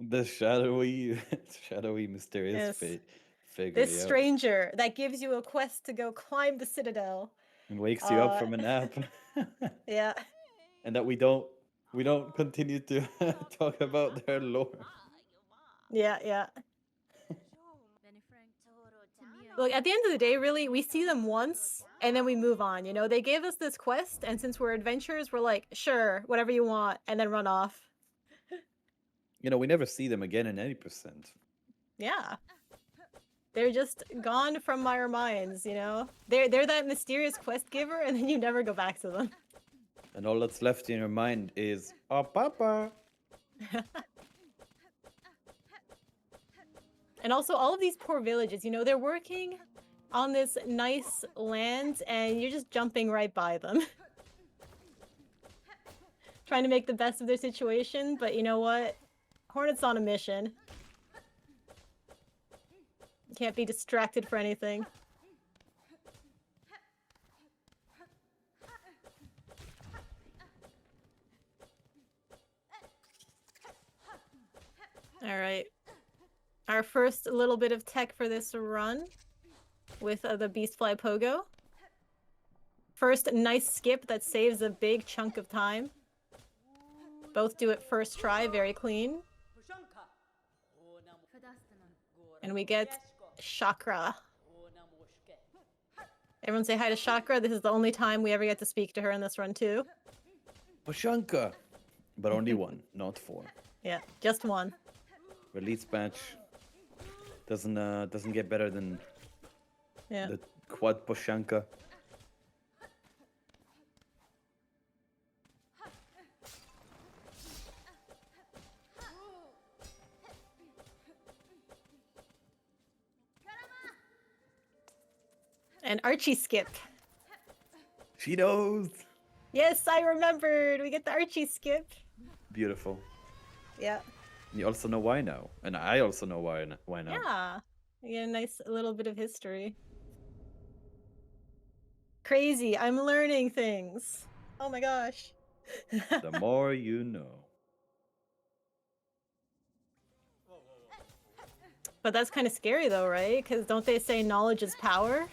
The shadowy, shadowy, mysterious Yes. figure, This yeah, stranger that gives you a quest to go climb the citadel. and wakes you up from a nap. Yeah. And that we don't continue to talk about their lore. Yeah. Look, at the end of the day, really, we see them once and then we move on. They gave us this quest, and since we're adventurers, we're like, sure, whatever you want, and then run off. We never see them again in any percent. Yeah. They're just gone from our minds, They're that mysterious quest giver, and then you never go back to them. And all that's left in your mind is, oh, Papa. And also, all of these poor villages, they're working on this nice land, and you're just jumping right by them. Trying to make the best of their situation, but you know what? Hornet's on a mission. Can't be distracted for anything. Alright. Our first little bit of tech for this run with the Beastfly Pogo. First nice skip that saves a big chunk of time. Both do it first try, very clean. And we get Chakra. Everyone say hi to Chakra. This is the only time we ever get to speak to her in this run too. Pashanka! But only one, not four. Yeah, just one. Release match doesn't get better than the quad Pashanka. And Archie skip. She knows. Yes, I remembered. We get the Archie skip. Beautiful. Yeah. You also know why now, and I also know why now. Yeah. You get a nice little bit of history. Crazy. I'm learning things. Oh my gosh. The more you know. But that's kind of scary though, right? Because don't they say knowledge is power?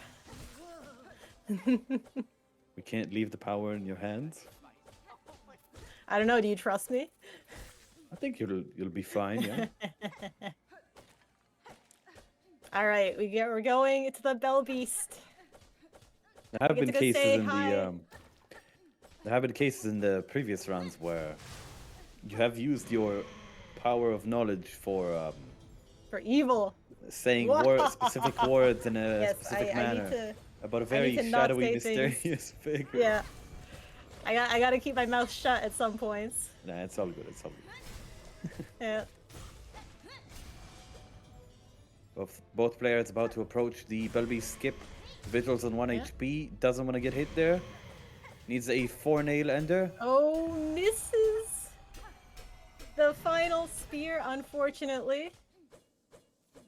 We can't leave the power in your hands. I don't know. Do you trust me? I think you'll be fine, yeah. All right, we're going to the Bell Beast. There have been cases in there have been cases in the previous rounds where you have used your power of knowledge for evil, saying specific words in a specific manner about a very shadowy, mysterious figure. Yeah, I gotta keep my mouth shut at some points. Nah, it's all good. It's all good. Yeah. Both players about to approach the Belby skip. Vysuals on 1 HP. Doesn't want to get hit there. Needs a 4-nail ender. Oh, misses. The final spear, unfortunately.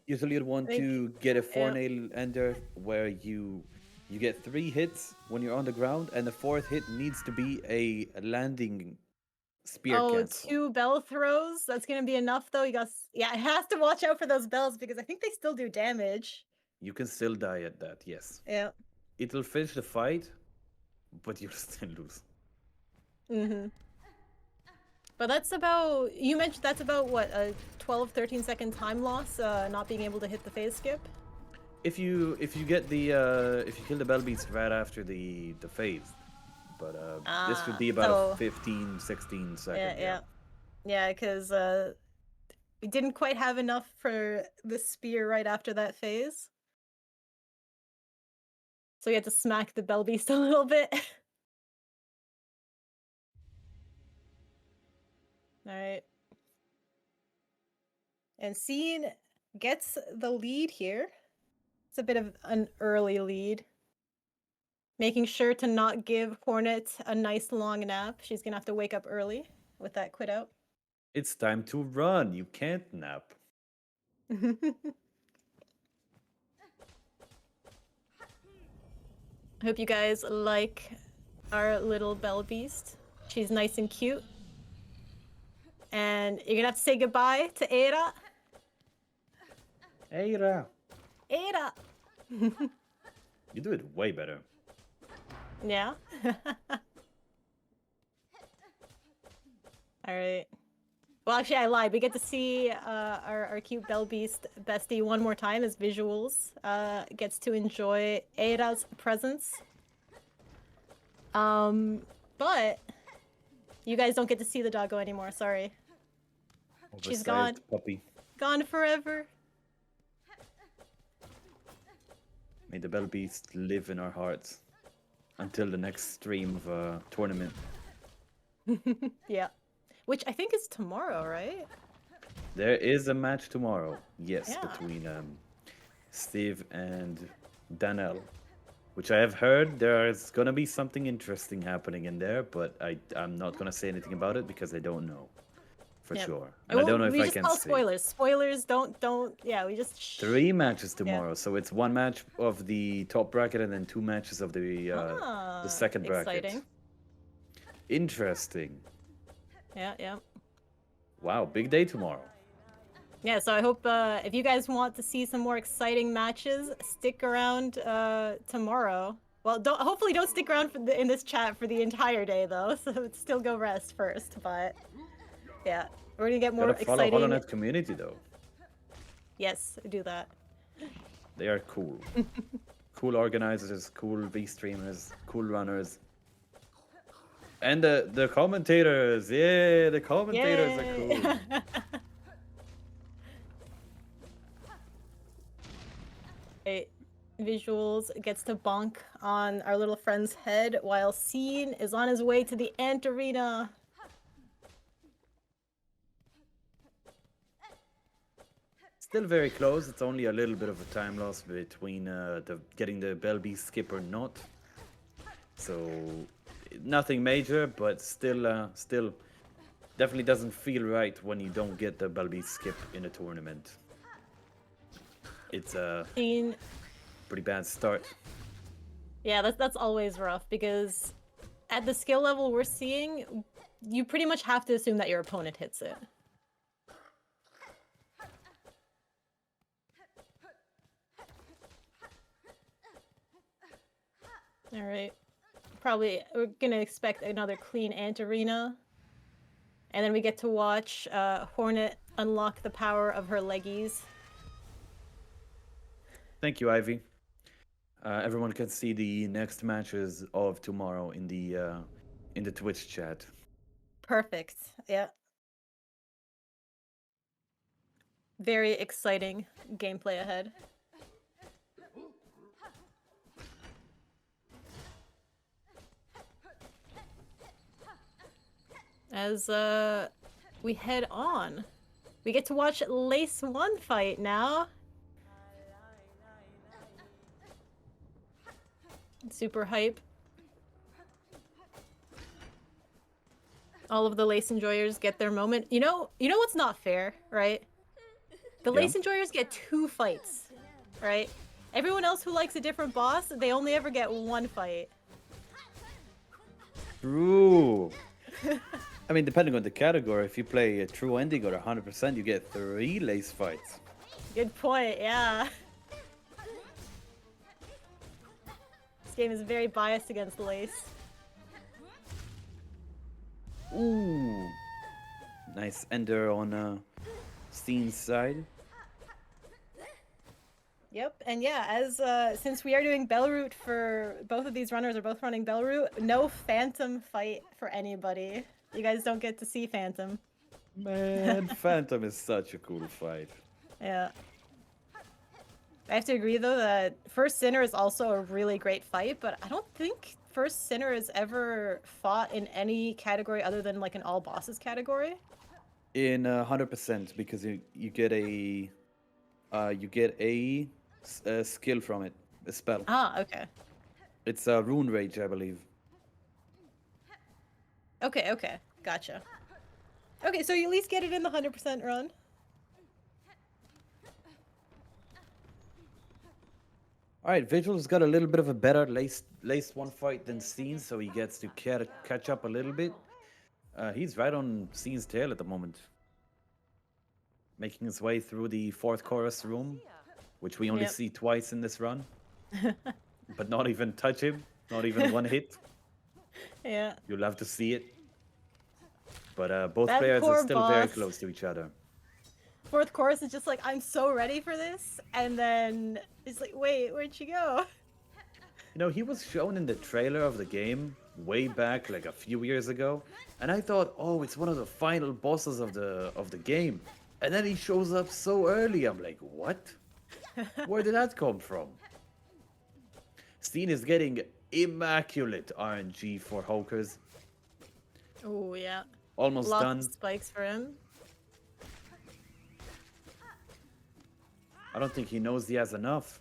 Usually you'd want to get a 4-nail ender where you get 3 hits when you're on the ground, and the 4th hit needs to be a landing spear cancel. 2 bell throws. That's gonna be enough though. It has to watch out for those bells because I think they still do damage. You can still die at that, yes. Yeah. It'll finish the fight, but you'll still lose. But that's about, you mentioned that's about what, a 12-13 second time loss, not being able to hit the phase skip? If you get the if you kill the bell beast right after the phase. But this would be about 15-16 seconds. Yeah, because we didn't quite have enough for the spear right after that phase. So we had to smack the bell beast a little bit. Alright. And Ceen gets the lead here. It's a bit of an early lead. Making sure to not give Hornet a nice long nap. She's gonna have to wake up early with that quit out. It's time to run. You can't nap. I hope you guys like our little bell beast. She's nice and cute. And you're gonna have to say goodbye to Eira. Eira. Eira. You do it way better. Yeah. Alright. Well, actually, I lied. We get to see our cute Bell Beast bestie one more time as Vysuals gets to enjoy Eira's presence. But you guys don't get to see the doggo anymore. Sorry. She's gone. Puppy. Gone forever. May the Bell Beast live in our hearts until the next stream of a tournament. Yeah. Which I think is tomorrow, right? There is a match tomorrow. Yes, between Steve and Danelle, which I have heard there's gonna be something interesting happening in there, but I'm not gonna say anything about it because I don't know for Yep. sure, and I don't know if We I just can call say. spoilers. Spoilers. Don't. Yeah, we just. Shh. 3 matches Yeah. tomorrow, so it's one match of the top bracket and then 2 matches of the Ah, second bracket. exciting. Interesting. Yeah, yeah. Wow, big day tomorrow. Yeah, so I hope if you guys want to see some more exciting matches, stick around tomorrow. Well, hopefully don't stick around in this chat for the entire day though. So still go rest first. But yeah, we're gonna get more Gotta follow exciting. HoloNet community though. Yes, do that. They are cool. Cool organizers, cool V streamers, cool runners. And the commentators, yeah, the commentators are Yay! cool. Right. Vysuals gets to bonk on our little friend's head while Ceen is on his way to the ant arena. Still very close. It's only a little bit of a time loss between the getting the Bell Beast skip or not. So nothing major, but still definitely doesn't feel right when you don't get the Bell Beast skip in a tournament. It's a Ceen, pretty bad start. yeah, that's always rough because at the skill level we're seeing, you pretty much have to assume that your opponent hits it. All right. Probably we're gonna expect another clean ant arena. And then we get to watch Hornet unlock the power of her leggies. Thank you, Ivy. Everyone can see the next matches of tomorrow in the Twitch chat. Perfect. Yeah. Very exciting gameplay ahead. As we head on, we get to watch Lace 1 fight now. Super hype. All of the Lace enjoyers get their moment. You know what's not fair, right? The Yeah. Lace enjoyers get 2 fights, right? Everyone else who likes a different boss, they only ever get 1 fight. True. I mean, depending on the category, if you play a true ending or 100%, you get 3 lace fights. Good point, yeah. This game is very biased against Lace. Ooh. Nice ender on Ceen's side. Yep, and yeah, as since we are doing Bell Route for both of these runners are both running Bell Route, no Phantom fight for anybody. You guys don't get to see Phantom. Man, Phantom is such a cool fight. Yeah. I have to agree though that First Sinner is also a really great fight, but I don't think First Sinner has ever fought in any category other than like an all bosses category. In 100%, because you get a skill from it, a spell. Ah, okay. It's a Rune Rage, I believe. Okay, gotcha. Okay, so you at least get it in the 100% run. All right, Vigil's got a little bit of a better laced 1 fight than Ceen, so he gets to catch up a little bit. He's right on Ceen's tail at the moment, making his way through the 4th chorus room, which we only Yep. see twice in this run, but not even touch him, not even 1 hit. Yeah. You'll have to see it. But both That players are poor still very boss. close to each other. 4th chorus is just like, I'm so ready for this, and then it's like, wait, where'd she go? You know, he was shown in the trailer of the game way back, like a few years ago, and I thought, oh, it's one of the final bosses of the game. And then he shows up so early. I'm like, what? Where did that come from? Ceen is getting immaculate RNG for Hokers. Oh yeah. Almost Lots done. of spikes for him. I don't think he knows he has enough.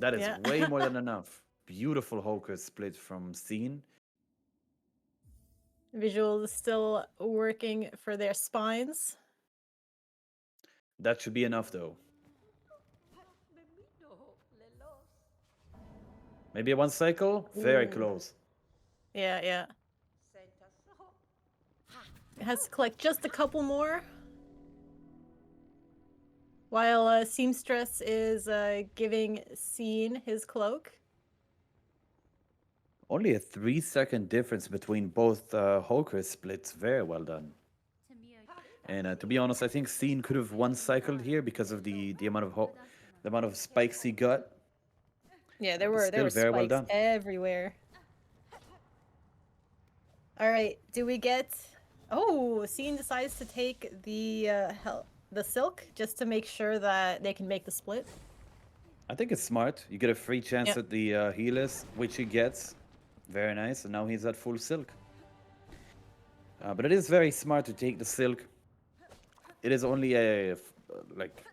That is Yeah. way more than enough. Beautiful Hoker split from Ceen. Visuals still working for their spines. That should be enough though. Maybe a one cycle? Very Ooh. close. Yeah, yeah. It has to collect just a couple more. While Seamstress is giving Ceen his cloak. Only a 3 second difference between both Hoker splits. Very well done. And to be honest, I think Ceen could have one cycled here because of the amount of the amount of spikes he got. Yeah, But there still, were very well spikes done. everywhere. All right, do we get? Oh, Ceen decides to take the silk just to make sure that they can make the split. I think it's smart. You get a free chance Yep. at the healers, which he gets. Very nice. And now he's at full silk. But it is very smart to take the silk. It is only like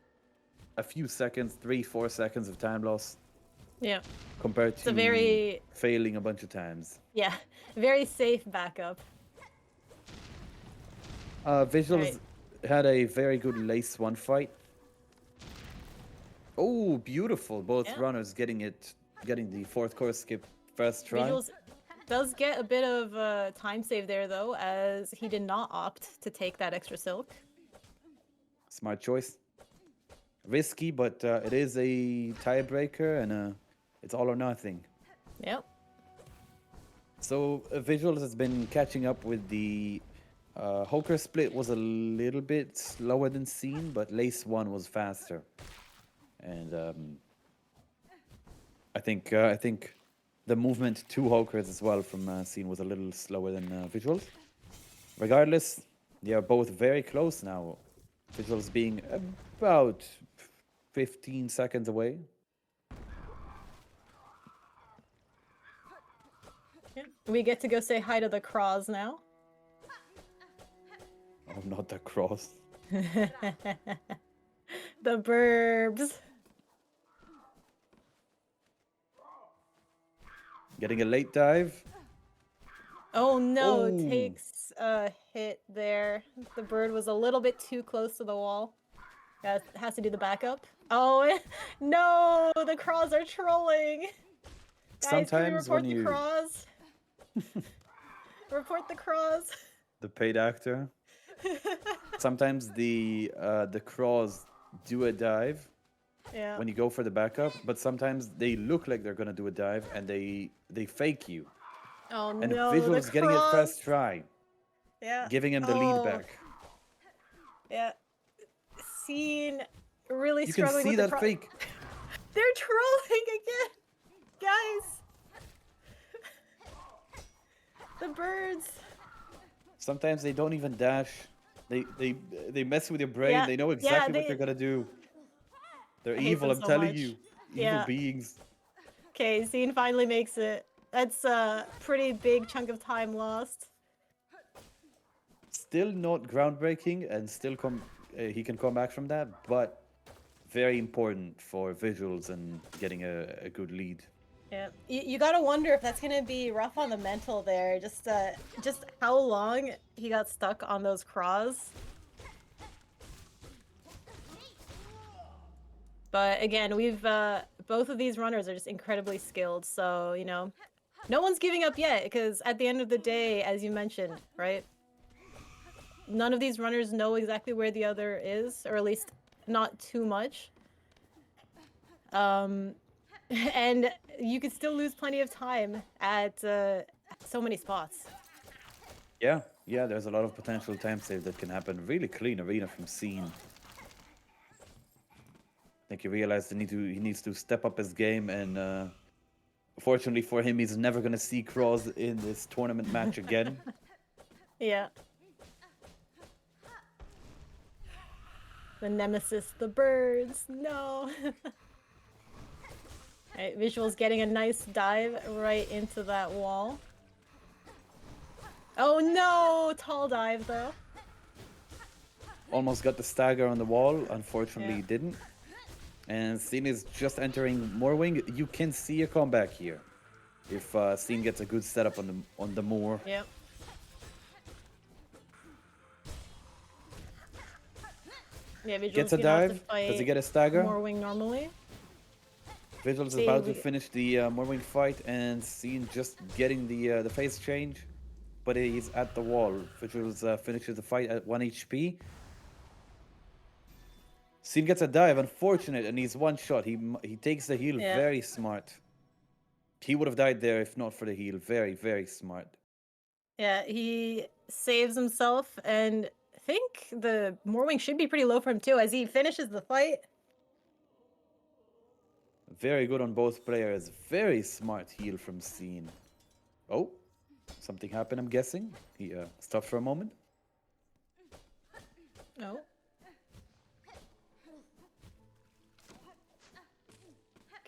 a few seconds, 3, 4 seconds of time loss Yeah. compared It's a to very, failing a bunch of times. yeah, very safe backup. Visuals had a very good lace one fight. Oh, beautiful! Both Yeah. runners getting the fourth course skip first try. Visuals does get a bit of time save there though, as he did not opt to take that extra silk. Smart choice. Risky, but it is a tiebreaker, and it's all or nothing. Yep. So Visuals has been catching up with the Hoker split was a little bit slower than Ceen, but Lace 1 was faster. And I think the movement to Hokers as well from Ceen was a little slower than Visuals. Regardless, they are both very close now. Visuals being about 15 seconds away. We get to go say hi to the Craws now. Oh, not the cross. The burbs. Getting a late dive. Oh no, Oh. takes a hit there. The bird was a little bit too close to the wall. Has to do the backup. Oh no, the Craws are trolling. Guys, can we Sometimes when report the you Craws? Report the Craws. the paid actor. Sometimes the craws do a dive Yeah. when you go for the backup, but sometimes they look like they're gonna do a dive and they fake you. Oh And no, the Visuals getting it Craws. first try, Yeah. giving him the lead back. Yeah. Ceen really You can struggling see with the that fake. They're trolling again, guys. The birds. Sometimes they don't even dash. They mess with your brain. Yeah, They know yeah, exactly what they- they're gonna do. They're I hate evil. them I'm so telling much. you, evil Yeah. beings. Okay, Ceen finally makes it. That's a pretty big chunk of time lost. Still not groundbreaking, and still he can come back from that, but very important for Visuals and getting a good lead. Yeah, you gotta wonder if that's gonna be rough on the mental there. Just how long he got stuck on those craws. But again, we've both of these runners are just incredibly skilled. So you know, no one's giving up yet because at the end of the day, as you mentioned, right? None of these runners know exactly where the other is, or at least not too much. And you could still lose plenty of time at so many spots. Yeah, there's a lot of potential time save that can happen. Really clean arena from Ceen. I think he realized he needs to step up his game, and fortunately for him, he's never gonna see Cross in this tournament match again. Yeah. The nemesis, the birds. No. Alright, Visuals getting a nice dive right into that wall. Oh no! Tall dive though. Almost got the stagger on the wall. Unfortunately, Yeah. he didn't. And Ceen is just entering Moorwing. You can see a comeback here if Ceen gets a good setup on the Moor. Yep. Yeah, Gets Vigil's a gonna have to dive. Does he fight get a stagger? Morwing normally. Vigils is See, about to finish the Moorwing fight, and Ceen just getting the phase change, but he's at the wall. Vigils finishes the fight at 1 HP. Ceen gets a dive, unfortunate, and he's one shot. He takes the heal, yeah, very smart. He would have died there if not for the heal. Very, very smart. yeah, he saves himself, and I think the Morwing should be pretty low for him too as he finishes the fight. Very good on both players. Very smart heal from Ceen. Oh, something happened, I'm guessing. He stopped for a moment. No.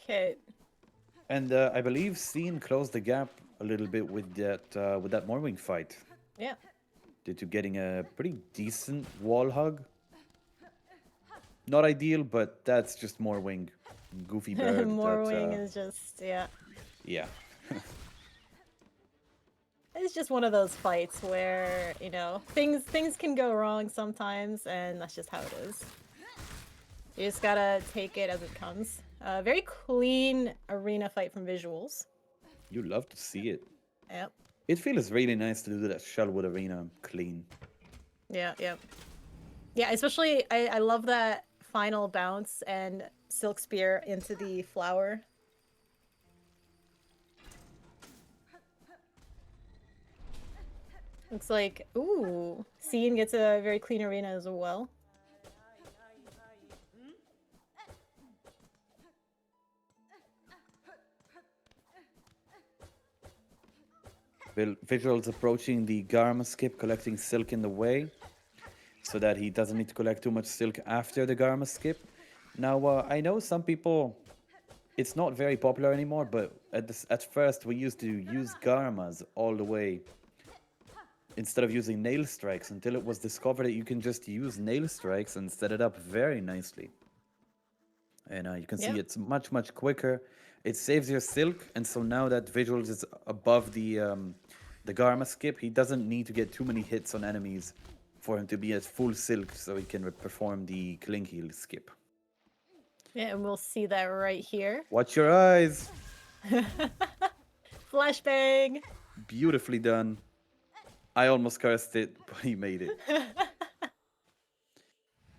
Okay. And I believe Ceen closed the gap a little bit with that Morwing fight. Yeah. Due to getting a pretty decent wall hug. Not ideal, but that's just Morwing. Goofy bird. Morwing is just Yeah. It's just one of those fights where, you know, things can go wrong sometimes, and that's just how it is. You just gotta take it as it comes. Very clean arena fight from Vysuals. You love to see it. Yep. It feels really nice to do that Shellwood Arena clean. Yeah, yeah. Yeah, especially I love that final bounce and Silk Spear into the flower. Looks like, ooh, Ceen gets a very clean arena as well. Visuals approaching the Garma skip, collecting silk in the way, so that he doesn't need to collect too much silk after the Garma skip. Now, I know some people, it's not very popular anymore, but at first we used to use Garmas all the way instead of using nail strikes until it was discovered that you can just use nail strikes and set it up very nicely. And you can see it's much, much quicker. It saves your silk, and so now that Visuals is above the Garma skip, he doesn't need to get too many hits on enemies for him to be at full silk, so he can perform the Cling Heal skip. Yeah, and we'll see that right here. Watch your eyes! Flashbang! Beautifully done. I almost cursed it, but he made it.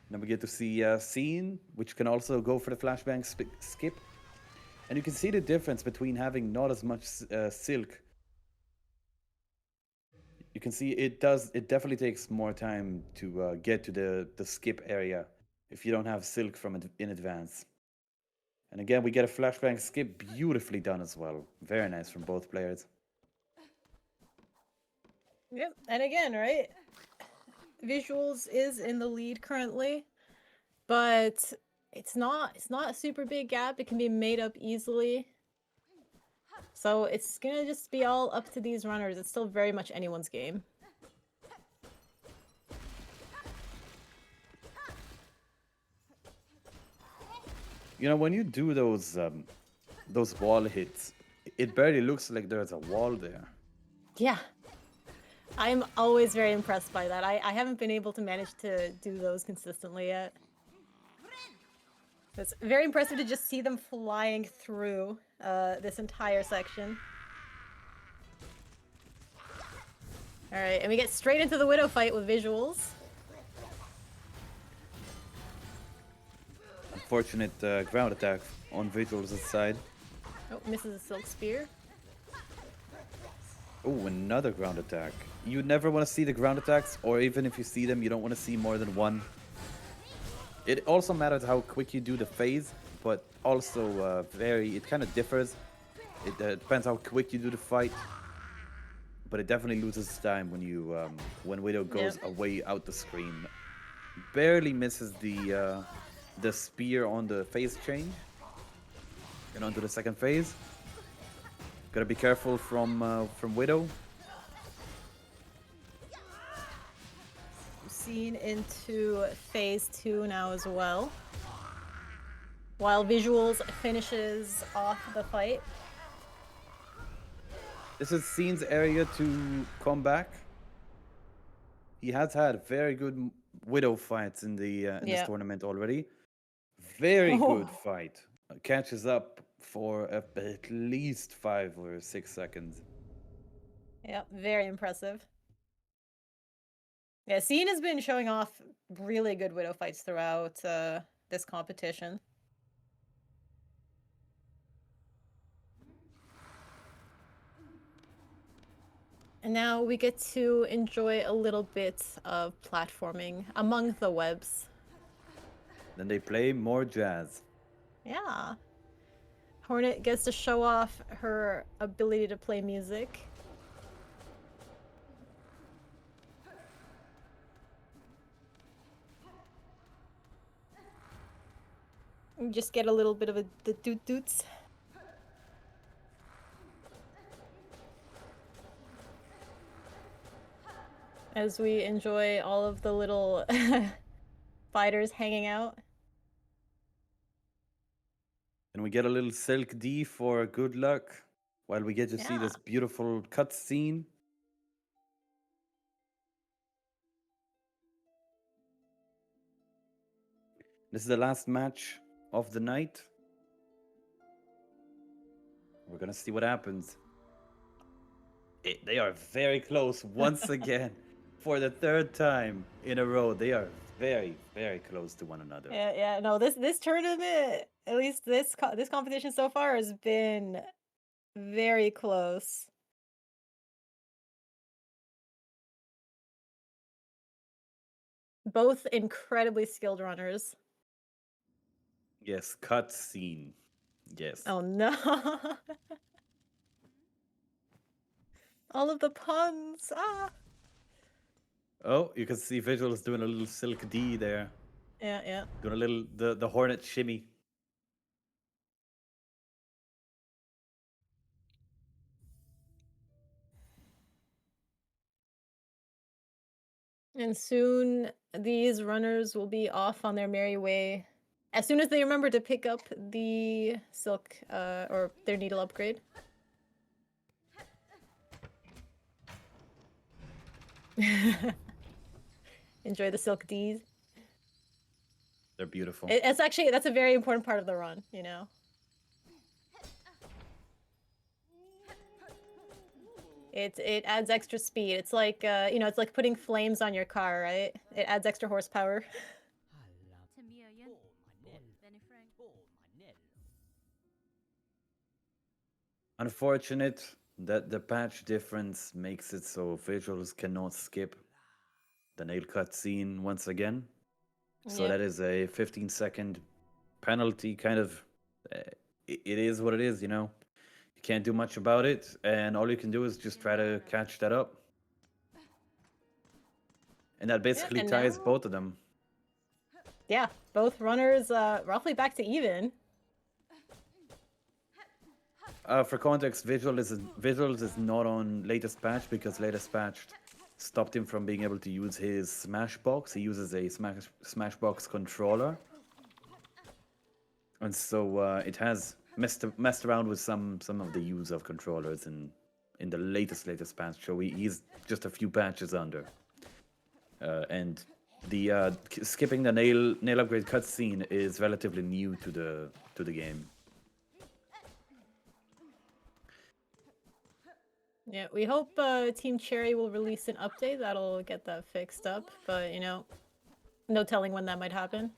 Then we get to see Ceen, which can also go for the flashbang skip. And you can see the difference between having not as much silk. You can see it definitely takes more time to get to the skip area if you don't have silk from it in advance. And again, we get a flashbang skip, beautifully done as well. Very nice from both players. Yep, and again, right? Vysuals is in the lead currently, but it's not a super big gap. It can be made up easily. So it's gonna just be all up to these runners. It's still very much anyone's game. You know, when you do those wall hits, it barely looks like there's a wall there. Yeah. I'm always very impressed by that. I haven't been able to manage to do those consistently yet. It's very impressive to just see them flying through this entire section. Alright, and we get straight into the Widow fight with Vysuals. Unfortunate ground attack on Vigil's side. Oh, misses a Silk Spear. Oh, another ground attack. You never want to see the ground attacks, or even if you see them, you don't want to see more than one. It also matters how quick you do the phase, but also it kind of differs. It depends how quick you do the fight, but it definitely loses time when Widow goes away out the screen. Barely misses the spear on the phase change and onto the second phase. Gotta be careful from Widow. Ceen into phase 2 now as well. while Visuals finishes off the fight. This is Ceen's area to come back. He has had very good Widow fights in this Yeah. tournament already. Very good Oh, fight. Catches up for at least 5 or 6 seconds. yeah, very impressive. Yeah, Ceen has been showing off really good Widow fights throughout this competition. And now we get to enjoy a little bit of platforming among the webs. Then they play more jazz. Yeah. Hornet gets to show off her ability to play music. You just get a little bit of the doot doots. As we enjoy all of the little fighters hanging out. And we get a little Silk D for good luck while we get to see Yeah. this beautiful cutscene. This is the last match of the night. We're gonna see what happens. They are very close once again for the third time in a row. They are very, very close to one another. Yeah. No, this tournament, at least this competition so far, has been very close. Both incredibly skilled runners. Yes, cutscene. Yes. Oh no. All of the puns. Ah. Oh, you can see Visuals doing a little Silk D there. Yeah. Doing a little the Hornet shimmy. And soon these runners will be off on their merry way. As soon as they remember to pick up the silk or their needle upgrade. Enjoy the silk D's. They're beautiful. That's a very important part of the run, you know. It adds extra speed. It's like it's like putting flames on your car, right? It adds extra horsepower. Unfortunate that the patch difference makes it so Visuals cannot skip the nail cut scene once again. So Yep. that is a 15-second penalty. Kind of, it is what it is, you know. You can't do much about it, and all you can do is just try to catch that up. And that basically and ties now, both of them. yeah, both runners roughly back to even. For context, Visuals is not on latest patch because latest patch stopped him from being able to use his Smashbox. He uses a Smashbox controller, and so it has messed around with some of the use of controllers in the latest patch. So he's just a few patches under, and the skipping the nail upgrade cutscene is relatively new to the game. Yeah, we hope Team Cherry will release an update that'll get that fixed up, but no telling when that might happen.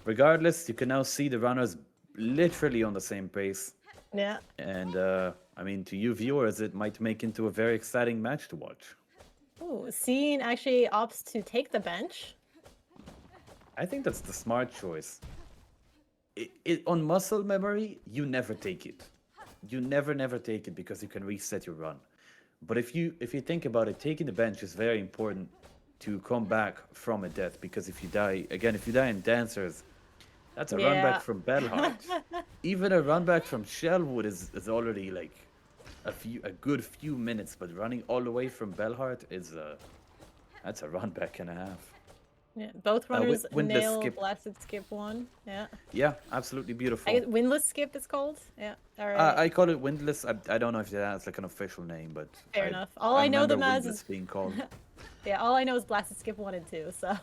Regardless, you can now see the runners literally on the same pace. Yeah. And I mean, to you viewers, it might make into a very exciting match to watch. Ooh, Ceen actually opts to take the bench. I think that's the smart choice. On muscle memory, you never take it. You never take it because you can reset your run. But if you think about it, taking the bench is very important to come back from a death, because if you die in Dancers, that's a run back from Bellheart. Even a run back from Shellwood is already like a good few minutes, but running all the way from Bellheart is that's a run back and a half. Yeah, both runners Windless nail skip. blasted skip one. Yeah. Yeah, absolutely I beautiful. guess windless skip is called. Yeah. All right. I call it windless. I don't know if that's like an official name, but Fair enough. All I I know remember them as is windless being called. yeah. All I know is blasted skip 1 and 2. So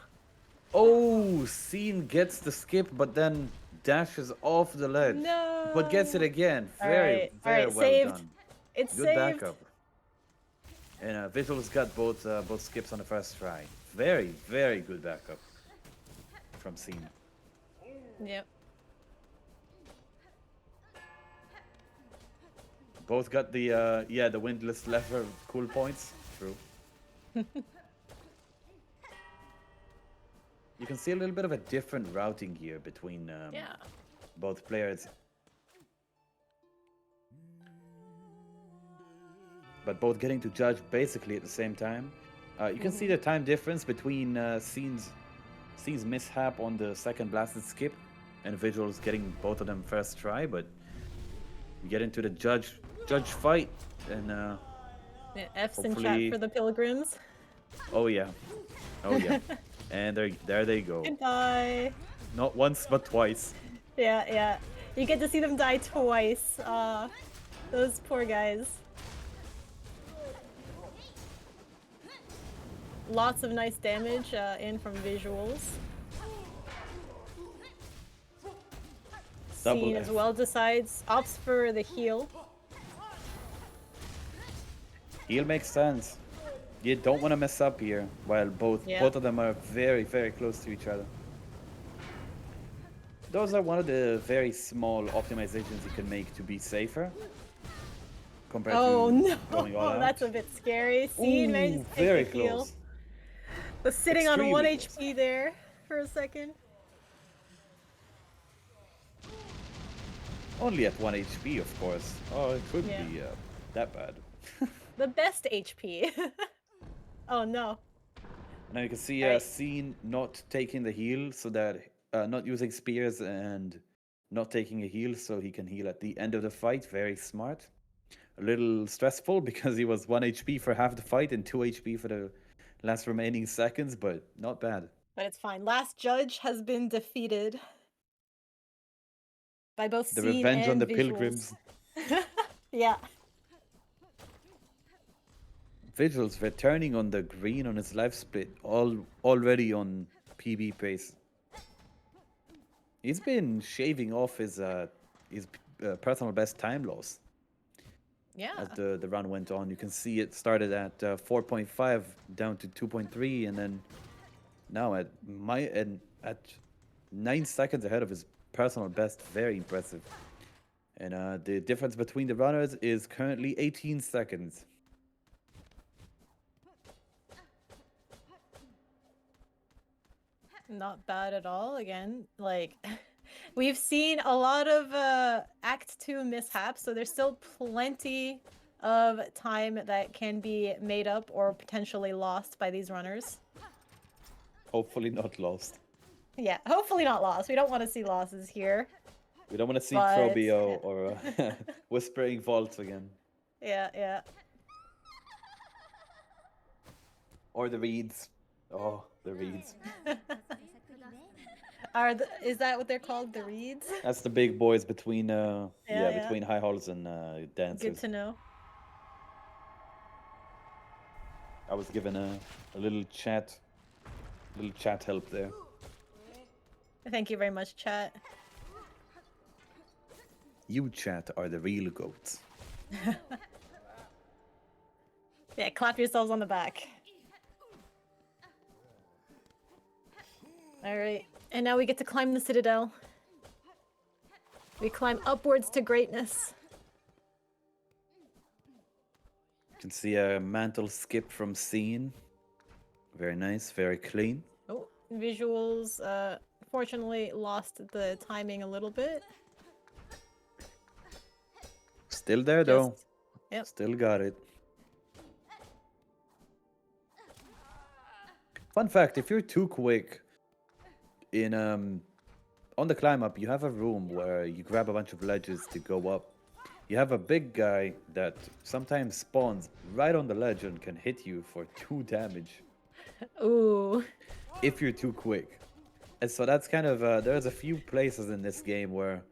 Oh, Ceen gets the skip, but then dashes off the ledge, but gets it no. again. All Very, right. All very right. well Saved. done. It's Good saved. backup. And Vysuals got both skips on the first try. Very, very good backup from Ceen. Yep. Both got the the windless lever cool points. True. You can see a little bit of a different routing here between Yeah. both players, but both getting to judge basically at the same time. You can see the time difference between Ceen's mishap on the second blasted skip and Vysuals getting both of them first try, but we get into the judge fight and Yeah, F's in chat hopefully, for the pilgrims. oh yeah, oh yeah, and there they go. Goodbye. Not once but twice. Yeah, yeah. You get to see them die twice. Those poor guys. Lots of nice damage in from Vysuals. Double Ceen as F. well decides, opts for the heal. Heal makes sense. You don't want to mess up here, while Yeah. both of them are very, very close to each other. Those are one of the very small optimizations you can make to be safer compared Oh to going all no, out. that's a bit scary. Ceen managed Ooh, to very take the heal. close. Was sitting on 1 Extremely close. HP there for a second. Only at 1 HP, of course. Oh, it couldn't Yeah. be that bad. The best HP. Oh no. Now you can see Right. Ceen not taking the heal, so that not using spears and not taking a heal, so he can heal at the end of the fight. Very smart. A little stressful because he was 1 HP for half the fight and 2 HP for the last remaining seconds, but not bad. But it's fine. Last judge has been defeated by both The Ceen revenge on and the Vysuals. pilgrims. Yeah. Vigils returning on the green on his life split, already on PB pace. He's been shaving off his personal best time loss Yeah. as the run went on. You can see it started at 4.5 down to 2.3, and then now at 9 seconds ahead of his personal best. Very impressive. And the difference between the runners is currently 18 seconds. Not bad at all. Again, like we've seen a lot of Act 2 mishaps, so there's still plenty of time that can be made up or potentially lost by these runners. Hopefully not lost. Yeah, hopefully not lost. We don't want to see losses here. We don't want to see But, Probio yeah. or Whispering Vaults again. Yeah, yeah. Or the reeds. Oh, the reeds. Is that what they're called? The reeds? That's the big boys between Yeah. between high halls and dancers. Good to know. I was given a little chat help there. Thank you very much, chat. You chat are the real goats. Yeah, clap yourselves on the back. Alright, and now we get to climb the citadel. We climb upwards to greatness. You can see a mantle skip from Ceen. Very nice, very clean. Oh, Vysuals, fortunately lost the timing a little bit. Still there though. Yep. Still got it. Fun fact, if you're too quick in on the climb up, you have a room where you grab a bunch of ledges to go up. You have a big guy that sometimes spawns right on the ledge and can hit you for 2 damage. Ooh. if you're too quick. And so that's kind of there's a few places in this game where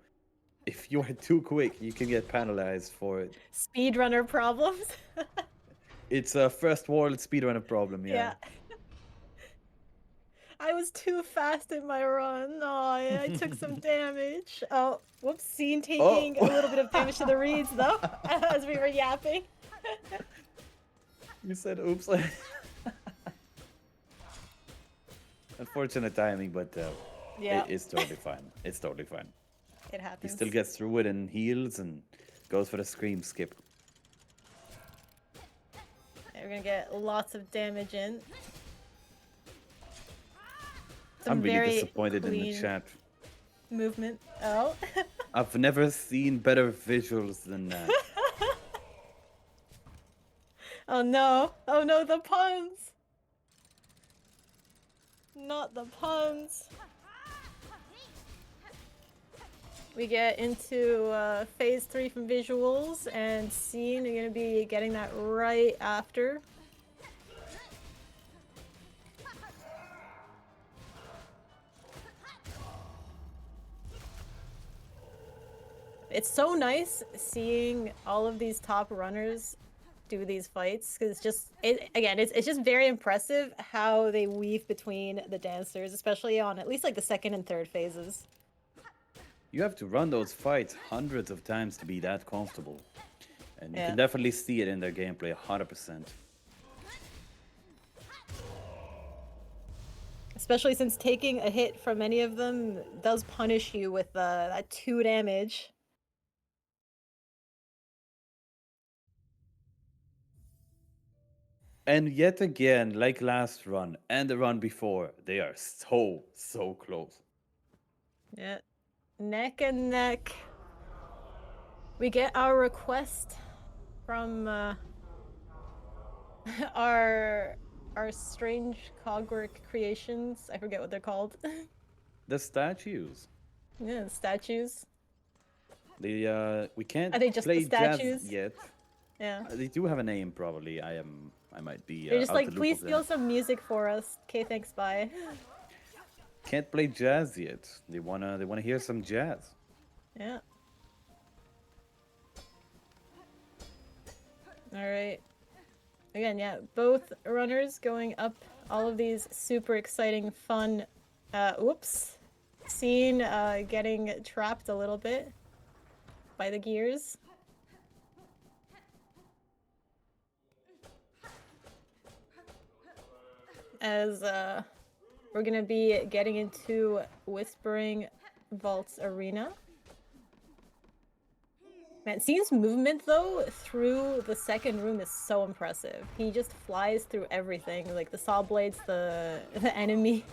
if you are too quick, you can get penalized for it. Speedrunner problems. It's a first world speedrunner problem, yeah. Yeah. I was too fast in my run. Oh, I took some damage. Oh, whoops. Ceen taking a little bit of damage to the reeds, though, as we were yapping. You said oops. Unfortunate timing, but Yeah, it's totally fine. It's totally fine. it He happens. still gets through it and heals and goes for the scream skip. We're gonna get lots of damage in. I'm Some really very disappointed in the clean chat. movement. Oh. I've never seen better visuals than that. Oh no. Oh no, the puns. Not the puns. We get into phase 3 from Vysuals, and Ceen are going to be getting that right after. It's so nice seeing all of these top runners do these fights, because it's just very impressive how they weave between the dancers, especially on at least like the second and third phases. You have to run those fights hundreds of times to be that comfortable. And you Yeah. can definitely see it in their gameplay 100%. Especially since taking a hit from any of them does punish you with that 2 damage. And yet again, like last run and the run before, they are so close. Yeah. Neck and neck. We get our request from our strange cogwork creations. I forget what they're called. The statues. Yeah, the statues. We can't Are they just the play jazz statues? yet. Yeah. They do have a name, probably. I might be They're just out the like, loop please of feel that. some music for us. Okay, thanks, bye. Can't play jazz yet. They wanna hear some jazz. Yeah. All right. Again, yeah, both runners going up all of these super exciting, fun. Whoops. Ceen getting trapped a little bit by the gears. As we're gonna be getting into Whispering Vaults Arena. Man, Ceen's movement though through the second room is so impressive. He just flies through everything, like the saw blades, the enemy.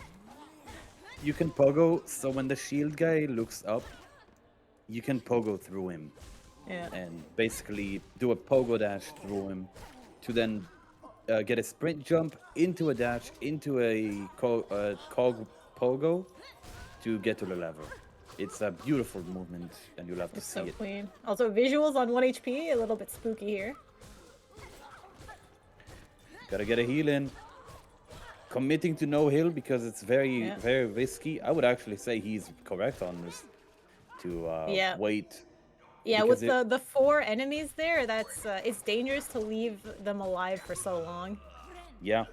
You can pogo, so when the shield guy looks up, you can pogo through him. Yeah. And basically do a pogo dash through him to then get a sprint jump into a dash into a cog pogo to get to the level. It's a beautiful movement, and you'll have to It's see so it. clean. Also, visuals on 1 HP, a little bit spooky here. Gotta get a heal in. Committing to no heal because it's very, Yeah. very risky. I would actually say he's correct on this to Yeah. wait. Yeah, Because with the 4 enemies there, that's it's dangerous to leave them alive for so long. Yeah.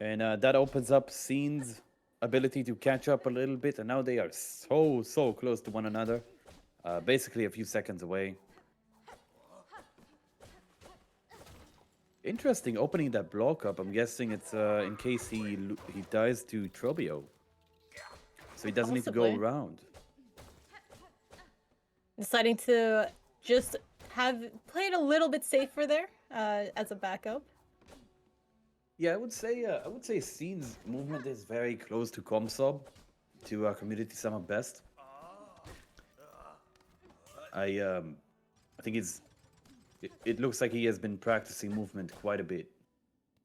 And that opens up Ceen's ability to catch up a little bit, and now they are so close to one another. Basically a few seconds away. Interesting opening that block up. I'm guessing it's in case he dies to Trobio. So he doesn't need to go Possibly. around. Deciding to just play it a little bit safer there as a backup. Yeah, I would say Ceen's movement is very close to Comsob, to Community Summer Best. I think it looks like he has been practicing movement quite a bit.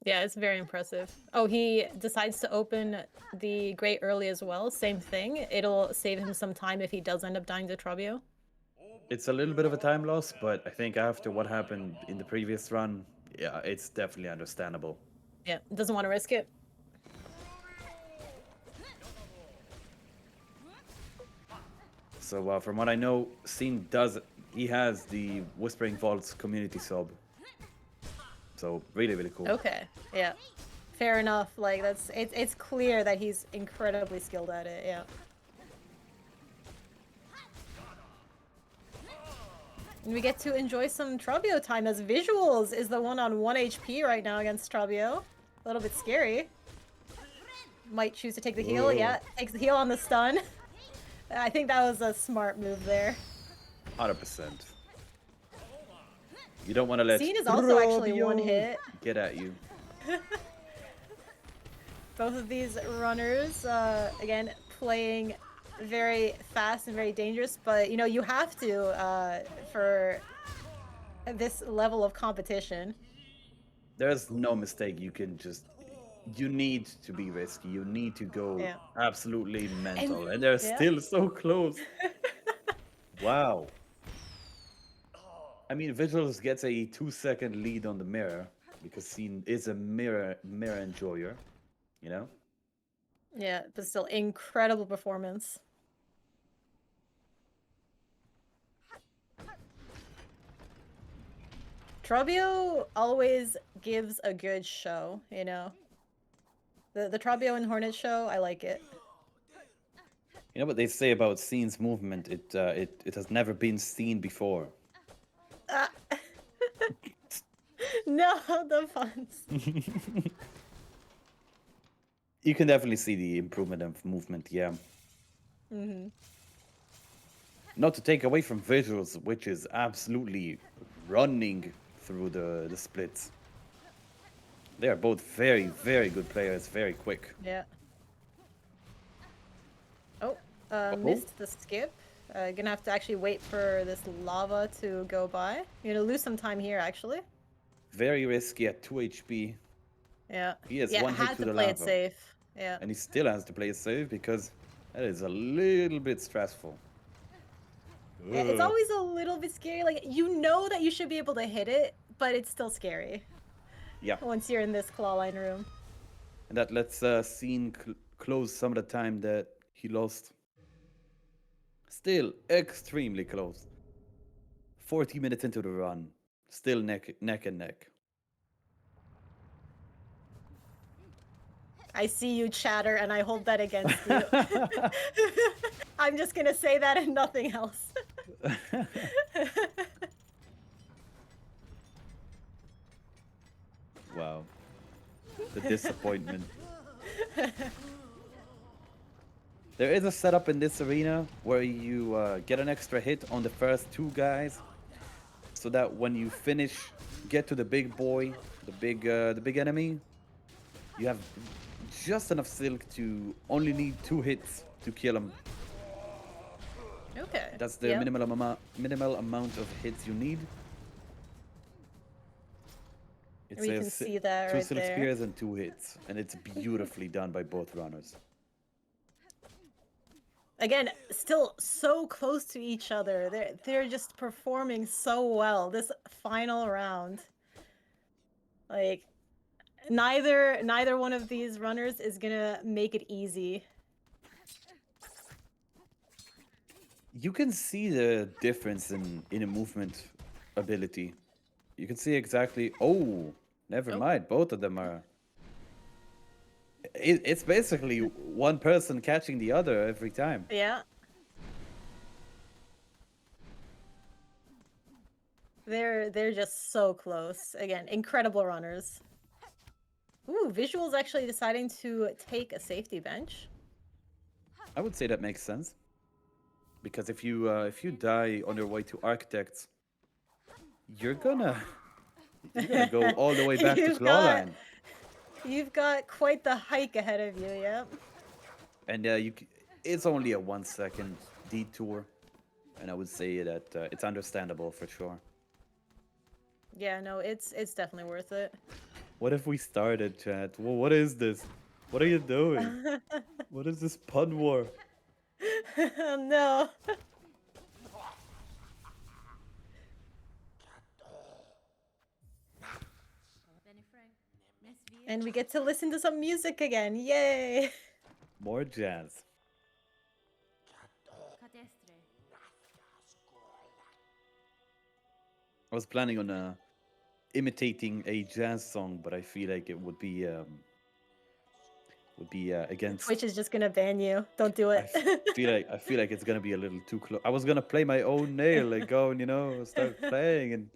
Yeah, it's very impressive. Oh, he decides to open the Great early as well. Same thing. It'll save him some time if he does end up dying to Trobio. It's a little bit of a time loss, but I think after what happened in the previous run, yeah, it's definitely understandable. Yeah, doesn't want to risk it. So from what I know, Ceen does he has the Whispering Vaults community sub. So really, really cool. Okay, yeah. Fair enough. Like it's clear that he's incredibly skilled at it. Yeah. And we get to enjoy some Trabio time as Vysuals is the one on 1 HP right now against Trabio. A little bit scary. Might choose to take the heal. Whoa. Yeah, takes the heal on the stun. I think that was a smart move there. 100%. You don't want to let Ceen is also actually one Trabio hit. get at you. Both of these runners, again, playing very fast and very dangerous, but you know, you have to for this level of competition. There's no mistake. You can just. You need to be risky. You need to go Yeah. absolutely And mental. And they're yeah. still so close. Wow. I mean, Visuals gets a 2-second lead on the mirror because Ceen is a mirror enjoyer, you know? Yeah, but still incredible performance. Trabio always gives a good show, you know. The Trabio and Hornet show, I like it. You know what they say about Ceen's movement? It has never been seen before. Ah. No, the puns. You can definitely see the improvement of movement, yeah. Mm-hmm. Not to take away from Visuals, which is absolutely running through the splits. They are both very, very good players, very quick. Yeah. Oh, Oh, missed the skip. Gonna have to actually wait for this lava to go by. You're gonna lose some time here, actually. very risky at 2 HP. Yeah. He has Yeah, one hit had to to the play it lava. safe. Yeah. And he still has to play it safe because that is a little bit stressful. Yeah, it's Ugh. always a little bit scary. Like, you know that you should be able to hit it, but it's still scary Yeah. once you're in this clawline room. And that lets Ceen close some of the time that he lost. Still extremely close. 40 minutes into the run. Still neck and neck. I see you, chatter, and I hold that against you. I'm just gonna say that and nothing else. Wow. The disappointment. There is a setup in this arena where you get an extra hit on the first two guys, so that when you finish, get to the big boy, the big enemy, you have just enough silk to only need 2 hits to kill him. Okay. That's the Yep. minimal amount of hits you need. It's We can see that two right silk there. spears and 2 hits, and it's beautifully done by both runners. Again, still so close to each other. They're just performing so well this final round. Like neither one of these runners is gonna make it easy. You can see the difference in a movement ability. You can see exactly. Oh, never Oh. mind. Both of them are. It's basically one person catching the other every time. Yeah. They're just so close. Again, incredible runners. Ooh, Vysuals actually deciding to take a safety bench. I would say that makes sense. Because if you die on your way to architects, you're gonna you're gonna go all the way back to Clawline. You've got quite the hike ahead of you, yep. And it's only a 1 second detour, and I would say that it's understandable for sure. Yeah, no, it's definitely worth it. What if we started, chat? Well, what is this? What are you doing? What is this pun war? No. And we get to listen to some music again. Yay! More jazz. I was planning on imitating a jazz song, but I feel like it would be against. Twitch is just gonna ban you. Don't do it. I feel like it's gonna be a little too close. I was gonna play my own nail, like go and start playing and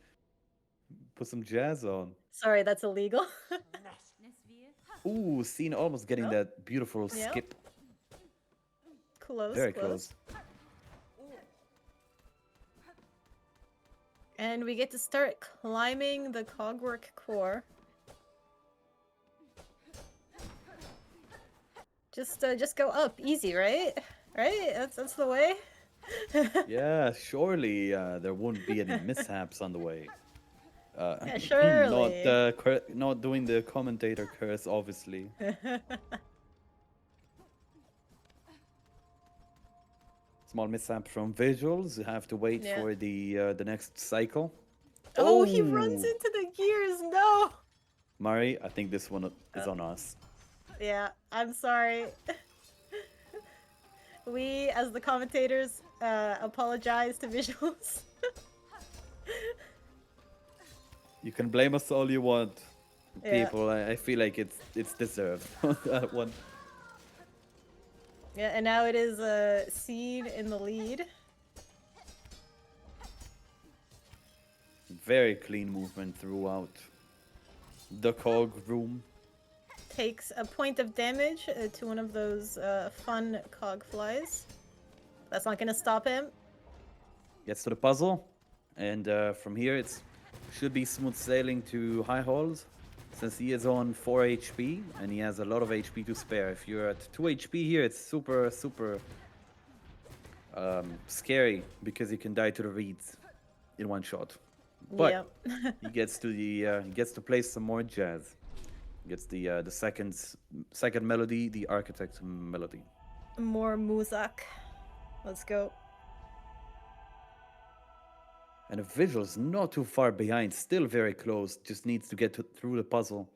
put some jazz on. Sorry, that's illegal. Ooh, Ceen almost getting Oh, that beautiful yeah. skip. Close, Very close. close. And we get to start climbing the cogwork core. Just go up, easy, right? Right? That's the way. Yeah, surely there won't be any mishaps on the way. Yeah, Not surely. not doing the commentator curse, obviously. Small mishap from visuals. You have to wait Yeah. for the next cycle. Oh, he runs Oh, into the gears. No. Mari, I think this one is Uh, on us. yeah, I'm sorry. We, as the commentators, apologize to visuals. You can blame us all you want, Yeah. people. I feel like it's deserved that one. Yeah, and now it is Ceen in the lead. Very clean movement throughout the cog room. Takes a point of damage to one of those fun cog flies. That's not gonna stop him. Gets to the puzzle, and from here it's should be smooth sailing to high halls, since he is on 4 HP and he has a lot of HP to spare. If you're at 2 HP here, it's super scary because you can die to the reeds in one shot. Yeah. But he gets to he gets to play some more jazz. Gets the second melody, the architect melody. More Muzak. Let's go. And the visuals not too far behind, still very close. Just needs to get through the puzzle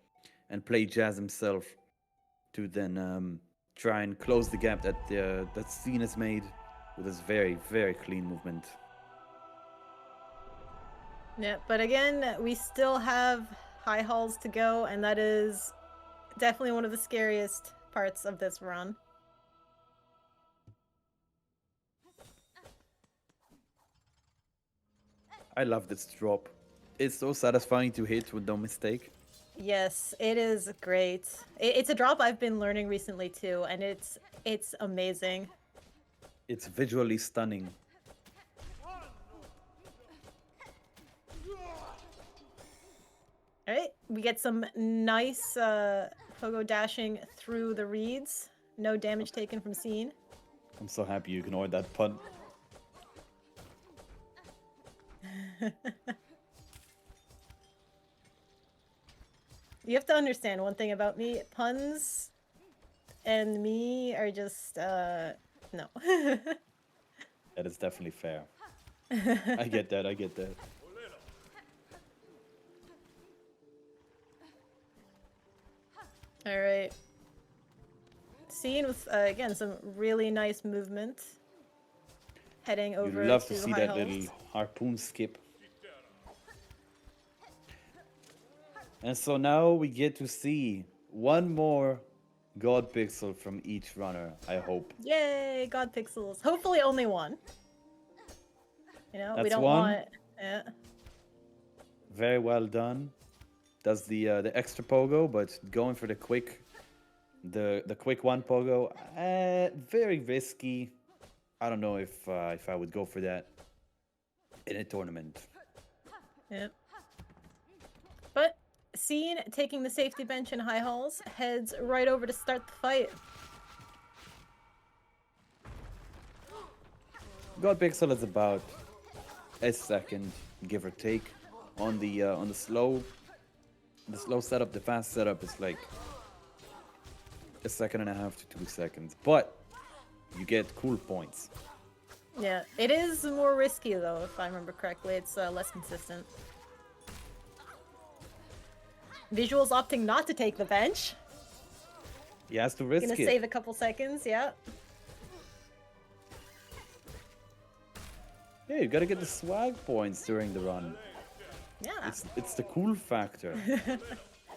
and play jazz himself to then try and close the gap that that Ceen has made with his very clean movement. Yeah, but again, we still have high halls to go, and that is definitely one of the scariest parts of this run. I love this drop. It's so satisfying to hit with no mistake. Yes, it is great. It's a drop I've been learning recently too, and it's amazing. It's visually stunning. All right, we get some nice pogo dashing through the reeds. No damage taken from Ceen. I'm so happy you ignored that pun. You have to understand one thing about me. Puns and me are just no. That is definitely fair. I get that. I get that. All right. Ceen with again some really nice movement. Heading over You love to to see high that halls. little harpoon skip. And so now we get to see one more God Pixel from each runner, I hope. Yay, God pixels. Hopefully only one. You know, we That's don't one. want yeah. Very well done. Does the extra pogo, but going for the quick one pogo, very risky. I don't know if I would go for that in a tournament. Yeah. But Ceen taking the safety bench in high halls heads right over to start the fight. God Pixel is about a second, give or take, on the slow setup. The fast setup is like a second and a half to 2 seconds, but you get cool points. Yeah, it is more risky though, if I remember correctly. It's less consistent. Vysuals opting not to take the bench. He has to risk Gonna it. save a couple seconds, yeah. Yeah, you gotta get the swag points during the run. Yeah. It's the cool factor.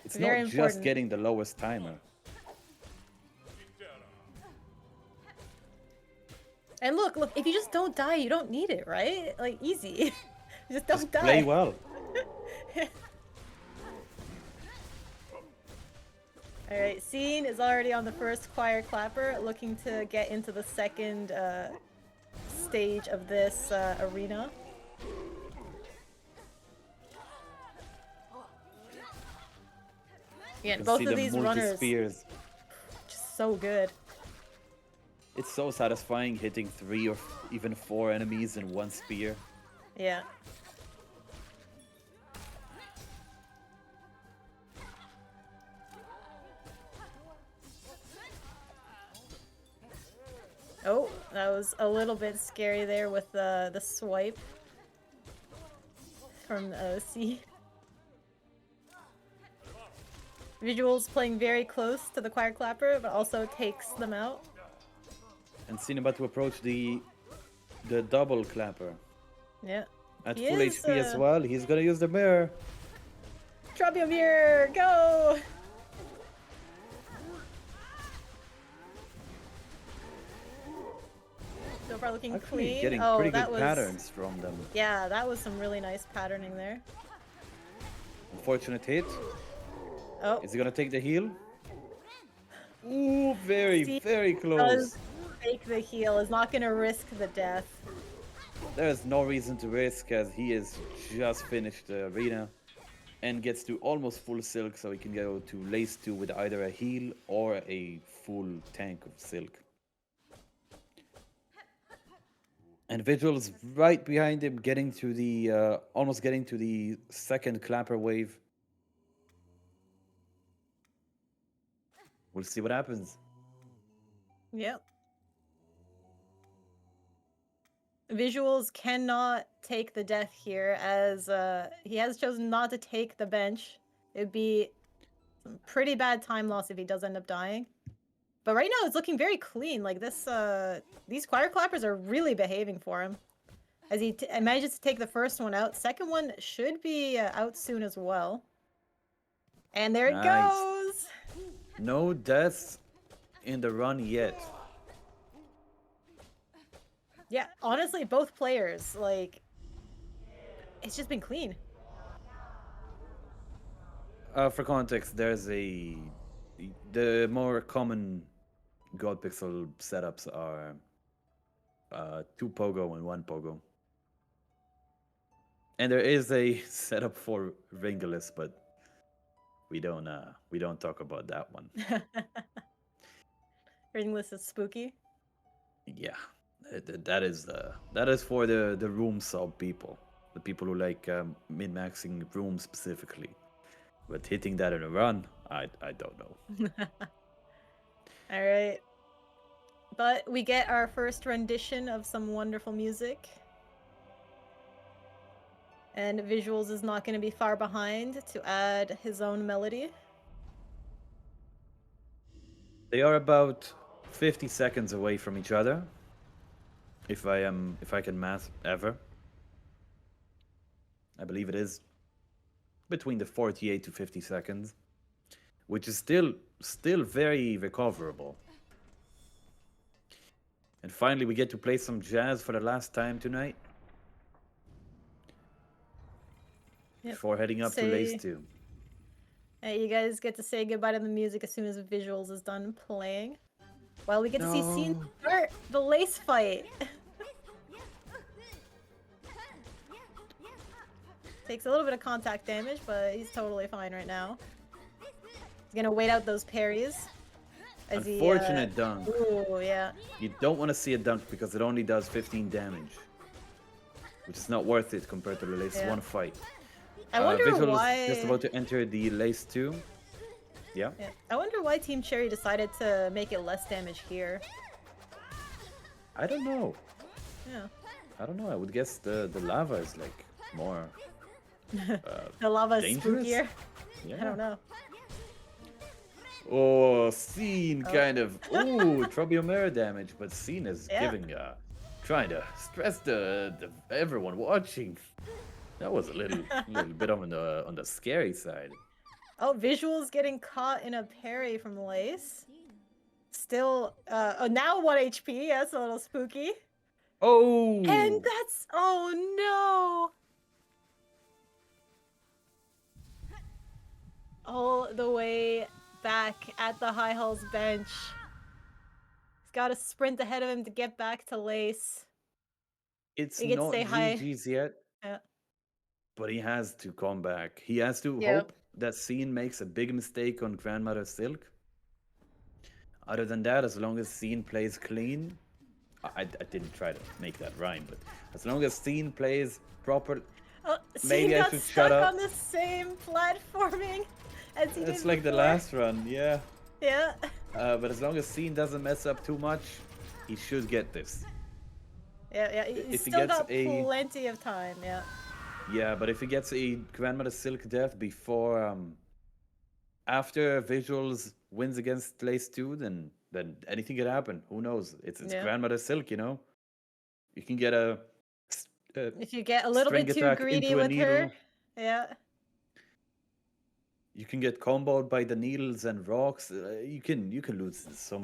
It's Very not just important. getting the lowest timer. And look, if you just don't die, you don't need it, right? Like, easy. Just don't Just play die. well. Alright, Ceen is already on the first choir clapper, looking to get into the second stage of this arena. Yeah, You can both see of the these multi runners, spears. just so good. It's so satisfying hitting 3 or even 4 enemies in one spear. Yeah. Oh, that was a little bit scary there with the swipe from C. Vysuals playing very close to the choir clapper, but also takes them out. And Ceen about to approach the double clapper. Yeah. At He full is, HP as well, he's gonna use the mirror. Drop your mirror, go! So far looking Actually, clean. getting Oh, pretty that good was... patterns from them. Yeah, that was some really nice patterning there. Unfortunate hit. Oh. Is he gonna take the heal? Ooh, very, Steve very does close. take the heal, is not gonna risk the death. There's no reason to risk as he has just finished the arena and gets to almost full silk, so he can go to lace 2 with either a heal or a full tank of silk. And Vigil's right behind him, getting to the almost getting to the second clapper wave. We'll see what happens. Yep. Vysuals cannot take the death here as he has chosen not to take the bench. It'd be some pretty bad time loss if he does end up dying. But right now it's looking very clean. Like this, these choir clappers are really behaving for him. As he manages to take the first one out. Second one should be out soon as well. And there it Nice. goes! No deaths in the run yet. Yeah, honestly, both players, like, it's just been clean. For context, there's the more common God Pixel setups are 2 pogo and 1 pogo. And there is a setup for Ringless, but we don't talk about that one. Ringless is spooky. Yeah, that is for the room sub people, the people who like min-maxing room specifically. But hitting that in a run, I don't know. All right. But we get our first rendition of some wonderful music. And Vysuals is not going to be far behind to add his own melody. They are about 50 seconds away from each other. If I can math ever. I believe it is between the 48 to 50 seconds, which is still very recoverable. And finally, we get to play some jazz for the last time tonight. Yep. Before heading up to Lace 2. You guys get to say goodbye to the music as soon as Vysuals is done playing. Well, we get to see Ceen start the lace fight. Takes a little bit of contact damage, but he's totally fine right now. He's gonna wait out those parries. Unfortunate dunk. Ooh, yeah. You don't want to see a dunk because it only does 15 damage. Which is not worth it compared to the Lace 1 fight. I wonder why... is just about to enter the Lace 2. Yeah? I wonder why Team Cherry decided to make it less damage here. I don't know. Yeah. I don't know. I would guess the lava is like more... the lava is dangerous? spookier? Yeah. I don't know. Oh, Ceen kind of... Ooh, Trobio mirror damage, but Ceen is giving... trying to stress the everyone watching. That was a little bit on the scary side. Oh, Visuals getting caught in a parry from Lace. Still, oh, now 1 HP. That's a little spooky. And Oh, that's, oh no! All the way back at the High Halls bench. He's got to sprint ahead of him to get back to Lace. it's He gets to not say hi. GG's yet, Yeah. but he has to come back. He has to Yep. hope that Ceen makes a big mistake on Grandmother Silk. Other than that, as long as Ceen plays clean, I didn't try to make that rhyme, but as long as Ceen plays proper, Oh, Ceen maybe I got should shut stuck on up. the same platforming as he It's did like the before. last run, yeah. Yeah. But as long as Ceen doesn't mess up too much, he should get this. Yeah, he's If he still gets got a plenty of time, yeah. Yeah, but if he gets a Grandmother Silk death before after Visuals wins against Lace 2, then anything could happen. Who knows? It's Yeah. Grandmother Silk, you know. You can get a, If you get a little string bit too attack greedy into a with her, needle. yeah. You can get comboed by the needles and rocks. You can lose in so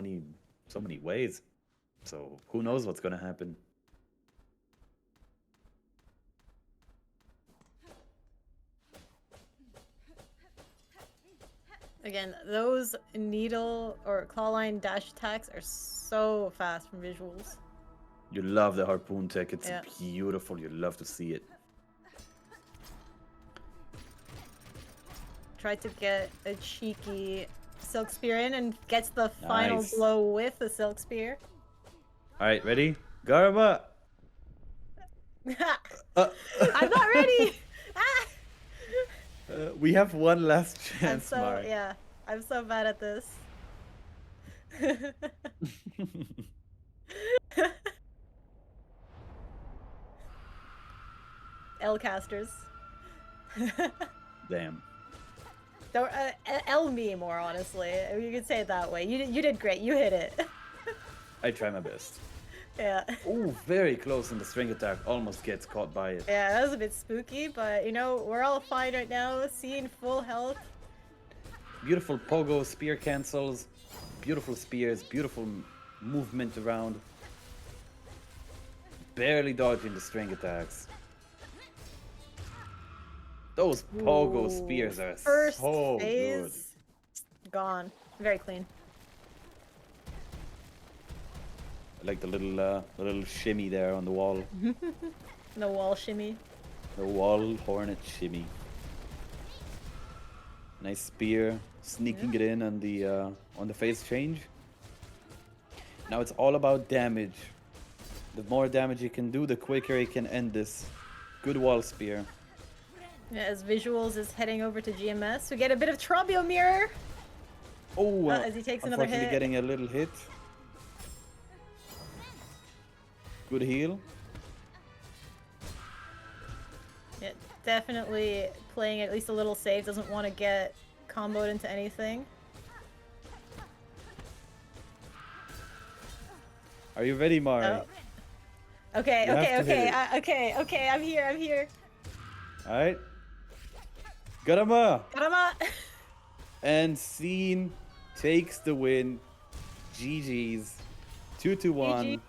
many ways. So who knows what's gonna happen? Again, those needle or claw line dash attacks are so fast from Visuals. You love the harpoon tech. It's Yeah. beautiful. You love to see it. Tried to get a cheeky Silk Spear in and gets the final Nice. blow with the Silk Spear. All right, ready? Garba. I'm not ready! Ah! We have one last I'm chance, so, Mari. yeah, I'm so bad at this. L casters. Damn. Don't L me more honestly. You could say it that way. You did great. You hit it. I try my best. Yeah. Oh, very close in the string attack. Almost gets caught by it. Yeah, that was a bit spooky, but you know we're all fine right now. Seeing full health. Beautiful pogo spear cancels. Beautiful spears. Beautiful movement around. Barely dodging the string attacks. Those pogo spears are First so phase gone. Very clean. good. I like the little shimmy there on the wall. The wall shimmy. The wall hornet shimmy. Nice spear, sneaking it in on the phase change. Now it's all about damage. The more damage you can do, the quicker you can end this. Good wall spear. Yeah, as Visuals is heading over to GMS, we get a bit of Trombio Mirror. Oh, As he takes another unfortunately hit. getting a little hit. Good heal. Yeah, definitely playing at least a little safe. Doesn't want to get comboed into anything. Are you ready, Mari? Oh. Okay, You have okay, to okay, hit it. okay. I'm here. Alright. Garama! Karama! And Ceen takes the win. GG's. 2-1. GG.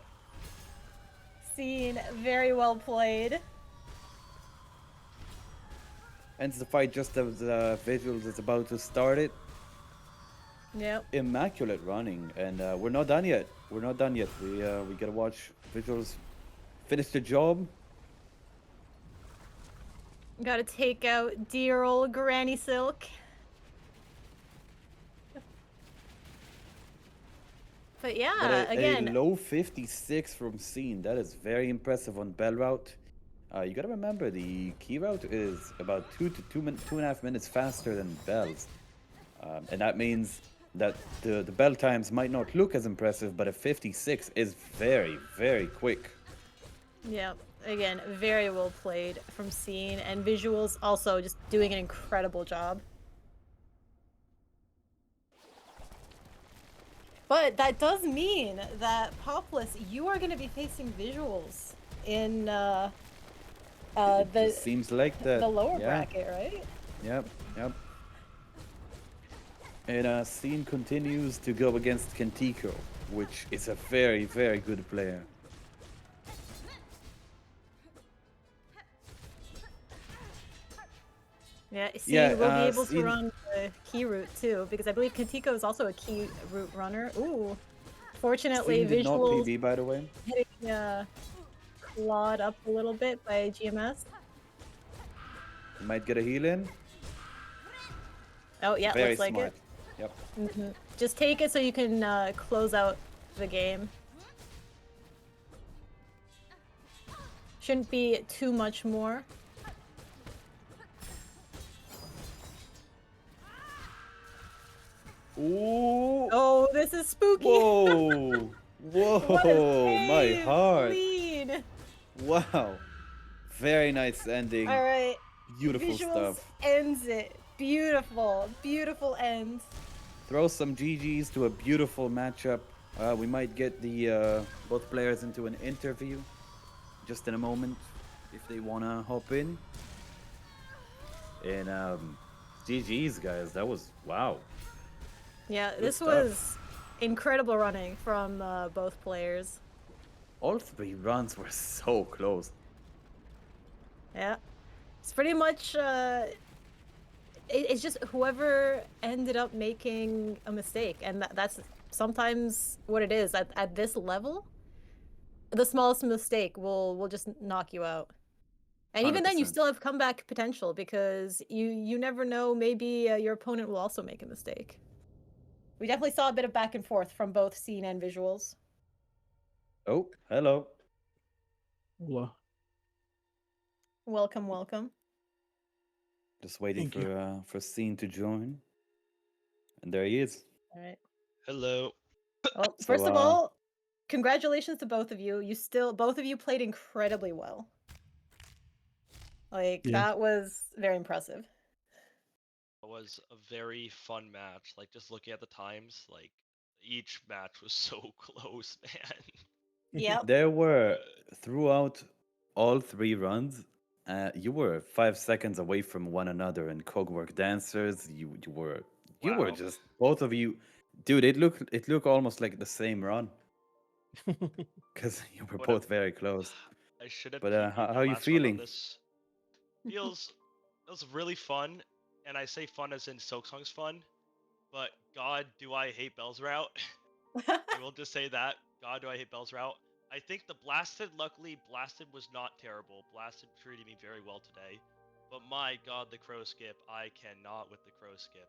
Scene, very well played. Ends the fight just as Visuals is about to start it. Yep. Immaculate running, and we're not done yet. We gotta watch Visuals finish the job. Gotta take out dear old Granny Silk. But yeah, But again. a low 56 from Ceen. That is very impressive on Bell route. You gotta remember the key route is about 2.5 minutes faster than Bell's, and that means that the Bell times might not look as impressive, but a 56 is very, very quick. Yeah, again, very well played from Ceen, and Visuals also just doing an incredible job. But that does mean that Popless, you are going to be facing Visuals in It The just seems like that. the lower Yeah. bracket, right? Yep. Yep. And Ceen continues to go against Kentiko, which is a very, very good player. Yeah, Yeah, Ceen will be able to Ceen. run the key route too, because I believe Kantiko is also a key route runner. Ooh, fortunately, Ceen did not Visuals PB, by the way. getting clawed up a little bit by GMS. He might get a heal in. Oh yeah, Very looks like it. smart. Yep. Just take it so you can close out the game. Shouldn't be too much more. Ooh. Oh, this is spooky. Whoa. What a Whoa. My save! heart. Clean. Wow. Very nice ending. All right, Beautiful Visuals stuff. ends it. Beautiful, beautiful end. Throw some GGs to a beautiful matchup. We might get the both players into an interview just in a moment if they wanna hop in. And GGs, guys. That was wow. Yeah, Good this stuff. was incredible running from both players. All three runs were so close. Yeah, it's pretty much it's just whoever ended up making a mistake, and that's sometimes what it is at this level. The smallest mistake will just knock you out, and even then, you 100%. still have comeback potential because you never know. Maybe your opponent will also make a mistake. We definitely saw a bit of back and forth from both scene and visuals. Oh, hello. Well, Welcome, welcome. Just waiting thank you. for Ceen to join. And there he is. All right. Hello. Well, So first of all, congratulations to both of you. Both of you played incredibly well. Like, Yeah. that was very impressive. It was a very fun match. Like just looking at the times, like each match was so close, man. Yep. there were throughout all three runs, you were 5 seconds away from one another in Cogwork Dancers. You were Wow. just both of you, dude. It looked almost like the same run because you were What a both very close. I should have But PB'd how my are you last run on feeling? this. Feels it was really fun, and I say fun as in Silksong's fun, but God do I hate Bell's route. I will just say that. God, do I hate Bell's route. I think the Blasted, luckily, Blasted was not terrible. Blasted treated me very well today. But my God, the Crow Skip, I cannot with the Crow Skip.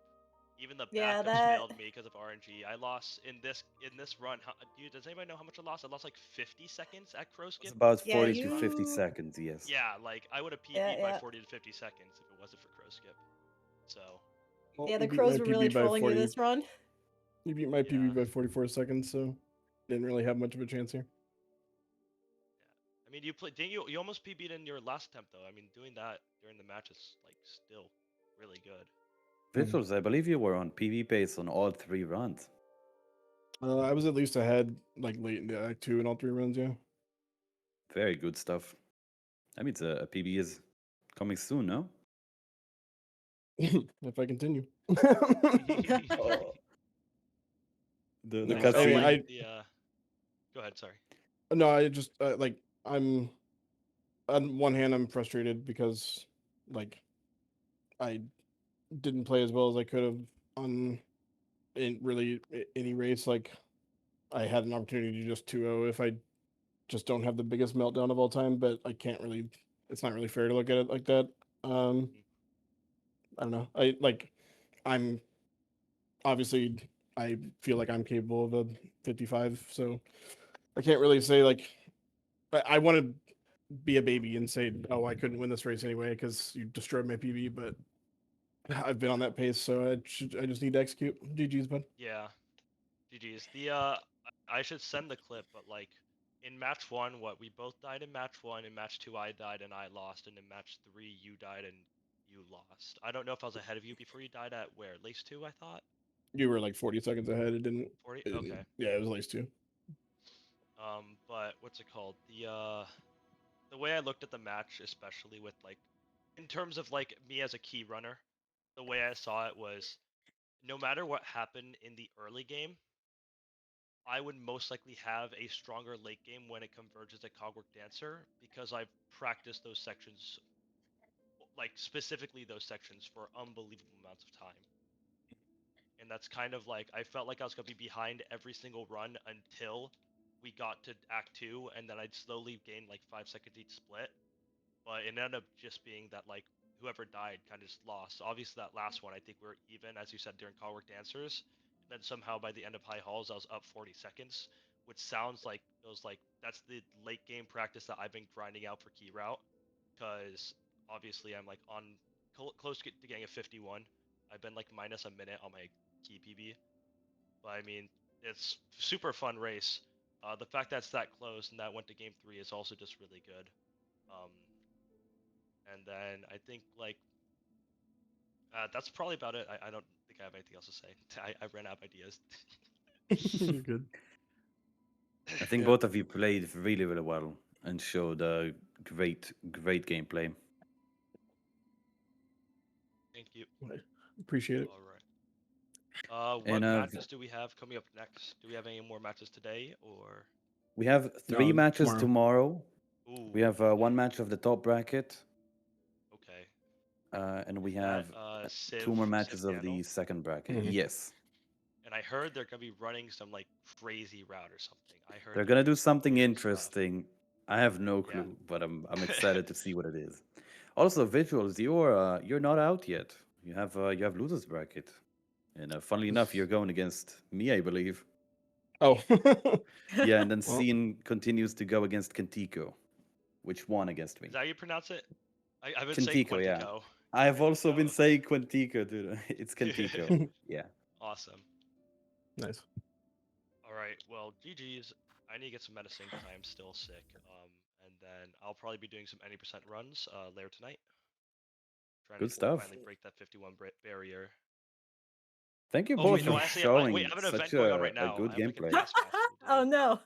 Even the Yeah, backups that. failed me because of RNG. I lost in this run. Dude, does anybody know how much I lost? I lost like 50 seconds at Crow It's Skip about Yeah, in 40 this to run. 50 you. seconds. Yes. Yeah, like I would have Yeah, PB'd by yeah. 40 to 50 seconds if it wasn't for Crow Skip. So Well, Yeah, you the beat my crows were really PB by trolling you 40. this run. You beat my PB yeah. by 44 seconds, so didn't really have much of a chance here. I mean, you play. Didn't you almost PB'd in your last attempt though? I mean, doing that during the match is like still really good. Visuals, I believe you were on PV pace on all three runs. I was at least ahead, like late in the Act 2 and all three runs, yeah. Very good stuff. That means a PB is coming soon, no? If I continue. Oh, the No, I felt I mean, cutscene. like I the. Go ahead. Sorry. no, I just like I'm on one hand I'm frustrated because like I didn't play as well as I could have on in really any race. Like I had an opportunity to just 2-0 if I just don't have the biggest meltdown of all time, but I can't really. It's not really fair to look at it like that. Um, Mhm. I don't know. I like. I'm obviously. I feel like I'm capable of a 55, so I can't really say like. I want to be a baby and say, "Oh, I couldn't win this race anyway because you destroyed my PB." But I've been on that pace, so I just need to execute. GG's, bud. Yeah. GG's. I should send the clip, but like in match one, what we both died in match one. In match two, I died and I lost, and in match three, you died and you lost. I don't know if I was ahead of you before you died at where lace two. I thought You were like 40 seconds ahead. It didn't. 40. It, Okay. yeah, it was at least two. But what's it called? the way I looked at the match, especially with like, in terms of like me as a key runner, the way I saw it was no matter what happened in the early game, I would most likely have a stronger late game when it converges to Cogwork Dancer because I've practiced those sections, like specifically those sections, for unbelievable amounts of time. And that's kind of like I felt like I was gonna be behind every single run until we got to Act Two, and then I'd slowly gain like 5 seconds each split. But it ended up just being that like whoever died kind of just lost. Obviously, that last one, I think we are even, as you said, during Callwork Dancers. And then somehow by the end of High Halls, I was up 40 seconds, which sounds like it was like that's the late game practice that I've been grinding out for Key Route, because obviously I'm like on close to getting a 51. I've been like minus a minute on my Key PB, but I mean it's super fun race. The fact that it's that close and that went to game three is also just really good. Um, and then I think like that's probably about it. I don't think I have anything else to say. I ran out of ideas. You're good. I think Yeah. both of you played really, really well and showed great gameplay. Thank you. I appreciate it. All right. And What matches do we have coming up next? Do we have any more matches today or? we have three No, matches tomorrow. tomorrow. Ooh. We have one match of the top bracket, Okay. and we Is that have two Civ more Civ matches of the Daniel? second bracket. Mhm. Yes, And I heard they're gonna be running some like crazy route or something. I heard they're they're gonna doing do some something weird stuff. interesting. I have no Yeah. clue, but I'm excited to see what it is. Also, Visuals, you're not out yet. You have losers bracket, and funnily enough, you're going against me, I believe. Oh. Yeah, and then Well, Ceen continues to go against Kentiko, which won against Is me. that how you pronounce it? I've been saying Kentiko, yeah. Quantico. I have also been Quantico. saying Quentico, dude. It's Kentiko. Yeah. Awesome. nice. All right. Well, GG's. I need to get some medicine because I am still sick. And then I'll probably be doing some 90% runs later tonight, trying to Good stuff. finally break that 51 barrier. Thank you Oh both wait, for no, actually, wait, I showing have an such event going on right a now. good I have like a gameplay. dance master to do. Oh no.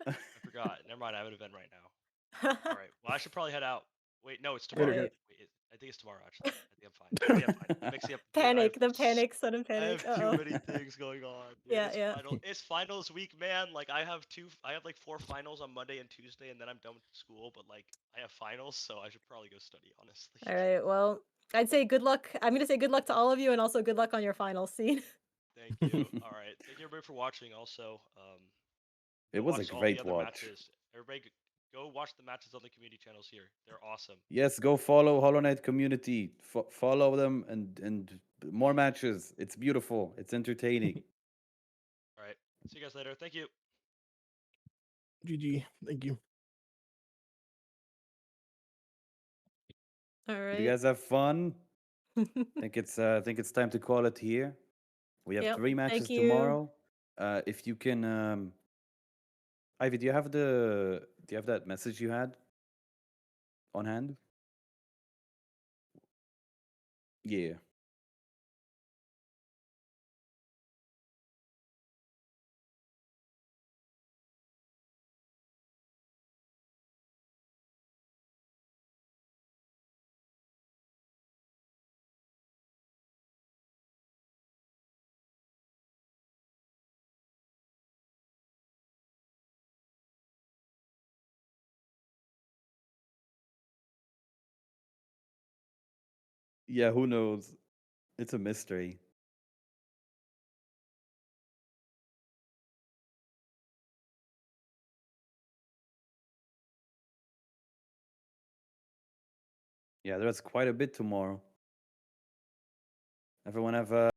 I forgot. Never mind. I have an event right now. All right. Well, I should probably head out. Wait, no, it's Way tomorrow. to Right. Wait, I think it's tomorrow actually. I think I'm fine. I think I'm fine. I'm mixing up, dude. Panic, the panic, sudden I panic. have too Uh-oh. many things going on, dude. Yeah, yeah. It's finals week, man. Like I have like 4 finals on Monday and Tuesday, and then I'm done with school. But like I have finals, so I should probably go study, honestly. All right. Well, I'd say good luck. I'm gonna say good luck to all of you, and also good luck on your final scene. Thank you. All right. Thank you everybody for watching. Also, It go was a watch all the great other watch. matches. Everybody, go watch the matches on the community channels here. They're awesome. Yes, go follow Hollow Knight community. Follow them and more matches. It's beautiful. It's entertaining. All right. See you guys later. Thank you. GG. Thank you. All Did you right. guys have fun? I think it's time to call it here. We have Yep. three Thank matches you. tomorrow. If you can, Ivy, do you have that message you had on hand? Yeah. Yeah, who knows? It's a mystery. Yeah, there's quite a bit tomorrow. Everyone have a